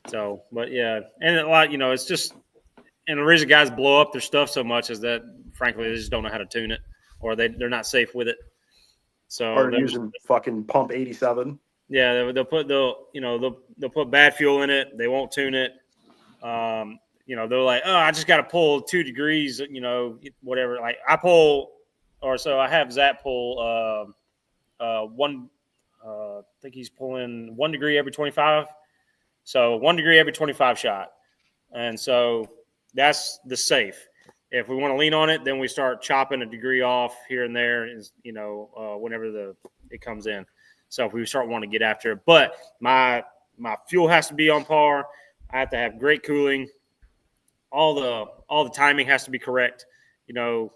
So, but yeah. And a lot, it's just, and the reason guys blow up their stuff so much is that, frankly, they just don't know how to tune it, or they're not safe with it. So or they're using fucking pump 87. Yeah, they'll put bad fuel in it. They won't tune it. They're like, oh, I just got to pull 2 degrees, whatever. Like I have Zap pull I think he's pulling 1 degree every 25. So 1 degree every 25 shot. And so that's the safe. If we want to lean on it, then we start chopping a degree off here and there, whenever it comes in. So if we start wanting to get after it, but my fuel has to be on par. I have to have great cooling. All the timing has to be correct. When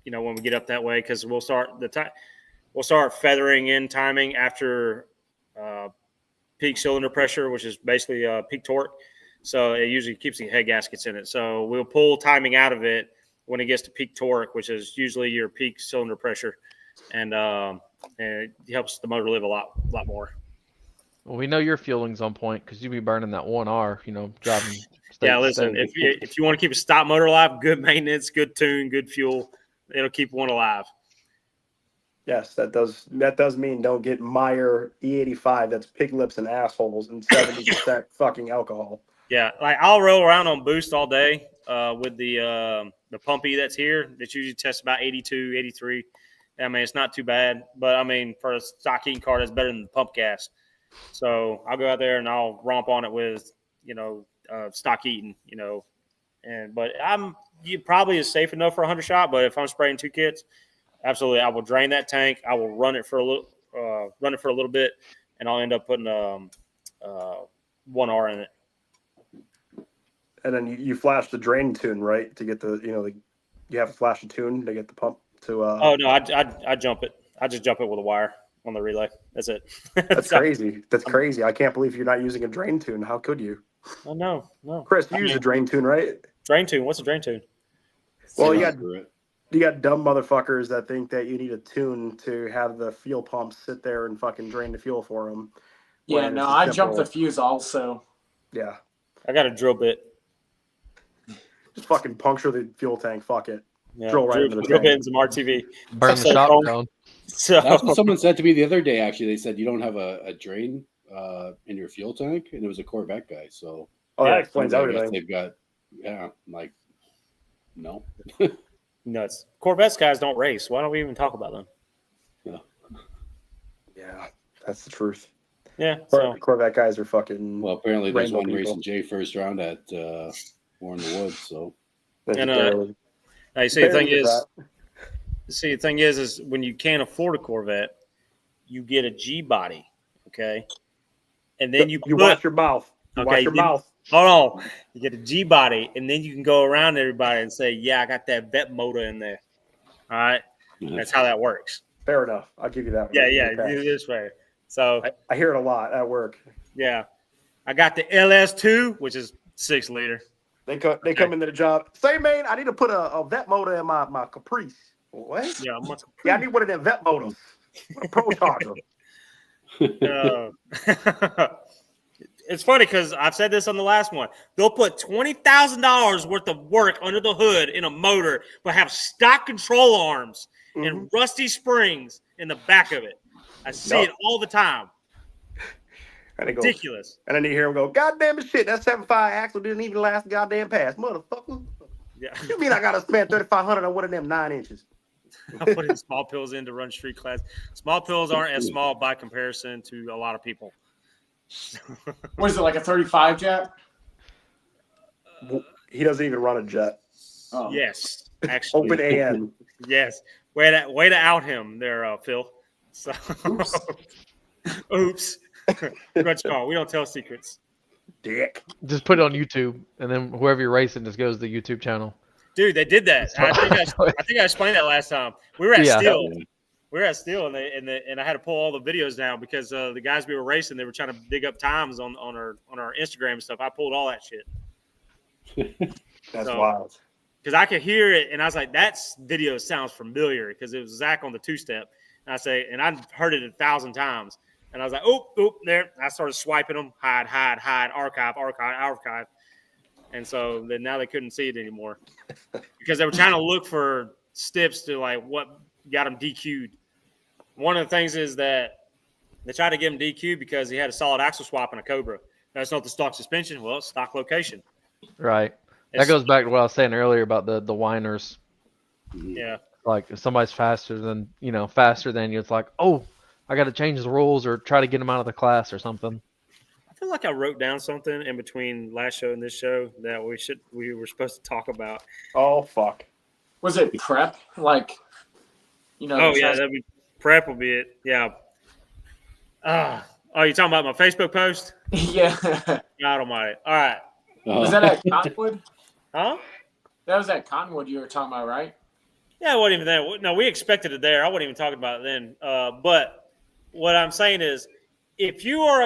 we get up that way, because we'll start feathering in timing after peak cylinder pressure, which is basically peak torque. So it usually keeps the head gaskets in it. So we'll pull timing out of it when it gets to peak torque, which is usually your peak cylinder pressure, and it helps the motor live a lot more. Well, we know your fueling's on point because you be burning that 1R, driving. Yeah, listen, if you want to keep a stock motor alive, good maintenance, good tune, good fuel, it'll keep one alive. Yes, that does mean don't get Meyer E85 that's pig lips and assholes and 70% fucking alcohol. Yeah, like I'll roll around on boost all day with the pumpy that's here. That usually tests about 82, 83. I mean, it's not too bad, but I mean, for a stock heating car, that's better than the pump gas. So I'll go out there and I'll romp on it with, stock heating, but you probably is safe enough for 100 shot. But if I'm spraying 2 kits, absolutely, I will drain that tank. I will run it for a little bit, and I'll end up putting 1R in it. And then you flash the drain tune, right, to get you have to flash the tune to get the pump to. Oh no, I jump it. I just jump it with a wire on the relay. That's it. That's crazy. That's crazy. I can't believe you're not using a drain tune. How could you? Oh no. Chris, you use a drain tune, right? Drain tune. What's a drain tune? Well, you got You got dumb motherfuckers that think that you need a tune to have the fuel pumps sit there and fucking drain the fuel for them. Yeah, no, I jumped the fuse also. Yeah. I got a drill bit. Just fucking puncture the fuel tank. Fuck it. Yeah, Drill right into the drill tank. bit and some RTV. Burn the shop down. So That's what someone said to me the other day. Actually, they said you don't have a drain in your fuel tank, and it was a Corvette guy. So that explains I guess everything. they've got I'm like no. nuts. Corvettes guys don't race. Why don't we even talk about them? Yeah, that's the truth. Yeah. So Corvette guys are fucking. Well, apparently there's Rainbow one people. racing Jay first round at War in the Woods. So And, barely- now you see, the thing barely is, that. is when you can't afford a Corvette, you get a G body, okay, and then you watch your mouth. Watch your then- mouth. Hold on, you get a G body, and then you can go around everybody and say, "Yeah, I got that vet motor in there." All right, that's how that works. Fair enough. I'll give you that one. Yeah, Okay. it is fair. So I hear it a lot at work. yeah, I got the LS2, which is 6-liter. They come into the job. Say, man, I need to put a vet motor in my Caprice. What? Yeah, Yeah, I need one of them vet motors. A Pro Charger. It's funny because I've said this on the last one. They'll put $20,000 worth of work under the hood in a motor, but have stock control arms and rusty springs in the back of it. I see it all the time. And they go, Ridiculous. and then you hear him go, "God damn it, shit! That 7.5 axle didn't even last the goddamn pass, motherfucker." Yeah. You mean I gotta spend $3,500 on one of them 9 inches? I'm putting small pills in to run street class. Small pills aren't as small by comparison to a lot of people. What is it, like a 35 jet? He doesn't even run a jet. Oh. Yes, actually. Open AN. Yes. Way to out him there, Phil. So, oops. Grudge call. We don't tell secrets. Dick. Just put it on YouTube, and then whoever you're racing just goes to the YouTube channel. Dude, they did that. I think I explained that last time. We were at Steel. We were at Steel, and I had to pull all the videos down because the guys we were racing, they were trying to dig up times on our Instagram and stuff. I pulled all that shit. That's wild. Because I could hear it, and I was like, "That video sounds familiar," because it was Zach on the 2-step. And I say, and I've heard it 1,000 times. And I was like, "Oh, there!" I started swiping them, hide, archive. And so then now they couldn't see it anymore because they were trying to look for steps to like what got him DQ'd. One of the things is that they tried to get him DQ'd because he had a solid axle swap and a Cobra. That's not the stock suspension. Well, it's stock location. Right. That goes back to what I was saying earlier about the whiners. Yeah. Like if somebody's faster than you, it's like, oh, I got to change the rules or try to get them out of the class or something. I feel like I wrote down something in between last show and this show that we were supposed to talk about. Oh fuck. Was it prep? Like, Oh yeah, that'd be prep will be it. Yeah. Oh, you talking about my Facebook post? Yeah. God almighty. All right. Was that at Cottonwood? Huh? That was at Cottonwood you were talking about, right? Yeah, it wasn't even there. No, we expected it there. I wasn't even talking about it then. But what I'm saying is, if you are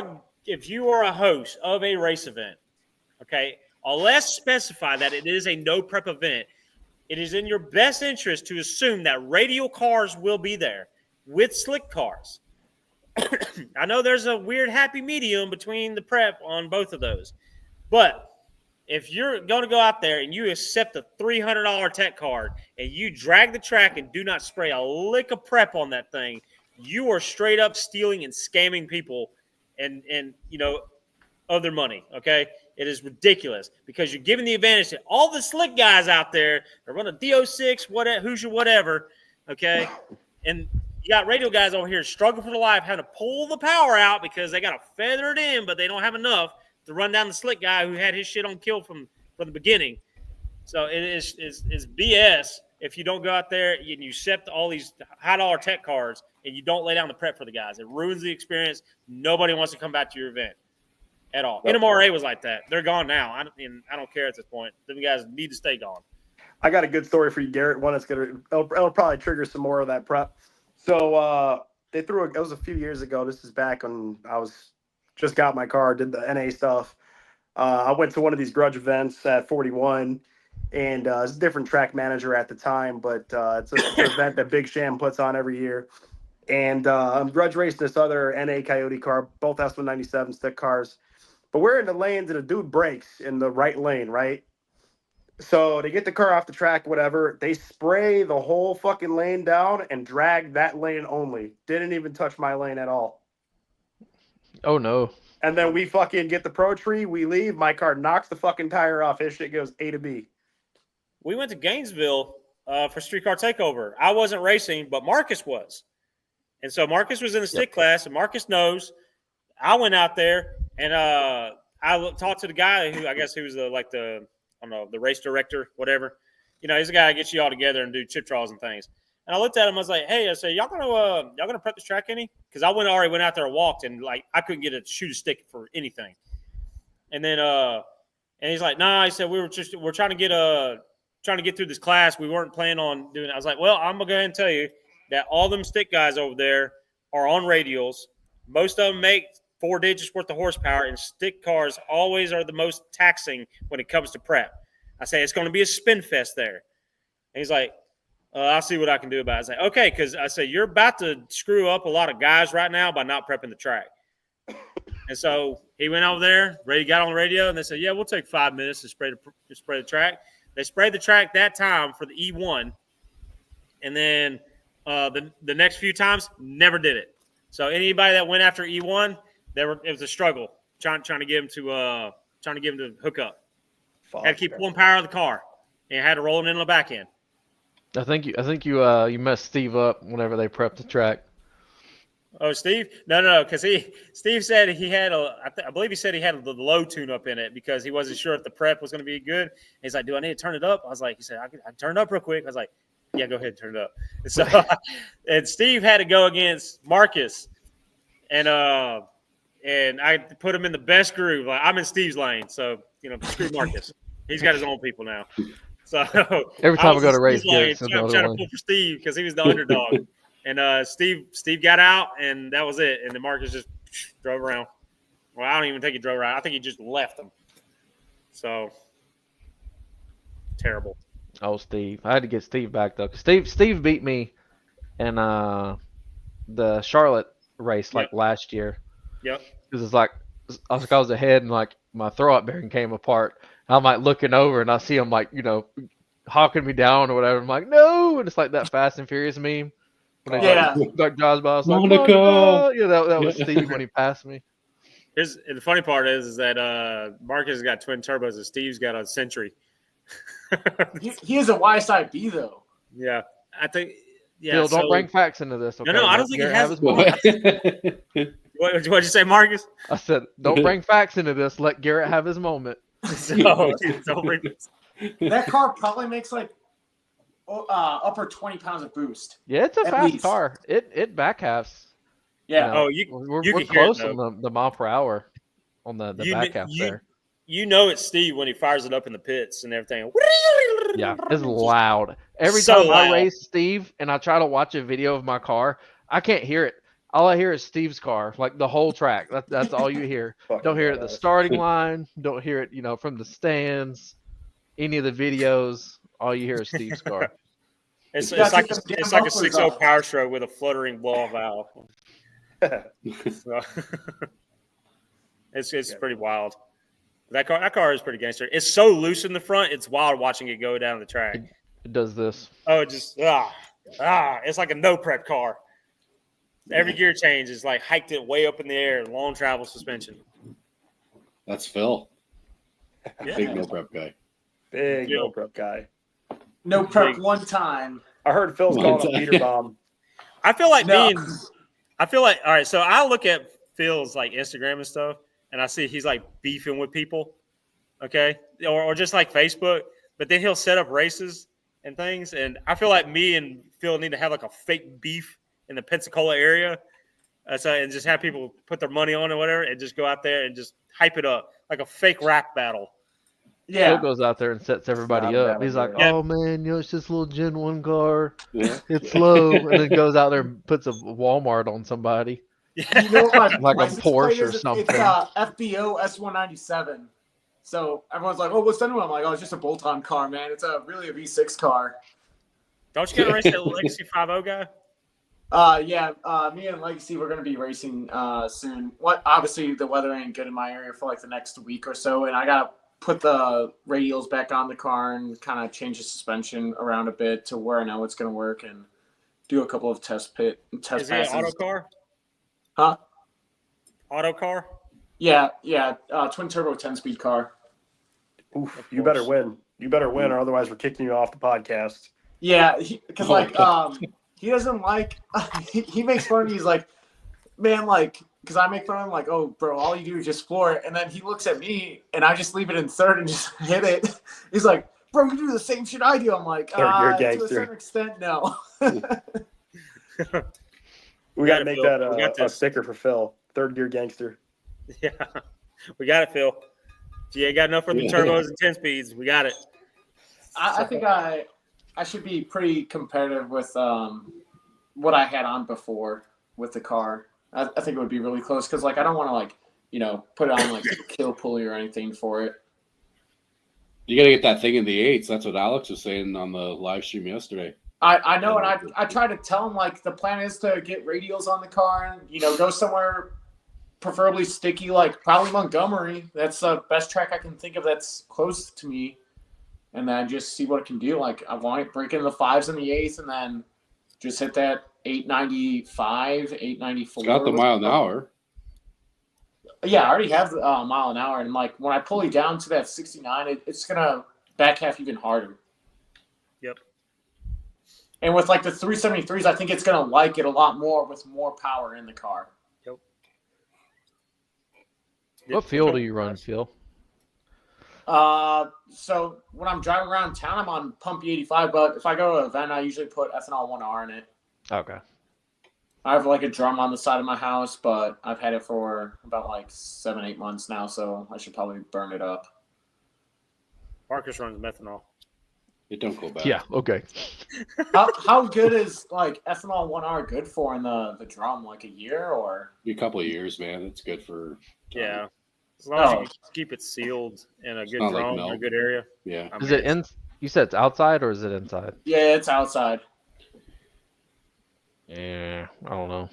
a host of a race event, okay, let's specify that it is a no prep event. It is in your best interest to assume that radial cars will be there with slick cars. I know there's a weird happy medium between the prep on both of those, but if you're going to go out there and you accept a $300 tech card and you drag the track and do not spray a lick of prep on that thing, you are straight up stealing and scamming people and of their money, okay? It is ridiculous because you're giving the advantage to all the slick guys out there that run a DO6, Hoosier, whatever, okay? And you got radio guys over here struggling for their life, having to pull the power out because they got to feather it in, but they don't have enough to run down the slick guy who had his shit on kill from the beginning. So it is BS if you don't go out there and you accept all these high-dollar tech cards and you don't lay down the prep for the guys. It ruins the experience. Nobody wants to come back to your event at all. NMRA was like that. They're gone now. I don't care at this point. Them guys need to stay gone. I got a good story for you, Garrett. One that's it'll probably trigger some more of that prep. So they it was a few years ago. This is back when I was just got my car, did the NA stuff. I went to one of these Grudge events at 41, and it's a different track manager at the time, but it's an event that Big Sham puts on every year. And I'm grudge racing this other NA Coyote car, both S197 stick cars. But we're in the lanes and a dude breaks in the right lane, right? So they get the car off the track, whatever. They spray the whole fucking lane down and drag that lane only. Didn't even touch my lane at all. Oh no. And then we fucking get the pro tree. We leave. My car knocks the fucking tire off. His shit goes A to B. We went to Gainesville for Streetcar Takeover. I wasn't racing, but Marcus was. And so Marcus was in the stick class, and Marcus knows. I went out there, and I talked to the guy who I guess he was the race director, whatever. You know, he's the guy that gets you all together and do chip draws and things. And I looked at him. I was like, "Hey," I said, "Y'all gonna prep this track any?" Because I already went out there and walked, and like I couldn't shoot a stick for anything. And then and he's like, "Nah," he said, "We're trying to get through this class. We weren't planning on doing it." I was like, "Well, I'm gonna go ahead and tell you that all them stick guys over there are on radials. Most of them make 4 digits worth of horsepower, and stick cars always are the most taxing when it comes to prep." I say, "It's going to be a spin fest there." And he's like, "I'll see what I can do about it." I was like, "Okay," because I say, "You're about to screw up a lot of guys right now by not prepping the track." And so he went over there, got on the radio, and they said, "Yeah, we'll take 5 minutes to spray the track." They sprayed the track that time for the E1, and then the next few times never did it. So anybody that went after E1, it was a struggle trying to get him to hook up. Had to keep pulling power of the car, and had to roll it in the back end. I think you messed Steve up whenever they prepped the track. Oh, Steve? No, because Steve said he had I believe he said he had the low tune up in it because he wasn't sure if the prep was going to be good. He's like, "Do I need to turn it up?" I was like, he said, "I can turn it up real quick." I was like, "Yeah, go ahead and turn it up." And so, and Steve had to go against Marcus, and I put him in the best groove. Like, I'm in Steve's lane, so screw Marcus. He's got his own people now. So every time I go to race, Garrett trying to pull for Steve because he was the underdog. And Steve got out, and that was it. And then Marcus just drove around. Well, I don't even think he drove around. I think he just left them. So terrible. Oh, Steve! I had to get Steve back though. Steve beat me in the Charlotte race last year. Yep. Because it's like I was ahead, and like my throw-up bearing came apart. I'm like looking over, and I see him like hawking me down or whatever. I'm like, "No!" And it's like that Fast and Furious meme. When like Jaws boss, like, Monaco. That was Steve when he passed me. The funny part is that Marcus has got twin turbos and Steve's got a Century. he is a YSIB though. Yeah, I think. Yeah, Phil, don't bring facts into this. Okay? No, I don't think he has. What'd you say, Marcus? I said, don't bring facts into this. Let Garrett have his moment. Don't bring this. That car probably makes like upper 20 pounds of boost. Yeah, it's a fast car. It back halves. Yeah. We're close on the mile per hour on the back half there. It's Steve when he fires it up in the pits and everything. Yeah, it's loud. Every So time loud. I race Steve and I try to watch a video of my car, I can't hear it. All I hear is Steve's car, like the whole track. That's all you hear. Don't hear it at the starting line. Don't hear it, from the stands. Any of the videos, all you hear is Steve's car. It's like a 6.0 Power Stroke with a fluttering blow-off valve. So, it's pretty wild. That car is pretty gangster. It's so loose in the front. It's wild watching it go down the track. It does this. Oh, it just it's like a no prep car. Every gear change is like hiked it way up in the air, long travel suspension. That's Phil. Yeah. Big no prep guy. Big no prep guy. No prep one time. I heard Phil's calling a Peter bomb. I feel like all right, so I look at Phil's like Instagram and stuff, and I see he's like beefing with people, okay? Or just like Facebook, but then he'll set up races and things, and I feel like me and Phil need to have like a fake beef in the Pensacola area, and just have people put their money on it or whatever, and just go out there and just hype it up like a fake rap battle. Yeah. Phil goes out there and sets everybody up. He's like, "Oh man, it's just a little Gen 1 car. Yeah. It's slow," and then goes out there and puts a Walmart on somebody. You know what Like a license Porsche plate or is? something. It's FBO S197. So everyone's like, "Oh, what's the new one?" I'm like, "Oh, it's just a bolt-on car, man. It's really a V6 car." Don't you get to race that Legacy 5.0 guy? Yeah. Me and Legacy we're gonna be racing soon. Obviously the weather ain't good in my area for like the next week or so, and I gotta put the radials back on the car and kind of change the suspension around a bit to where I know it's gonna work and do a couple of test Is passes. it an auto car? Huh? Auto car? Yeah. Twin turbo 10-speed car. Oof, you better win. You better win, or otherwise we're kicking you off the podcast. Yeah, because he doesn't like. He makes fun of me. He's like, man, like, because I make fun of him, like, oh, bro, all you do is just floor it, and then he looks at me, and I just leave it in third and just hit it. He's like, bro, you do the same shit I do. I'm like, You're a to a gangster. certain extent, no. We got to make that We got a this. sticker for Phil. Third gear gangster. Yeah, we got it, Phil. If you ain't got enough for the turbos and 10 speeds, we got it. I think I should be pretty competitive with what I had on before with the car. I think it would be really close because, like, I don't want to, like, put it on, like, kill pulley or anything for it. You got to get that thing in the eights. That's what Alex was saying on the live stream yesterday. I know, and I try to tell him, like, the plan is to get radials on the car and, go somewhere preferably sticky, like probably Montgomery. That's the best track I can think of that's close to me. And then just see what it can do. Like, I want it break into the 5s and the 8s and then just hit that 895, 894. It's got the mile an hour. Yeah, I already have the mile an hour. And, like, when I pulley down to that 69, it's going to back half even harder. Yep. And with, like, the 373s, I think it's going to like it a lot more with more power in the car. Yep. What fuel do you run, Phil? So when I'm driving around town, I'm on pump 85, but if I go to an event, I usually put ethanol 1R in it. Okay. I have like a drum on the side of my house, but I've had it for about like 7-8 months now, so I should probably burn it up. Marcus runs methanol. It don't go bad. Yeah, okay. How good is like ethanol 1R good for in the drum? Like a year or? A couple of years, man. It's good for. Yeah. As long as you can keep it sealed in a good not like drum, milk. a good area. Yeah. I Is mean, it in? You said it's outside or is it inside? Yeah, it's outside. Yeah, I don't know.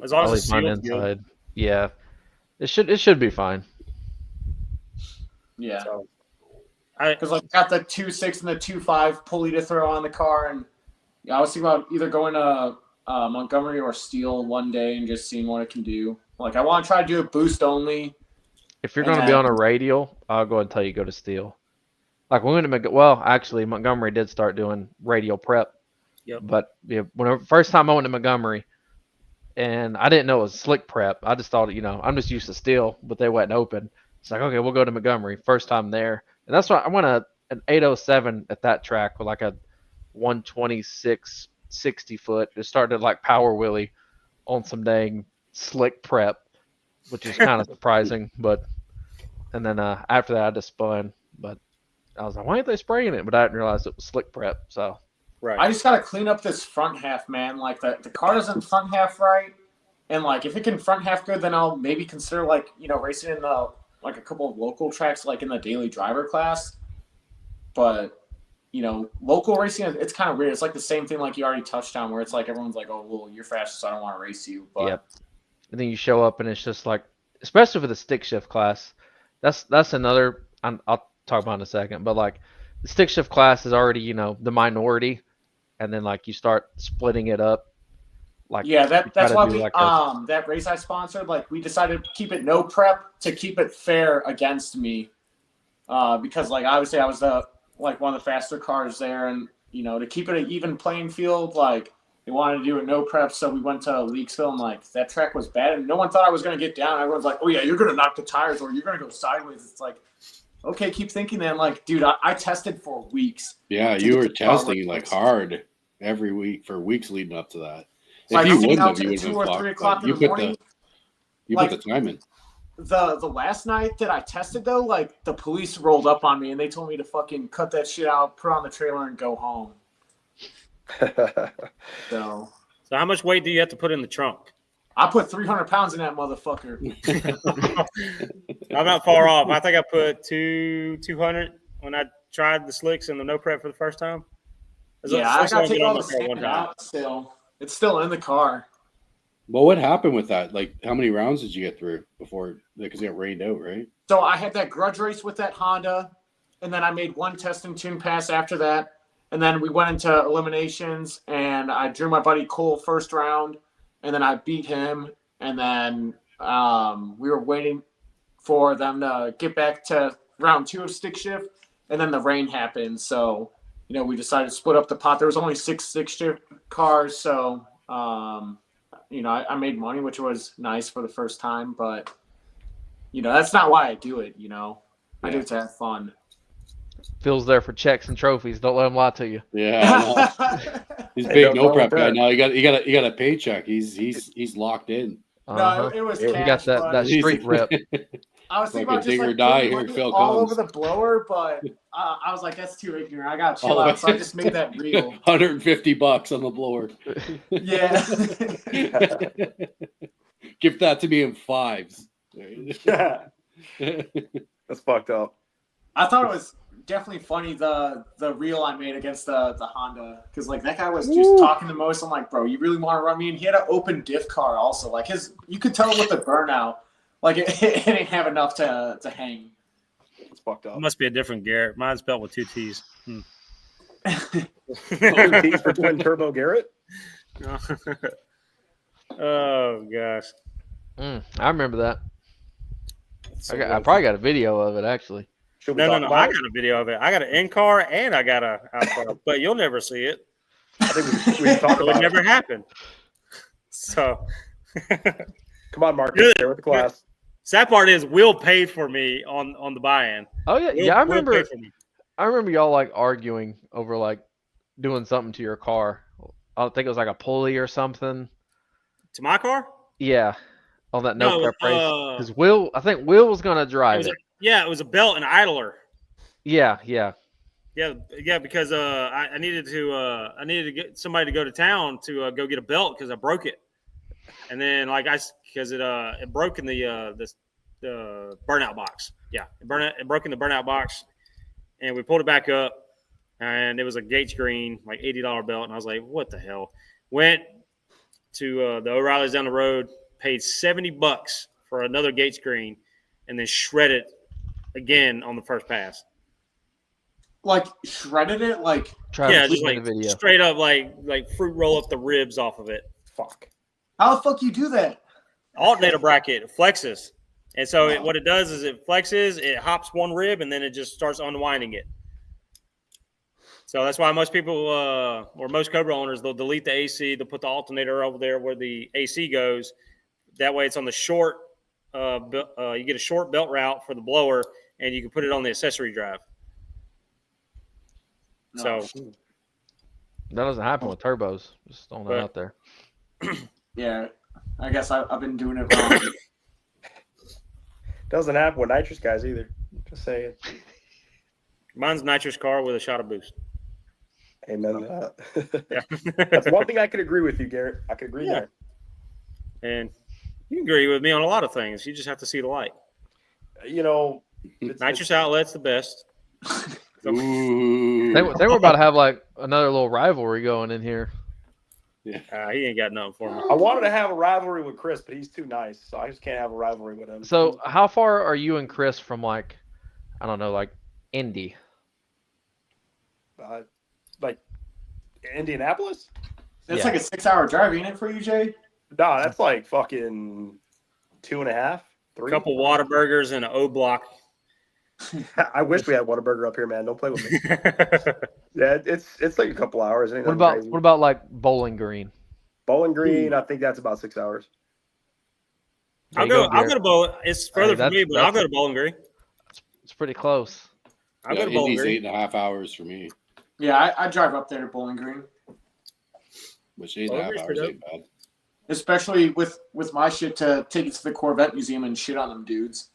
As long I'll as it's leave mine sealed, good. inside. Yeah, it should be fine. Yeah. So, Because like I got the 2.6 and the 2.5 pulley to throw on the car, and I was thinking about either going to Montgomery or Steel one day and just seeing what it can do. Like I want to try to do a boost only. If you're going to be on a radial, I'll go ahead and tell you go to Steel. Like we went to actually Montgomery did start doing radial prep. Yep. But yeah, first time I went to Montgomery, and I didn't know it was slick prep. I just thought, I'm just used to Steel, but they wasn't open. It's like, okay, we'll go to Montgomery. First time there. And that's why I went an 807 at that track with like a 126 60 foot. Just started like power wheelie on some dang slick prep, which is kind of surprising. And then after that I just spun. But I was like, why aren't they spraying it? But I didn't realize it was slick prep. So right. I just gotta clean up this front half, man. Like the car doesn't front half right. And like if it can front half good, then I'll maybe consider like, racing in the like a couple of local tracks, like in the daily driver class. But, local racing, it's kind of weird. It's like the same thing like you already touched on where it's like everyone's like, oh, well, you're fast, so I don't want to race you. But yep. And then you show up and it's just like, especially for the stick shift class, that's another, I'll talk about in a second, but like the stick shift class is already, the minority. And then like you start splitting it up. Like, yeah, that's why we like that race I sponsored, like we decided to keep it no prep to keep it fair against me, because like obviously I was the like one of the faster cars there, and to keep it an even playing field, like they wanted to do a no prep, so we went to Leachville, and like that track was bad, and no one thought I was gonna get down. Everyone's like, oh yeah, you're gonna knock the tires or you're gonna go sideways. It's like, okay, keep thinking that. Like, dude, I tested for weeks. Yeah, you were testing like hard every week for weeks leading up to that. Like, If you getting wouldn't out have, to you the would 2 have or been 3 fucked. o'clock in the morning. You like, put the time in. The last night that I tested though, like the police rolled up on me and they told me to fucking cut that shit out, put it on the trailer, and go home. So how much weight do you have to put in the trunk? I put 300 pounds in that motherfucker. I'm not far off. I think I put 200 when I tried the slicks and the no prep for the first time. Yeah, I got to take all the sand out still. It's still in the car. Well, what happened with that? Like, how many rounds did you get through before? Because it got rained out, right? So I had that grudge race with that Honda, and then I made one test and tune pass after that. And then we went into eliminations, and I drew my buddy Cole first round, and then I beat him. And then we were waiting for them to get back to round 2 of stick shift, and then the rain happened. So, we decided to split up the pot. There was only 6 stick shift cars, so I made money, which was nice for the first time. But that's not why I do it. I do it to have fun. Phil's there for checks and trophies. Don't let him lie to you. Yeah, he's big no prep guy now. You got a paycheck. He's locked in. No, it was cash. He got that street rep. I was thinking about just or die here. Phil all comes. over the blower, but I was like, that's too ignorant. I got to chill out, so I just made that real. $150 on the blower. Yeah. Give that to me in 5s. Yeah. That's fucked up. I thought it was definitely funny the reel I made against the Honda, because like that guy was just talking the most. I'm like, bro, you really want to run me? And he had an open diff car also. Like you could tell with the burnout, like it didn't have enough to hang. It's fucked up. It must be a different Garrett. Mine's spelled with 2 T's. 2 T's for twin turbo Garrett. Oh gosh. I remember that. I probably got a video of it actually. No. I got a video of it. I got an in car and I got a out car, but you'll never see it. I think we talked It about would it. never happen. So, Come on, Marcus. Share with the class. sad part is Will paid for me on the buy-in. Oh yeah, Will, yeah. I Will remember. paid for me. I remember y'all like arguing over like doing something to your car. I think it was like a pulley or something. To my car? Yeah, on that no prep race. Because I think Will was gonna drive it. Yeah, it was a belt and idler. Yeah. Yeah, because I needed to get somebody to go to town to go get a belt because I broke it, and then because it broke in the burnout box. Yeah, it broke in the burnout box, and we pulled it back up, and it was a gate screen, like $80 belt, and I was like, what the hell? Went to the O'Reilly's down the road, paid $70 for another gate screen, and then shredded again on the first pass. Like shredded it, like Travis, just in like the video. straight up like fruit roll up the ribs off of it. Fuck. how the fuck you do that? Alternator bracket flexes, and so what it does is it flexes, it hops one rib, and then it just starts unwinding it. So that's why most people or most Cobra owners, they'll delete the AC, they'll put the alternator over there where the AC goes. That way, it's on the short. You get a short belt route for the blower, and you can put it on the accessory drive. No. So That doesn't happen with turbos. Just throwing that out there. Yeah, I guess I've been doing it wrong. Doesn't happen with nitrous guys either. Just saying. mine's nitrous car with a shot of boost. Amen to that. Yeah. That's one thing I could agree with you, Garrett. I could agree there. And you can agree with me on a lot of things. You just have to see the light. Nitrous outlet's the best. Ooh. They were about to have like another little rivalry going in here. He ain't got nothing for me. I wanted to have a rivalry with Chris, but he's too nice, so I just can't have a rivalry with him. So how far are you and Chris from like, I don't know, like Indy? Like Indianapolis? It's Yeah. like a 6-hour drive, ain't it, for you, Jay? No, that's like fucking 2.5, 3. A couple Whataburgers and an O block. I wish we had Whataburger up here, man. Don't play with me. Yeah, it's like a couple hours. What about like Bowling Green? Bowling Green? I think that's about 6 hours. There I'll you go Garrett. to Bowling. It's further Hey, for me, but I'll go to Bowling Green. It's pretty close. I'll go to Bowling Indy's Green. 8.5 hours for me, Yeah, I drive up there to Bowling Green, which 8.5 Bowling Green's hours pretty ain't bad. especially with my shit to take it to the Corvette Museum and shit on them dudes.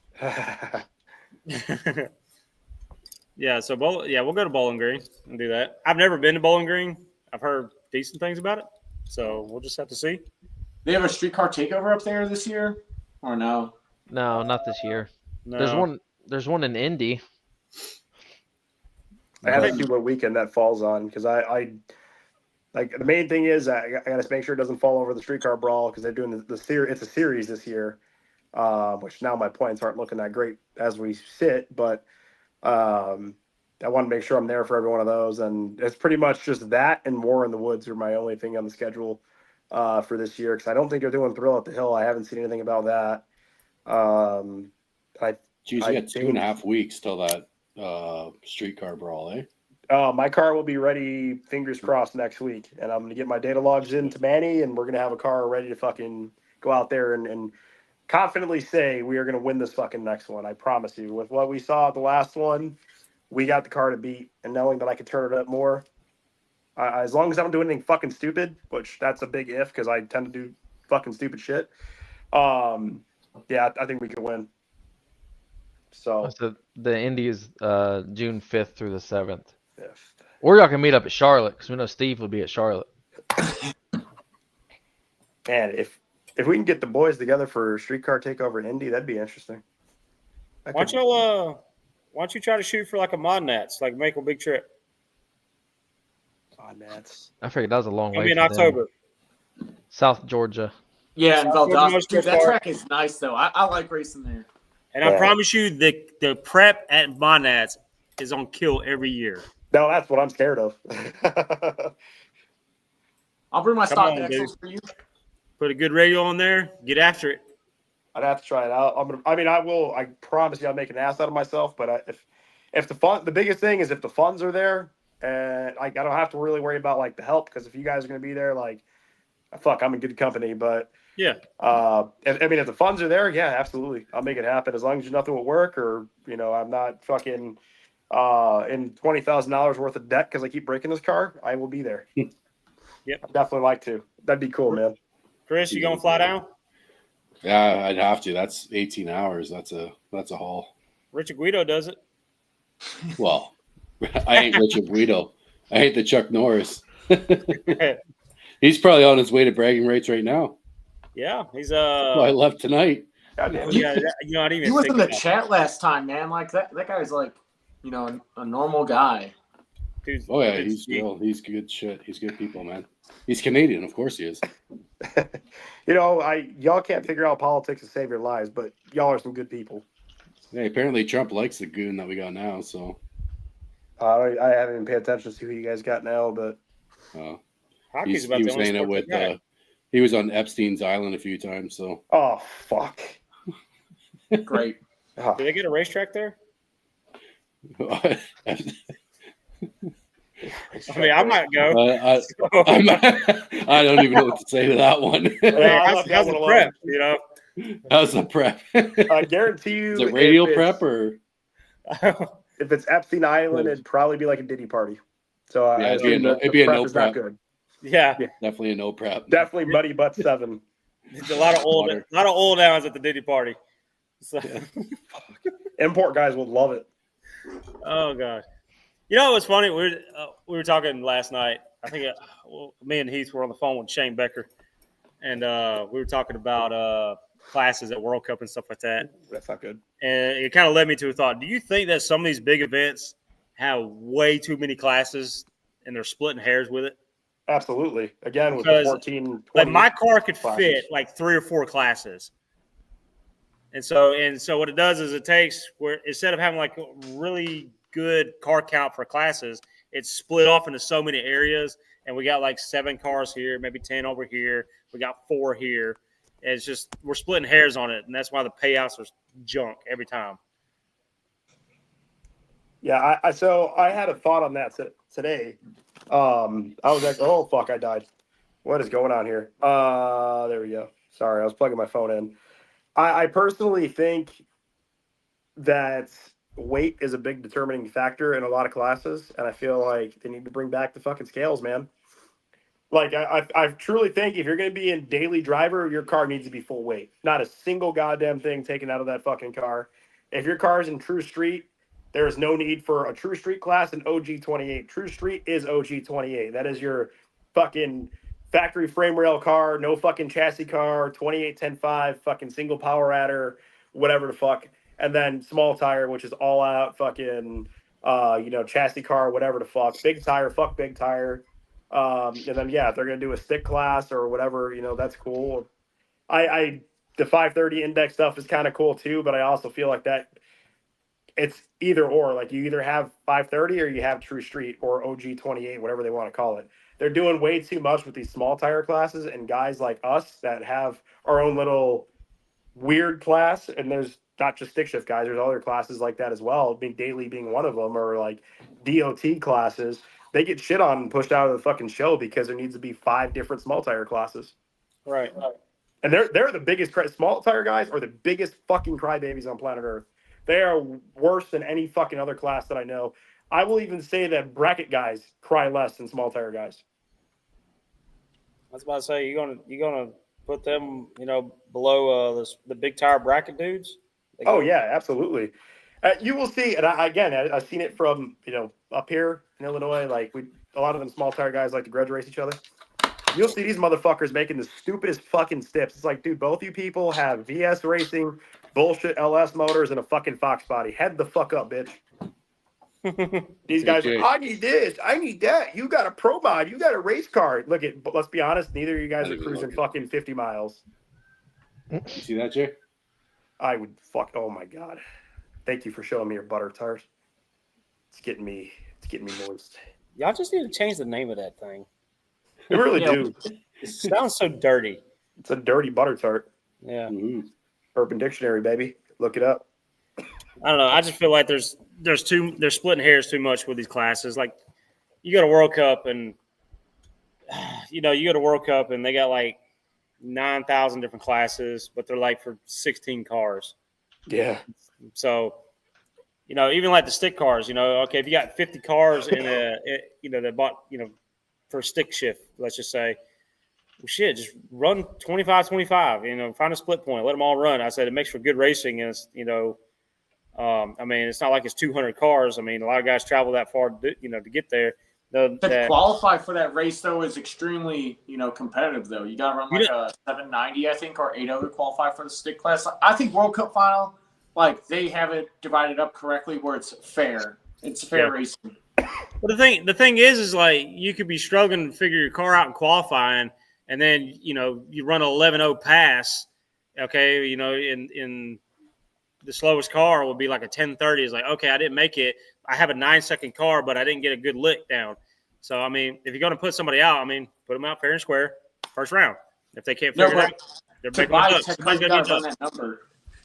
Yeah, so we'll go to Bowling Green and do that. I've never been to Bowling Green. I've heard decent things about it, so we'll just have to see. They have a streetcar takeover up there this year, or no? No, not this year. No. There's one in Indy. I have to see what weekend that falls on because I like the main thing is I got to make sure it doesn't fall over the streetcar brawl because they're doing the series. It's a series this year, which now my points aren't looking that great as we sit, but I want to make sure I'm there for every one of those, and it's pretty much just that and War in the Woods are my only thing on the schedule for this year because I don't think they're doing Thrill at the Hill. I haven't seen anything about that. Geez, you got 2.5 weeks till that streetcar brawl, eh? My car will be ready, fingers crossed, next week, and I'm gonna get my data logs into Manny, and we're gonna have a car ready to fucking go out there and confidently say we are gonna win this fucking next one. I promise you. With what we saw at the last one, we got the car to beat, and knowing that I could turn it up more, as long as I don't do anything fucking stupid, which that's a big if because I tend to do fucking stupid shit. Yeah, I think we could win. So the Indy is June 5th through the 7th. if Or y'all can meet up at Charlotte because we know Steve will be at Charlotte. man, if we can get the boys together for streetcar takeover in Indy, that'd be interesting. Why don't you try to shoot for like a mod nats, like make a big trip? Oh, Nats. I figured that was a long way. Maybe in for them. October. South Georgia. Yeah, in Valdosta. Dude, that far. track is nice though. I like racing there. And I promise you, the prep at mod nats is on kill every year. No, that's what I'm scared of. I'll bring my stock on, axles dude. for you. Put a good radio on there. Get after it. I'd have to try it out. I will. I promise you, I'll make an ass out of myself. But if the biggest thing is if the funds are there, and I don't have to really worry about like the help because if you guys are going to be there, like, fuck, I'm in good company. But Yeah. if the funds are there, yeah, absolutely, I'll make it happen as long as nothing will work or I'm not fucking in $20,000 worth of debt because I keep breaking this car. I will be there. Yep. I'd definitely like to. That'd be cool, man. Chris, you gonna fly down? Yeah, I'd have to. That's 18 hours. That's a haul. Richard Guido does it. Well, I ain't Richard Guido. I ain't the Chuck Norris. He's probably on his way to bragging rights right now. Yeah, he's Well, I left tonight. Goddamn. Yeah, I didn't even. He was think in the about it. chat last time, man. Like that guy's like, a normal guy. Dude, Oh yeah, dude, he's real. He's good shit. He's good people, man. He's Canadian, of course he is. Y'all can't figure out politics to save your lives, but y'all are some good people. Hey, apparently Trump likes the goon that we got now. So I haven't even paid attention to who you guys got now, but Hockey's he about was the only hanging out sport with. they got. He was on Epstein's Island a few times. So oh fuck. Great. Oh, Did they get a racetrack there? I mean, I might go. I don't even know what to say to that one. How's the prep? How's the prep? I guarantee you. Is it radio if prep or? if it's Epstein Island, it'd probably be like a Diddy party. So Yeah, I it'd be a assume no- that it'd the be a prep no is not prep. good. Yeah, Definitely a no prep. Definitely Muddy Butt 7. there's a lot of old downs at the Diddy party. So, Import guys would love it. oh god, it was funny. We were talking last night. I think me and Heath were on the phone with Shane Becker, and we were talking about classes at World Cup and stuff like that. That's not good. And it kind of led me to a thought. Do you think that some of these big events have way too many classes and they're splitting hairs with it? Absolutely. Again, with Because, the 14, 20 Like my car could classes. fit like 3 or 4 classes. And so what it does is it takes where instead of having like a really good car count for classes, it's split off into so many areas. And we got like 7 cars here, maybe 10 over here. We got 4 here. And it's just we're splitting hairs on it, and that's why the payouts are junk every time. Yeah, so I had a thought on that today. I was like, oh, fuck, I died. What is going on here? There we go. Sorry, I was plugging my phone in. I personally think that weight is a big determining factor in a lot of classes, and I feel like they need to bring back the fucking scales, man. Like, I truly think if you're going to be in daily driver, your car needs to be full weight. Not a single goddamn thing taken out of that fucking car. If your car's in True Street, there is no need for a True Street class and OG 28. True Street is OG 28. That is your fucking factory frame rail car, no fucking chassis car, 2810.5, fucking single power adder, whatever the fuck. And then small tire, which is all out fucking, chassis car, whatever the fuck. Big tire, fuck big tire. And then, yeah, if they're going to do a stick class or whatever, that's cool. The 530 index stuff is kind of cool too, but I also feel like that it's either or. Like you either have 530 or you have True Street or OG 28, whatever they want to call it. They're doing way too much with these small tire classes, and guys like us that have our own little weird class. And there's not just stick shift guys, there's other classes like that as well. Being daily being one of them, or like DOT classes. They get shit on and pushed out of the fucking show because there needs to be 5 different small tire classes. Right. And they're the biggest small tire guys are the biggest fucking crybabies on planet Earth. They are worse than any fucking other class that I know. I will even say that bracket guys cry less than small tire guys. I was about to say you're gonna put them, below the big tire bracket dudes. Oh yeah, absolutely. You will see, and I've seen it from up here in Illinois. Like a lot of them small tire guys like to grudge race each other. You'll see these motherfuckers making the stupidest fucking stips. It's like, dude, both you people have VS Racing, bullshit LS motors, and a fucking Fox body. Head the fuck up, bitch. These guys are, I need this, I need that. You got a pro mod, you got a race car. But let's be honest, neither of you guys are cruising fucking 50 miles. You see that, Jay? I would oh my God. Thank you for showing me your butter tart. It's getting me moist. Y'all just need to change the name of that thing. They really do. It sounds so dirty. It's a dirty butter tart. Yeah. Mm-hmm. Urban Dictionary, baby. Look it up. I don't know. I just feel like they're splitting hairs too much with these classes. Like you go to World Cup and they got like 9,000 different classes, but they're like for 16 cars. Yeah. So, even like the stick cars, okay, if you got 50 cars in that bought, for a stick shift, let's just say, well, shit, just run 25-25, find a split point, let them all run. I said it makes for good racing. And it's, it's not like it's 200 cars. I mean, a lot of guys travel that far, to get there. To qualify for that race, though, is extremely, competitive, though. You got to run like a 790, I think, or 80 to qualify for the stick class. I think World Cup final, like, they have it divided up correctly where it's fair. It's fair racing. Well, the thing is like you could be struggling to figure your car out in qualifying, and then you run an 11.0 pass. Okay, in the slowest car will be like a 10:30. It's like, okay, I didn't make it. I have a 9-second car, but I didn't get a good lick down. So I mean, if you're going to put somebody out, put them out fair and square first round. If they can't figure it out, they're big ones up. That number.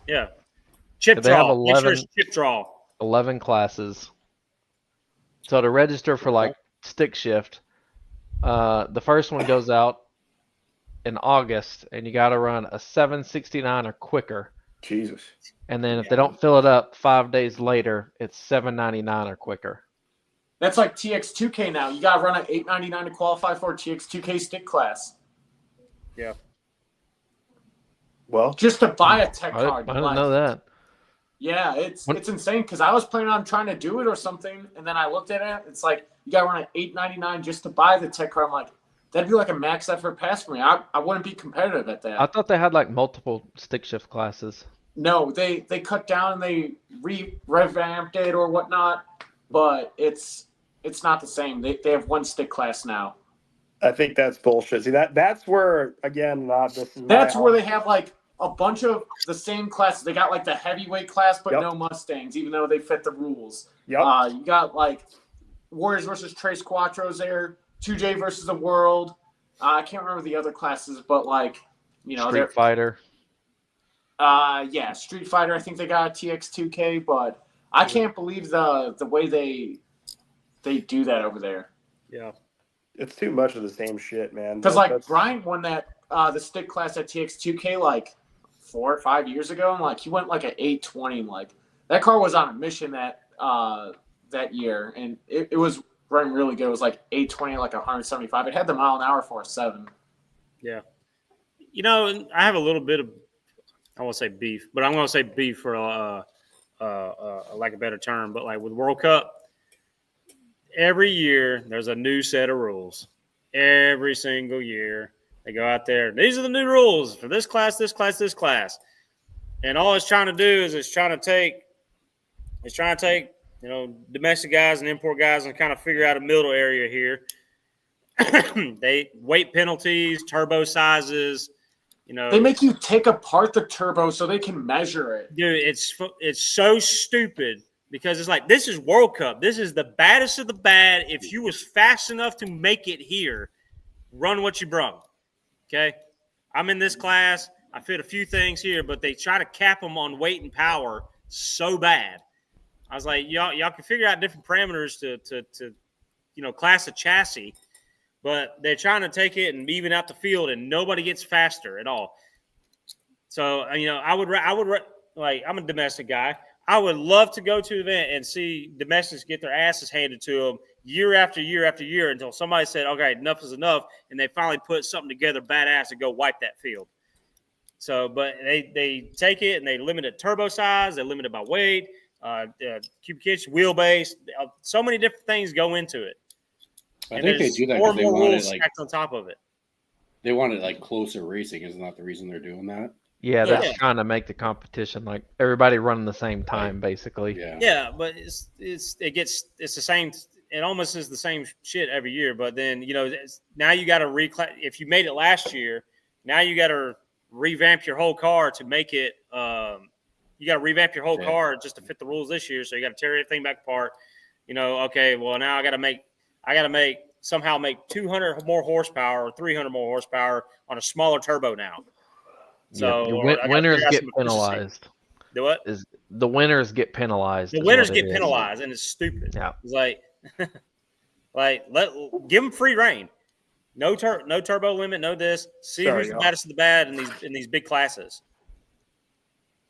Yeah, chip draw. Nitrous chip draw. 11 classes. So to register for like stick shift, the first one goes out in August, and you got to run a 769 or quicker. Jesus. And then if they don't fill it up 5 days later, it's 799 or quicker. That's like TX2K now. You got to run an 899 to qualify for a TX2K stick class. Yeah. Well, just to buy a tech card. I didn't know that. Yeah, it's insane because I was planning on trying to do it or something, and then I looked at it. It's like you got to run an $899 just to buy the tech card. I'm like, that'd be like a max effort pass for me. I wouldn't be competitive at that. I thought they had like multiple stick shift classes. No, they cut down and they revamped it or whatnot, but it's not the same. They have one stick class now. I think that's bullshit. See that's where again that's where they have like a bunch of the same classes. They got like the heavyweight class, but no Mustangs, even though they fit the rules. Yep. You got like Warriors versus Tres Quattros there, 2J versus the World. I can't remember the other classes, but like, Street Fighter. Street Fighter. I think they got a TX2K, but I can't believe the way they do that over there. Yeah. It's too much of the same shit, man. Because Brian won that the stick class at TX2K like 4 or 5 years ago, and like he went like an 820. Like that car was on a mission that year, and it was running really good. It was like 820, like 175. It had the mile an hour for a 7. Yeah. I have a little bit of, I won't say beef, but I'm going to say beef for like a better term. But like with World Cup, every year there's a new set of rules. every single year. They go out there. These are the new rules for this class, this class, this class. And all it's trying to do is it's trying to take, domestic guys and import guys and kind of figure out a middle area here. They weight penalties, turbo sizes, They make you take apart the turbo so they can measure it. Dude, it's so stupid because it's like, this is World Cup. This is the baddest of the bad. If you was fast enough to make it here, run what you brung. Okay? I'm in this class. I fit a few things here, but they try to cap them on weight and power so bad. I was like, y'all can figure out different parameters to class a chassis, but they're trying to take it and even out the field, and nobody gets faster at all. So, I would like, I'm a domestic guy. I would love to go to an event and see domestics get their asses handed to them year after year after year until somebody said, okay, enough is enough, and they finally put something together badass to go wipe that field. So, but they take it and they limit it turbo size, they limit it by weight, cubic inch, wheelbase. So many different things go into it. I think they do that because they want it stacked on top of it. They want it like closer racing. Isn't that the reason they're doing that? Yeah, they're just trying to make the competition like everybody running the same time, basically. Yeah, but it's the same. It almost is the same shit every year. But then now you got to if you made it last year, now you got to revamp your whole car to make it. You got to revamp your whole car just to fit the rules this year. So you got to tear everything back apart. Okay, well now I got to somehow make 200 more horsepower or 300 more horsepower on a smaller turbo now. So winners get penalized. Do what? The winners get penalized? The winners get penalized, and it's stupid. Yeah, it's like give them free reign. No turbo limit, no this. See who's the baddest of the bad in these big classes.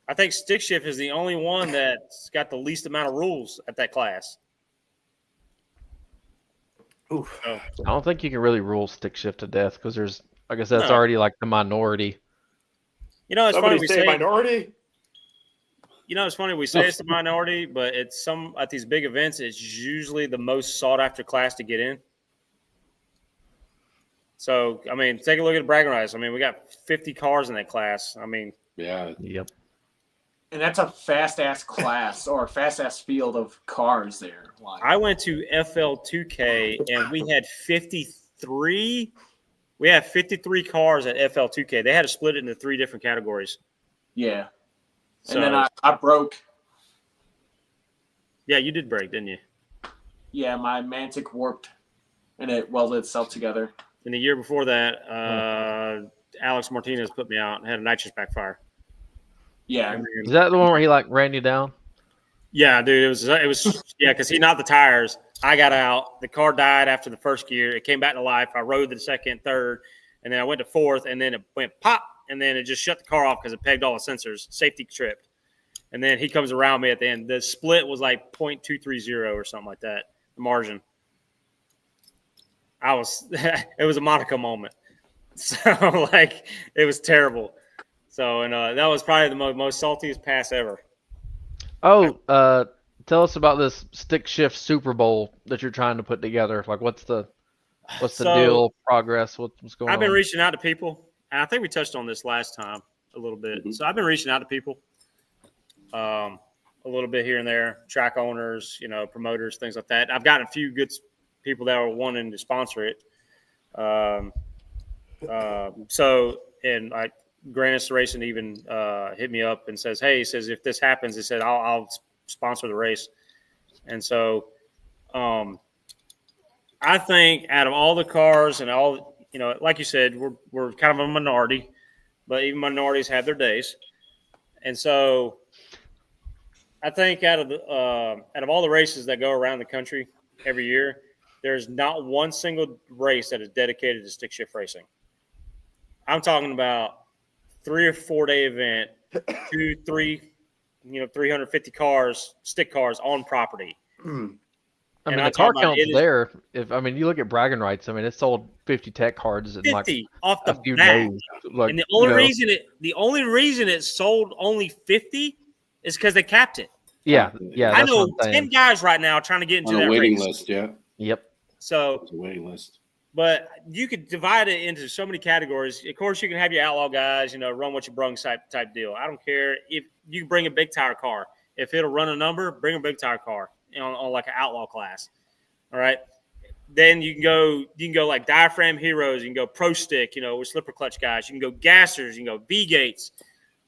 I think stick shift is the only one that's got the least amount of rules at that class. Oof. So, I don't think you can really rule stick shift to death because there's, like I said, it's already like the minority. It's funny we say minority. It's funny we say it's the minority, but it's at these big events, it's usually the most sought after class to get in. So, take a look at bragging rights. We got 50 cars in that class. Yeah. Yep. And that's a fast-ass class or a fast-ass field of cars there. I went to FL2K, and we had 53. We had 53 cars at FL2K. They had to split it into 3 different categories. Yeah. So, and then I broke. Yeah, you did break, didn't you? Yeah, my Mantic warped, and it welded itself together. And the year before that, Alex Martinez put me out and had a nitrous backfire. Yeah. Is that the one where he ran you down? Yeah, dude. It was because he knocked the tires. I got out. The car died after the first gear. It came back to life. I rode the second, third, and then I went to fourth, and then it went pop, and then it just shut the car off because it pegged all the sensors. Safety tripped. And then he comes around me at the end. The split was like 0.230 or something like that, the margin. It was a Monaco moment. So, it was terrible. So, and that was probably the most saltiest pass ever. Oh, tell us about this stick shift Super Bowl that you're trying to put together. Like, what's the deal, progress, what's going on? I've been reaching out to people, and I think we touched on this last time a little bit. Mm-hmm. So I've been reaching out to people a little bit here and there, track owners, promoters, things like that. I've gotten a few good people that are wanting to sponsor it. Grannis Racing even hit me up and says, hey, he says, if this happens, he said, I'll sponsor the race. And so I think out of all the cars and all, like you said, we're kind of a minority, but even minorities have their days. And so I think out of all the races that go around the country every year, there's not one single race that is dedicated to stick shift racing. I'm talking about 3 or 4 day event, 2, 3, 350 cars, stick cars on property. Mm. The car count's there. You look at bragging rights. It's sold 50 tech cards in 50 off the few bat. days. And the only reason it sold only 50 is because they capped it. Yeah. I know 10 guys right now trying to get into that waiting race. list. Yeah. Yep. So it's a waiting list. But you could divide it into so many categories. Of course, you can have your outlaw guys, run what you brung type deal. I don't care if you bring a big tire car. If it'll run a number, bring a big tire car on like an outlaw class. All right. Then you can go like diaphragm heroes. You can go pro stick, with slipper clutch guys. You can go gassers. You can go V gates.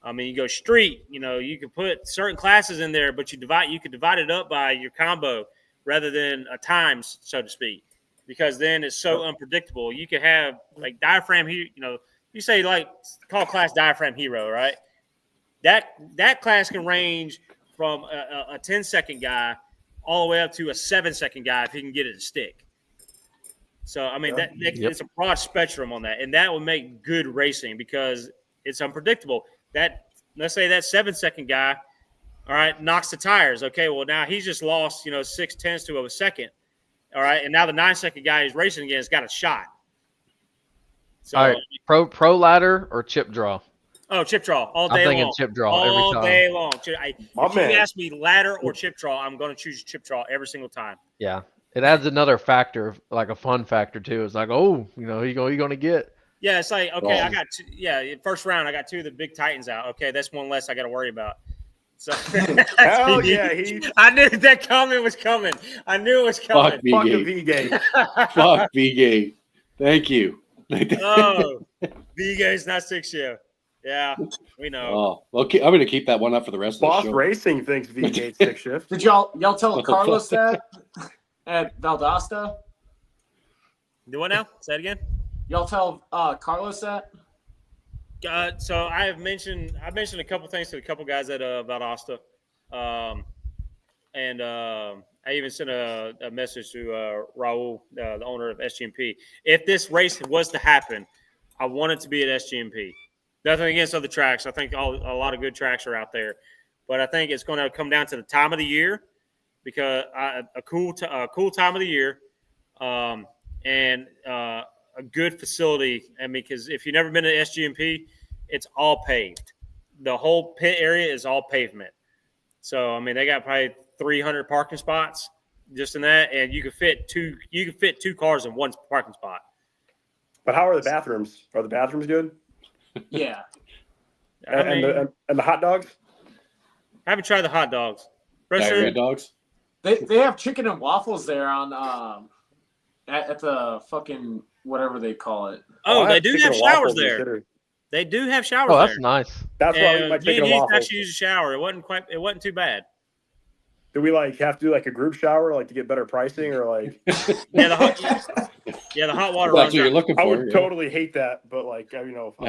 You go street. You can put certain classes in there, but you could divide it up by your combo rather than a times, so to speak. Because then it's so unpredictable. You could have like diaphragm, you say like call class diaphragm hero, right? That class can range from a 10-second guy all the way up to a 7-second guy if he can get it to stick. So it's a broad spectrum on that, and that would make good racing because it's unpredictable. Let's say that 7-second guy, all right, knocks the tires. Okay, well now he's just lost 0.6 to a second. All right, and now the 9-second guy who's racing again has got a shot. So, all right, pro ladder or chip draw? Oh, chip draw all day long. I'm thinking chip draw every time. All day long. If you ask me ladder or chip draw, I'm going to choose chip draw every single time. Yeah, it adds another factor, like a fun factor too. It's like, who you going to get? Yeah, it's like, okay, I got two, first round, I got 2 of the big Titans out. Okay, that's one less I got to worry about. So, hell yeah, I knew that comment was coming. I knew it was coming. Fuck V-Gate. V-Gate. Fuck V-Gate. Thank you. Oh, V-Gate's not 6 year. Yeah, we know. Oh, okay. I'm going to keep that one up for the rest of the Boss show. Racing thinks V-Gate's 6 shift. Did y'all tell Carlos that at Valdosta? Do what now? Say it again. Y'all tell Carlos that? So I mentioned a couple things to a couple guys at Valdosta, and I even sent a message to Raul, the owner of SGMP. If this race was to happen, I want it to be at SGMP. Nothing against other tracks. I think a lot of good tracks are out there, but I think it's going to come down to the time of the year because a cool time of the year, and a good facility. Because if you've never been to SGMP, it's all paved. The whole pit area is all pavement. So they got probably 300 parking spots just in that, and you can fit two cars in one parking spot. But how are the bathrooms? Are the bathrooms good? Yeah. And the hot dogs? I haven't tried the hot dogs. Diarrhea dogs? They have chicken and waffles there on at the fucking whatever they call it. Oh, they do have showers there. They do have showers there. Oh, that's nice. That's why we might take a waffle. Actually use a shower. It wasn't too bad. Do we have to do a group shower to get better pricing or Yeah, the hot water runs That's what you're out. looking for. I would totally hate that, but I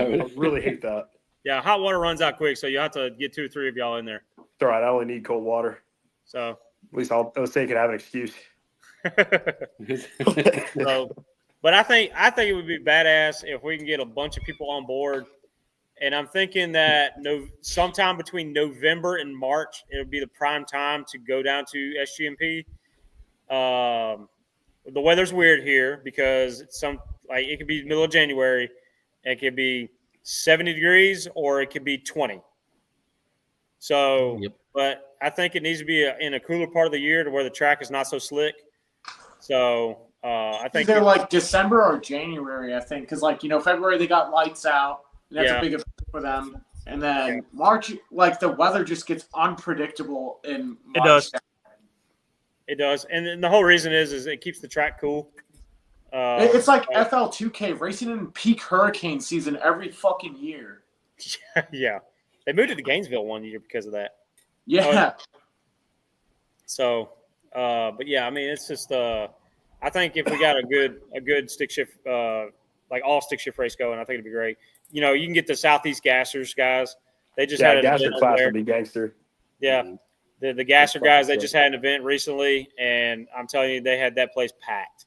would really hate that. Yeah, hot water runs out quick, so you have to get 2 or 3 of y'all in there. It's all right. I only need cold water. So At least I'll say I could have an excuse. But I think it would be badass if we can get a bunch of people on board. And I'm thinking that sometime between November and March, it would be the prime time to go down to SGMP. The weather's weird here because it could be middle of January. It could be 70 degrees or it could be 20. So, But I think it needs to be in a cooler part of the year to where the track is not so slick. So I think either December or January, I think, because February they got lights out. That's a big event for them. And then March, the weather just gets unpredictable in March. It does. And then the whole reason is it keeps the track cool. It's like FL2K racing in peak hurricane season every fucking year. Yeah. They moved it to Gainesville one year because of that. Yeah. So, but yeah, it's just I think if we got a good stick shift, all stick shift race going, I think it'd be great. You can get the Southeast Gassers guys. They just had an Gasser event class there. would be gangster. Yeah, the Gasser guys. They just had an event recently, and I'm telling you, they had that place packed.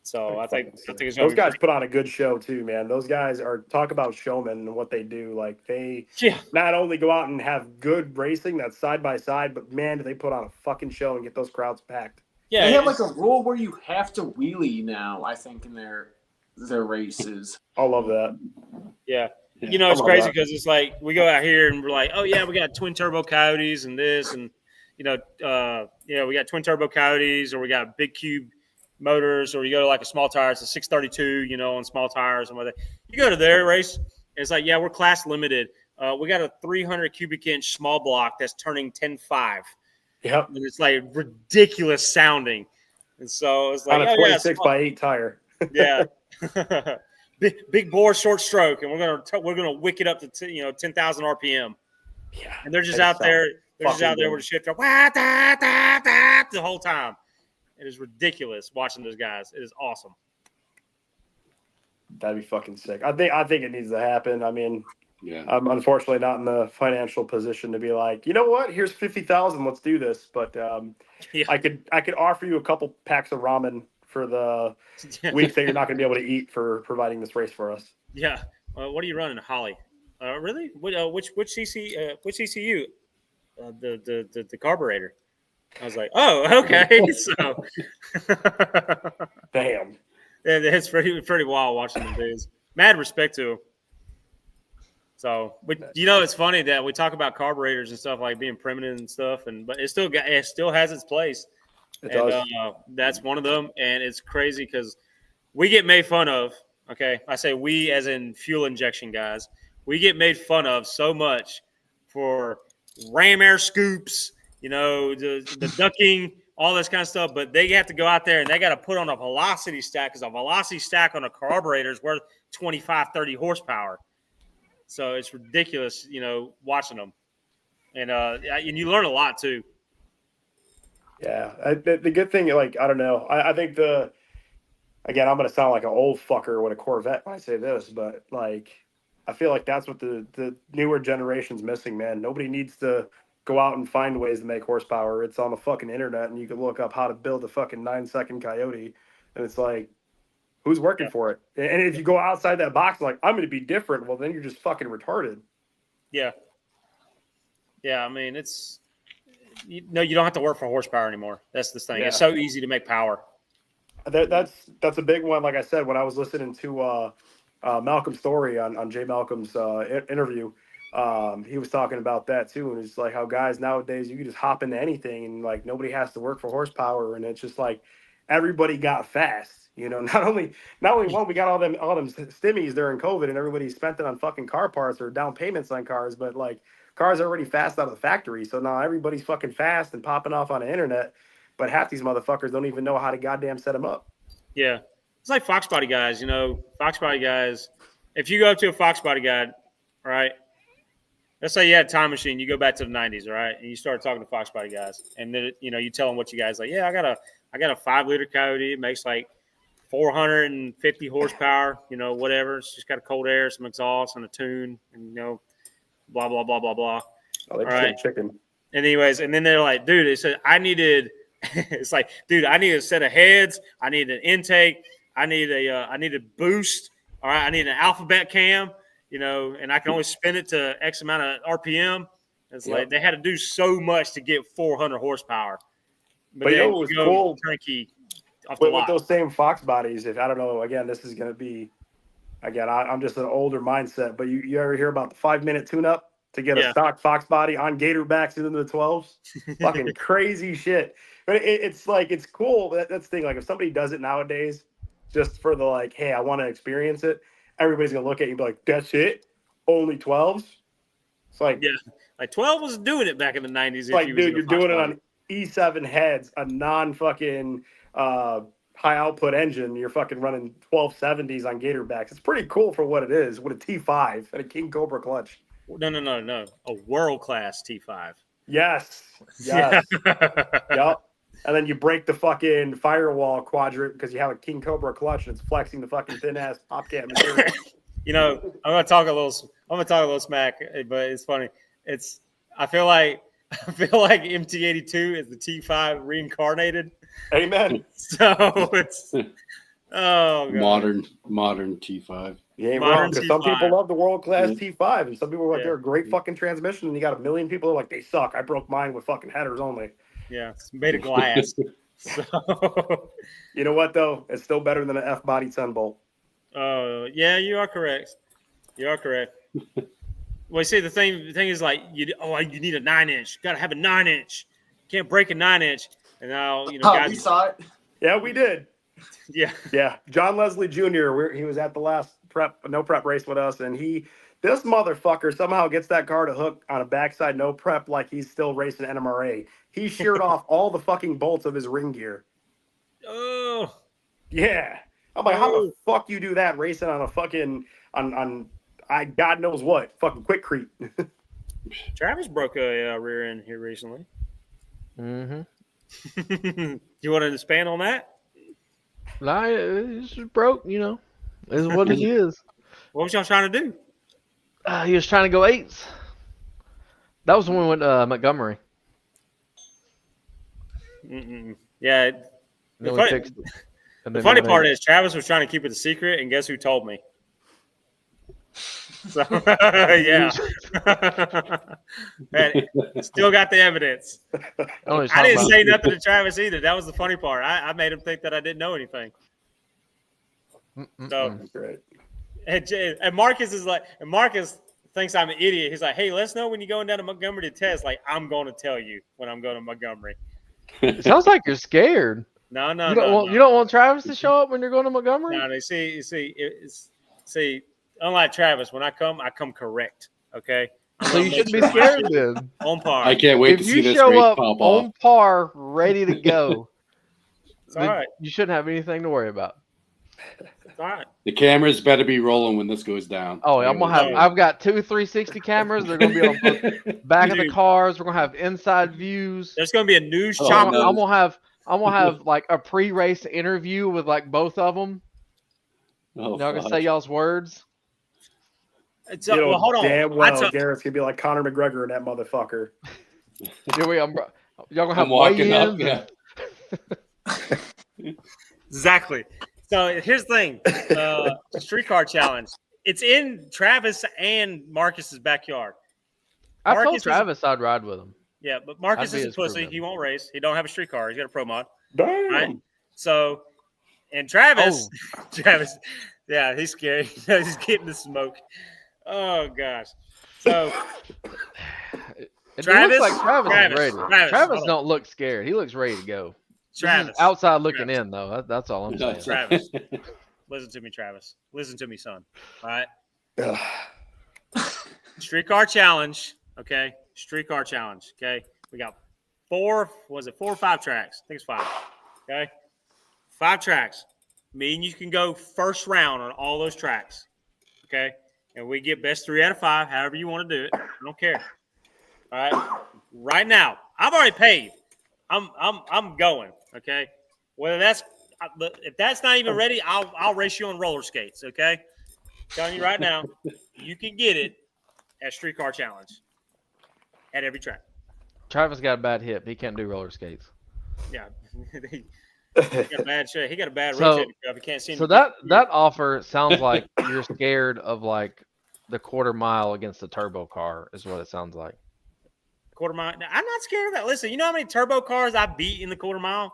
So I think it's those guys put on a good show too, man. Those guys talk about showmen and what they do. They not only go out and have good racing that's side by side, but man, do they put on a fucking show and get those crowds packed. Yeah, they have a rule where you have to wheelie now, I think, in their races. I love that. Yeah. It's crazy because it's we go out here and we're like, oh yeah, we got twin turbo coyotes and this, and we got twin turbo coyotes, or we got big cube motors, or you go to like a small tire, it's a 632, you know, on small tires and whatever. You go to their race, and it's like, yeah, we're class limited. We got a 300 cubic inch small block that's turning 10.5. Yep. And it's like ridiculous sounding. And so it's like, on a 26 by 8 tire. Yeah. big bore, short stroke, and we're gonna wick it up to 10,000 RPM. Yeah. And they're just out there. They're just out there with a shifter the whole time. It is ridiculous watching those guys. It is awesome. That'd be fucking sick. I think it needs to happen. I mean, Yeah. I'm unfortunately not in the financial position to be like, you know what? Here's 50,000. Let's do this. But Yeah. I could offer you a couple packs of ramen for the weeks that you're not going to be able to eat for providing this race for us. Yeah. What are you running, Holly? Really? Which CCU? The carburetor. I was like, oh, okay. So, Damn. yeah, it's pretty wild watching them dudes. Mad respect to them. So, but it's funny that we talk about carburetors and stuff like being primitive and stuff, but it still has its place. It does. That's one of them, and it's crazy because we get made fun of. Okay, I say we as in fuel injection guys. We get made fun of so much for ram air scoops, the ducking, all this kind of stuff. But they have to go out there and they got to put on a velocity stack because a velocity stack on a carburetor is worth 25, 30 horsepower. So it's ridiculous, watching them. And you learn a lot too. Yeah. The good thing, like, I don't know. I think again, I'm going to sound like an old fucker with a Corvette when I say this, but like, I feel like that's what the newer generation's missing, man. Nobody needs to go out and find ways to make horsepower. It's on the fucking internet, and you can look up how to build a fucking 9-second Coyote, and it's like, who's working for it? And if you go outside that box, like, I'm going to be different, well, then you're just fucking retarded. Yeah. Yeah, I mean, you don't have to work for horsepower anymore. That's the thing. Yeah. It's so easy to make power. That's a big one. Like I said, when I was listening to Malcolm's story on Jay Malcolm's interview, he was talking about that too, and it's like how guys nowadays, you can just hop into anything and like nobody has to work for horsepower, and it's just like everybody got fast. Not only one, we got all them stimmies during COVID, and everybody spent it on fucking car parts or down payments on cars, but like cars are already fast out of the factory, so now everybody's fucking fast and popping off on the internet, but half these motherfuckers don't even know how to goddamn set them up. Yeah. It's like Fox body guys, Fox body guys. If you go up to a Fox body guy, all right, let's say you had a time machine, you go back to the 90s, all right, and you start talking to Fox body guys, and then you tell them what you guys like. Yeah, I got a 5-liter Coyote. It makes like 450 horsepower. Whatever. It's just got a cold air, some exhaust, and a tune, and blah blah blah blah blah. Oh, they right. Chicken. And anyways, and then they're like, dude, it said I needed. It's like, dude, I need a set of heads. I need an intake. I need a boost. All right, I need an alphabet cam. And I can only spin it to X amount of RPM. It's like they had to do so much to get 400 horsepower. But it was cool. Turnkey off the lot. With those same Fox bodies, if I don't know, again, this is going to be, again, I'm just an older mindset. But you ever hear about the 5-minute tune-up to get a stock Fox body on gator backs into the 12s? Fucking crazy shit. But it's like, it's cool. That's the thing. Like, if somebody does it nowadays, just for the like, hey, I want to experience it, everybody's going to look at you and be like, that's it? Only 12s? It's like, yeah, like 12 was doing it back in the 90s. It's like, dude, you're doing it on E7 heads, a non-fucking high output engine. You're fucking running 1270s on gator backs. It's pretty cool for what it is with a T5 and a King Cobra clutch. No. A world-class T5. Yes. Yep. And then you break the fucking firewall quadrant because you have a King Cobra clutch and it's flexing the fucking thin ass pop cap material. I'm gonna talk a little smack, but it's funny. I feel like MT82 is the T5 reincarnated. Amen. So it's God. modern T5. You ain't wrong, because some people love the world class T5, and some people are like, they're a great fucking transmission, and you got a million people who are like, they suck. I broke mine with fucking headers only. Yeah, it's made of glass. So, you know what though? It's still better than an F body 10 bolt. Oh yeah, you are correct. Well, see, the thing is like you need a 9-inch. You gotta have a 9-inch. Can't break a 9-inch. And now guys. We saw it. Yeah, we did. Yeah. John Leslie Jr. He was at the last no prep race with us, and this motherfucker somehow gets that car to hook on a backside no prep like he's still racing NMRA. He sheared off all the fucking bolts of his ring gear. Oh. Yeah. I'm like, how the fuck you do that racing on a fucking on God knows what fucking quickcrete? Travis broke a rear end here recently. Mm-hmm. You want to expand on that? Nah, it's just broke, you know. Is what it is. What was y'all trying to do? He was trying to go eights. That was when we went to Montgomery. Yeah. The funny part is Travis was trying to keep it a secret, and guess who told me? So, yeah. Still got the evidence. I didn't say nothing to Travis either. That was the funny part. I made him think that I didn't know anything. So, great. And Marcus is like, and Marcus thinks I'm an idiot. He's like, hey, let us know when you're going down to Montgomery to test. Like, I'm going to tell you when I'm going to Montgomery. It sounds like you're scared. No. You don't want Travis to show up when you're going to Montgomery? No, see, unlike Travis, when I come correct. Okay. So you shouldn't be scared then. On par. I can't wait to see this race pop off. On par, ready to go. It's all right. You shouldn't have anything to worry about. It's all right. The cameras better be rolling when this goes down. Oh, I've got 2 360 cameras. They're going to be on the back of the cars. We're going to have inside views. There's going to be a news chopper. I'm going to have like a pre-race interview with like both of them. Y'all can say y'all's words. Well, hold on. Damn well, Garrett's gonna be like Conor McGregor and that motherfucker. Y'all gonna have walking up. Yeah. Exactly. So here's the thing: streetcar challenge. It's in Travis and Marcus's backyard. I told Travis I'd ride with him. Yeah, but Marcus is a pussy. He won't race. He don't have a streetcar. He's got a pro mod. Damn. Right? So, and Travis, yeah, he's scary. He's getting the smoke. Oh gosh. So Travis is ready. Travis don't look scared. He looks ready to go. Travis outside looking in though. That's all I'm saying. Travis, listen to me, Travis. Listen to me, son. All right. Streetcar challenge. Okay. Streetcar challenge. Okay. We got 4 or 5 tracks? I think it's 5. Okay. 5 tracks. Me and you can go first round on all those tracks. Okay. And we get best 3 out of 5, however you want to do it. I don't care. All right. Right now, I've already paid. I'm going. Okay. If that's not even ready, I'll race you on roller skates. Okay. I'm telling you right now, you can get it at Streetcar Challenge at every track. Travis got a bad hip. He can't do roller skates. Yeah. He got a bad shit. He got a bad rotator cuff. He can't see. So that offer sounds like you're scared of like the quarter mile against the turbo car is what it sounds like. Quarter mile. Now, I'm not scared of that. Listen, you know how many turbo cars I beat in the quarter mile?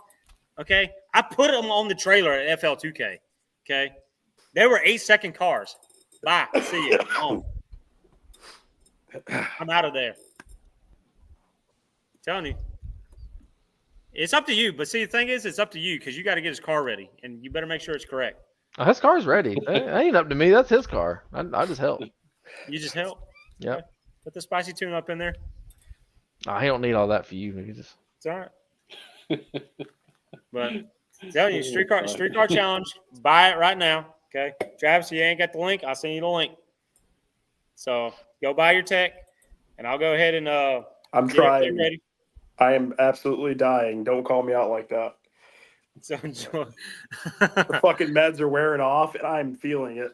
Okay. I put them on the trailer at FL2K. Okay. They were 8-second cars. Bye. See you. I'm out of there. I'm telling you. It's up to you, but see, the thing is, it's up to you because you got to get his car ready, and you better make sure it's correct. Oh, his car's ready. It ain't up to me. That's his car. I just help. You just help? Yeah. Okay. Put the spicy tune up in there. He don't need all that for you. It's all right. But I'm telling you, streetcar challenge, buy it right now. Okay. Travis, you ain't got the link. I'll send you the link. So go buy your tech, and I'll go ahead and I'm trying. Ready. I am absolutely dying. Don't call me out like that. So enjoy. The fucking meds are wearing off, and I'm feeling it.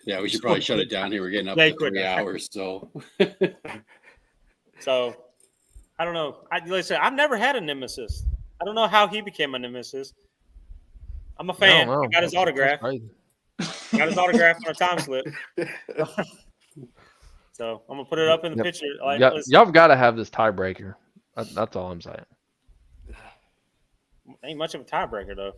Yeah, we should probably shut it down here. We're getting up to 3 hours, so. So, I don't know. Listen, I've never had a nemesis. I don't know how he became a nemesis. I'm a fan. I got his autograph. Got his autograph on a time slip. So I'm gonna put it up in the picture. Like, y'all got to have this tiebreaker. That's all I'm saying. Ain't much of a tiebreaker though.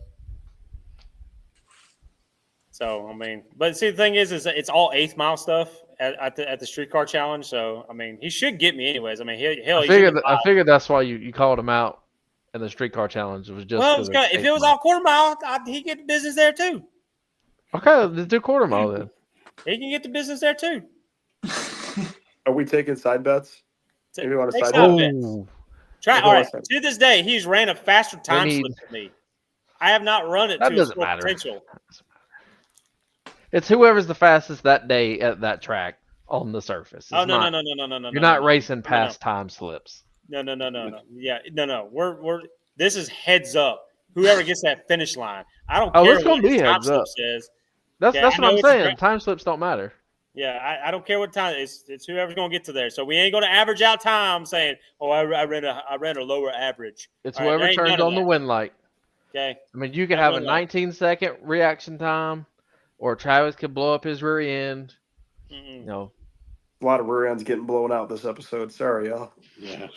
So I mean, but see, the thing is it's all 8th mile stuff at the streetcar challenge. So I mean, he should get me anyways. I mean, I figured that's why you called him out and the streetcar challenge was just. Well, if it was all quarter mile, he'd get the business there too. Okay, let's do quarter mile then. He can get the business there too. Are we taking side bets? Maybe we want to Take side side bet. bets. Try. All right. To this day, he's ran a faster time slip than me. I have not run it to its full potential. It's whoever's the fastest that day at that track on the surface. No. You're not racing past time slips. No. Yeah, no. We're this is heads up. Whoever gets that finish line, I don't care it's gonna what be time heads slip up. says. That's what I'm saying. Time slips don't matter. Yeah, I don't care what time. It's whoever's gonna get to there. So we ain't gonna average out time saying, "Oh, I ran a lower average." It's whoever turns on the wind light. Okay. I mean, you could have a 19-second reaction time, or Travis could blow up his rear end. No. A lot of rear ends getting blown out this episode. Sorry, y'all. Yeah.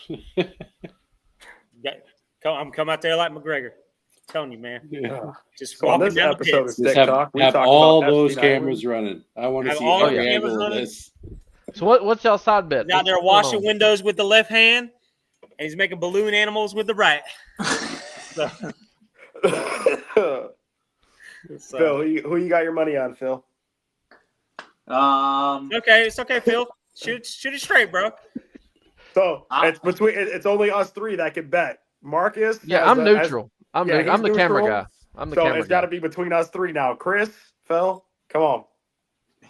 I'm coming out there like McGregor. I'm telling you, man. Yeah. Just So on walking this down episode of the Stick have, Talk, we have talked all about those FC9 cameras running. I want to Have see all every the cameras angle of running? this. So what's y'all side bet? He's out there washing windows with the left hand, and he's making balloon animals with the right. So, Phil, who you got your money on, Phil? it's okay, Phil. Shoot it straight, bro. So it's only us three that can bet. Marcus. Yeah, I'm neutral. I'm the camera guy. So it's got to be between us three now. Chris, Phil, come on.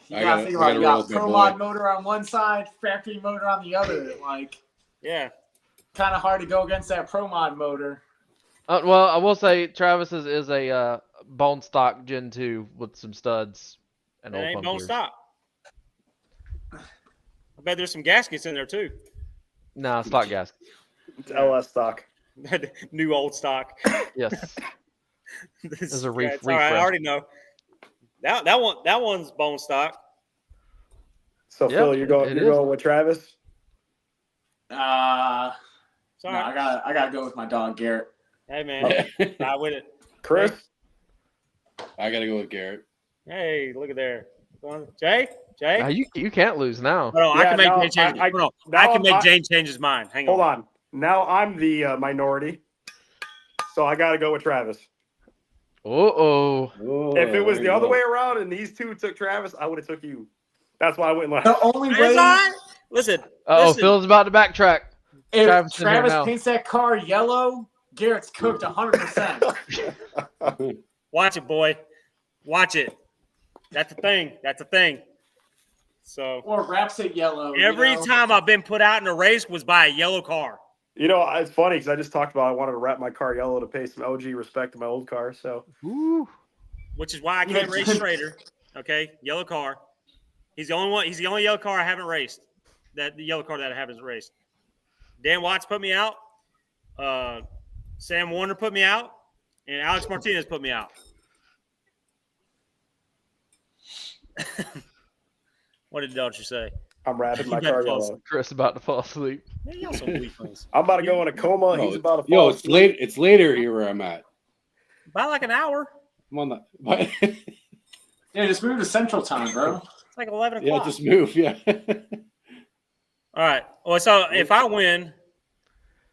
You gotta think about it. You got pro mod motor on one side, factory motor on the other. Like, yeah, kind of hard to go against that pro mod motor. Well, I will say Travis is a bone stock Gen 2 with some studs and it old ain't pump bone gears. stock. I bet there's some gaskets in there too. Nah, stock gas. It's LS stock. New old stock. Yes. This is a all right, refresh. I already know. That one's bone stock. So Phil, you're going with Travis? Sorry. I gotta go with my dog Garrett. Hey man, die with it. Chris? I got to go with Garrett. Hey, look at there. Jay? You can't lose now. Hold on, I can make Jane change. I can make Jane change his mind. Hang on. Hold on. Now I'm the minority, so I got to go with Travis. If it was the other way around and these two took Travis, I would have took you. That's why I went last. The only way. Listen. Phil's about to backtrack. If Travis paints that car yellow, Garrett's cooked 100%. Watch it, boy. Watch it. That's the thing. So. Or wraps it yellow. Every time I've been put out in a race was by a yellow car. You know, it's funny because I just talked about I wanted to wrap my car yellow to pay some OG respect to my old car. So. Ooh. Which is why I can't race Schrader. Okay, yellow car. He's the only one. He's the only yellow car I haven't raced. The yellow car that I haven't raced. Dan Watts put me out. Sam Warner put me out, and Alex Martinez put me out. What did Dodger say? I'm wrapping my car yellow. Chris about to fall asleep. Man, y'all some weak ones. I'm about to go in a coma. He's about to fall asleep. Late. It's later here where I'm at. By like an hour. I'm on the. Yeah, just move to Central Time, bro. It's like 11 o'clock. Yeah, just move. Yeah. All right. Well, so if I win,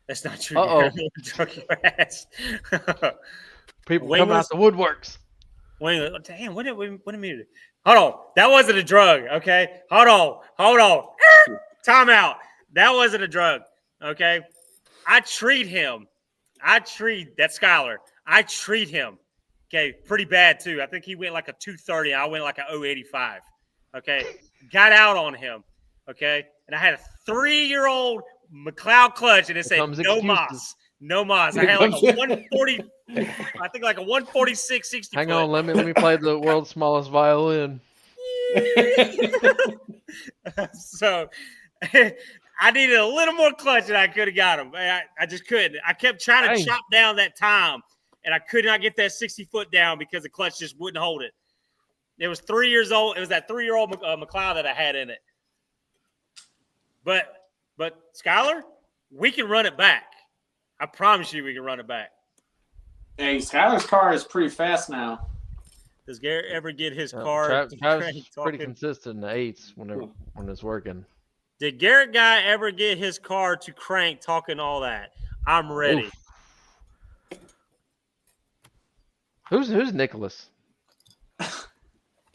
that's not true. Drunk your ass. People come out the woodworks. Damn, what did we do? Hold on. That wasn't a drug, okay? Hold on. Time out. That wasn't a drug, okay? I treat him. That Skylar. I treat him, okay, pretty bad too. I think he went like a 230. I went like a 085, okay? Got out on him, okay? And I had a 3-year-old McLeod clutch, and it said no moss. No moss. I had like a 140, I think like a 146 60. Hang on, let me play the world's smallest violin. So I needed a little more clutch than I could have got him. I just couldn't. I kept trying to chop down that time, and I could not get that 60 foot down because the clutch just wouldn't hold it. It was 3 years old. It was that 3-year-old McLeod that I had in it. But Skylar, we can run it back. I promise you we can run it back. Hey, Skylar's car is pretty fast now. Does Garrett ever get his car? Travis is pretty consistent in the 8s when it's working. Did Garrett guy ever get his car to crank talking all that? I'm ready. Who's Nicholas?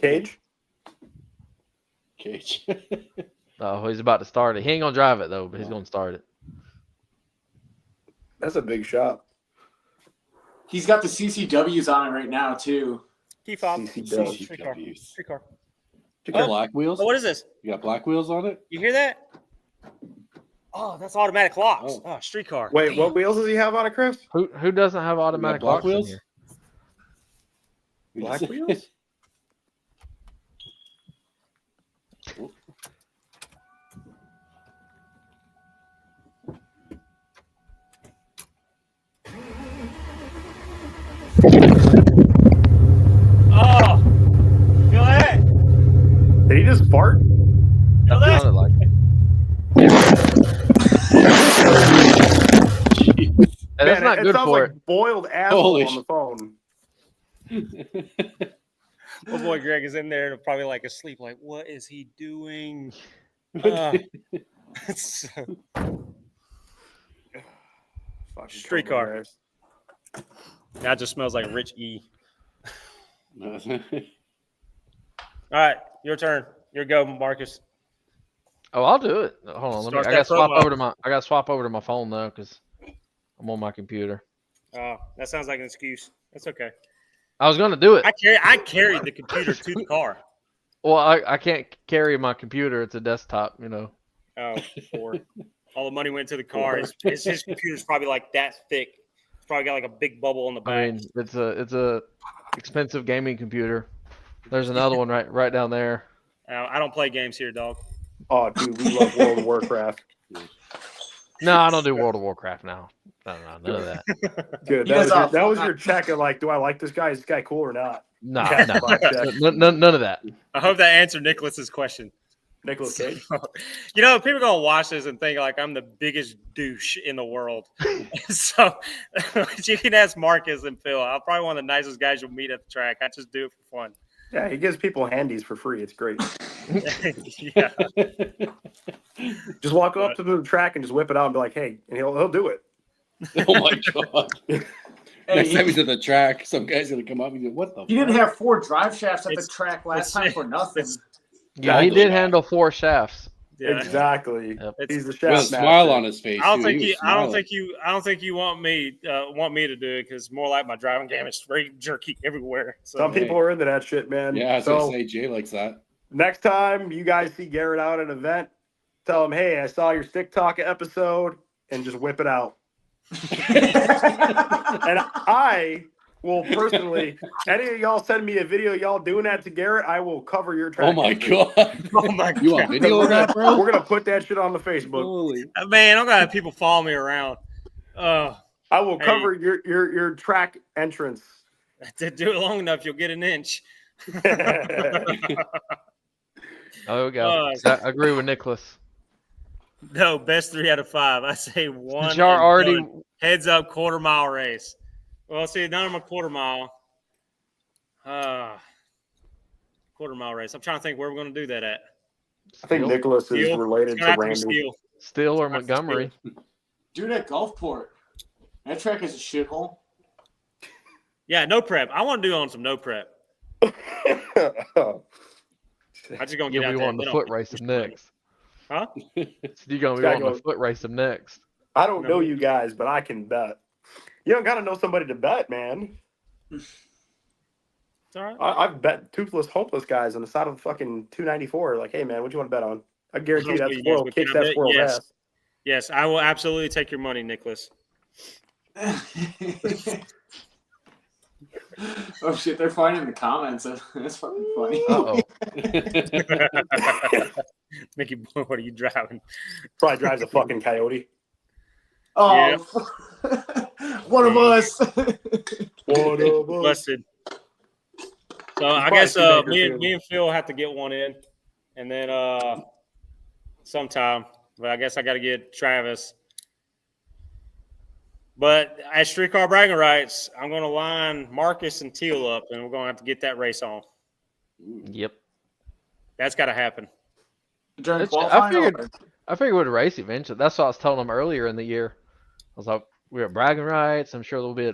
Cage. Cage. Oh, he's about to start it. He ain't gonna drive it though, but he's gonna start it. That's a big shot. He's got the CCWs on it right now too. Key fob. CCW. Street car. Black wheels? Oh, what is this? You got black wheels on it? You hear that? Oh, that's automatic locks. Oh, streetcar. Wait, what wheels does he have on it, Chris? Who doesn't have automatic black locks in wheels? here? Black wheels? Oh, feel that? Did he just fart? Feel that? Sounded like it. Hey, that's not good sounds for like it. boiled asshole Holy on the phone. My boy Greg is in there, probably like asleep. Like, what is he doing? Streetcar. That just smells like Rich E. All right, your turn. Your go, Marcus. Oh, I'll do it. Hold on, Start I gotta that swap promo. over to my. I gotta swap over to my phone though, because I'm on my computer. Oh, that sounds like an excuse. That's okay. I was gonna do it. I carried the computer to the car. Well, I can't carry my computer. It's a desktop, you know. Oh, poor. All the money went to the car. His computer's probably like that thick. It's probably got like a big bubble on the back. I mean, it's a expensive gaming computer. There's another one right down there. I don't play games here, dog. Oh, dude, we love World of Warcraft. No, I don't do World of Warcraft now. No, none of that. Good. That was your check of like, do I like this guy? Is this guy cool or not? No, Check. none of that. I hope that answered Nicholas's question. Nicholas Cage. You know, people are gonna watch this and think like I'm the biggest douche in the world. So you can ask Marcus and Phil. I'm probably one of the nicest guys you'll meet at the track. I just do it for fun. Yeah, he gives people handies for free. It's great. Yeah. Just walk up to the track and just whip it out and be like, hey, and he'll do it. Oh my god. Next time he's at the track, some guy's gonna come up and go, what the He didn't have 4 drive shafts at the track last time for nothing. Yeah, he did handle 4 shafts. Yeah. Exactly. Yep. He's the with shaft a master. smile on his face. I don't too. think He you. was I don't smiling. think you. I don't think you want me to do it because more like my driving game is straight jerky everywhere. So Some people are into that shit, man. Yeah, I was so gonna say Jay likes that. next time you guys see Garrett out at an event, tell him, hey, I saw your Stick Talk episode, and just whip it out. And I will personally, any of y'all send me a video of y'all doing that to Garrett, I will cover your track. Oh my god. Oh my You want god, video of that, bro? We're gonna put that shit on the Facebook. Holy. man! I'm gonna have people follow me around. I will cover your track entrance. To do it long enough, you'll get an inch. Oh, we go. I agree with Nicholas. No, best 3 out of 5. I say 1. Since y'all and already done. Heads up, quarter-mile race. Well, see, none of them are quarter-mile. Quarter-mile race. I'm trying to think where we're going to do that at. I think Nicholas is Steel? related It's to gonna have to be Randy. Steel. Steele or Montgomery. Dude, at Gulfport. That track is a shithole. Yeah, no prep. I want to do on some no prep. I just gonna You'll get out be there. wanting to foot race him next. Huh? You're gonna be Guy wanting to goes- foot race him next. I don't know you guys, but I can bet. You don't gotta know somebody to bet, man. It's all right. I've bet toothless, hopeless guys on the side of the fucking 294. Like, hey man, what do you want to bet on? I guarantee Yes, that yes, squirrel but kicks can I that bet? squirrel's Yes. ass. Yes, I will absolutely take your money, Nicholas. Oh shit, they're finding the comments. That's fucking funny. Uh-oh. Mickey Boy, what are you driving? Probably drives a fucking coyote. Oh, one of us. What up, boy? Busted. So I probably guess Shoemaker, me too. and Phil have to get one in, and then sometime. But I guess I got to get Travis. But at Streetcar Bragging Rights, I'm going to line Marcus and Teal up, and we're going to have to get that race on. Yep. That's got to happen. During I qualifying, figured we'd race eventually. That's what I was telling them earlier in the year. I was like, we're at bragging rights. I'm sure there'll be,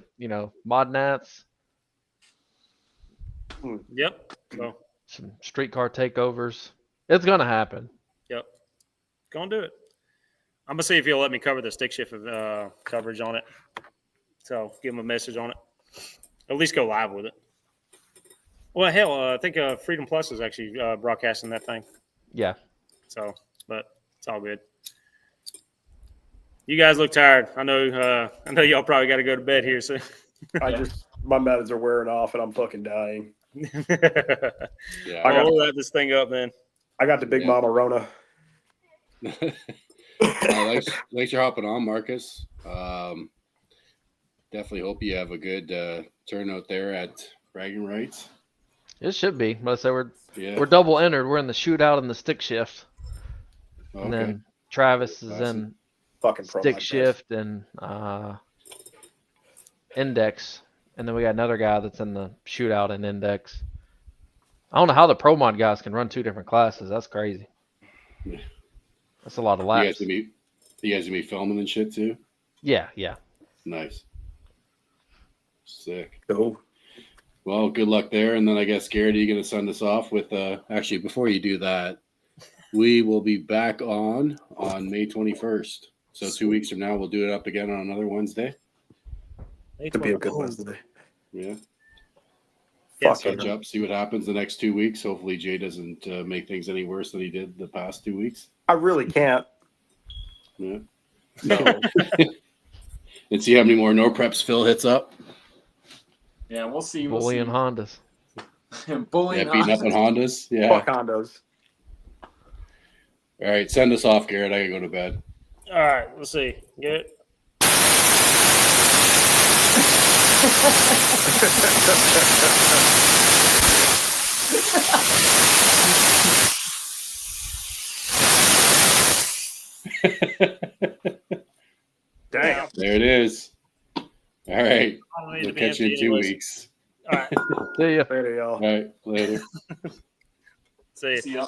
mod nats. Yep. So, some streetcar takeovers. It's gonna happen. yep. Gonna do it. I'm gonna see if he'll let me cover the stick shift coverage on it. So give him a message on it. At least go live with it. Well, hell, I think Freedom Plus is actually broadcasting that thing. Yeah. So, but it's all good. You guys look tired. I know y'all probably got to go to bed here soon. My meds are wearing off and I'm fucking dying. Yeah. I'll wrap this thing up, man. I got the big mama Rona. Thanks for hopping on, Marcus. Definitely hope you have a good turnout there at Bragging Rights. It should be. But I say we're double entered. We're in the shootout and the stick shift. Okay. And then Travis is Awesome. in Fucking pro stick like shift and index. And then we got another guy that's in the shootout and index. I don't know how the pro mod guys can run 2 different classes. That's crazy. Yeah. That's a lot of You laps. guys gonna be filming and shit too? Yeah. Nice. Sick. Cool. Well, good luck there. And then I guess, Garrett, are you going to send us off with actually, before you do that, we will be back on May 21st. So 2 weeks from now, we'll do it up again on another Wednesday. Could be a good Wednesday. Yeah. Yeah, Catch up, see what happens the next 2 weeks. Hopefully Jay doesn't make things any worse than he did the past 2 weeks. I really can't. Yeah. No. And see how many more no preps Phil hits up. Yeah, we'll see. Bullying Hondas. Bullying Beating up on Hondas. Yeah. Fuck Hondos. All right, send us off, Garrett. I gotta go to bed. All right, let's see. Get it. Damn. There it is. All right. I don't need We'll to be catch you in empty 2 anyways. weeks. All right. See ya. Later, y'all. All right. Later. See ya. See ya.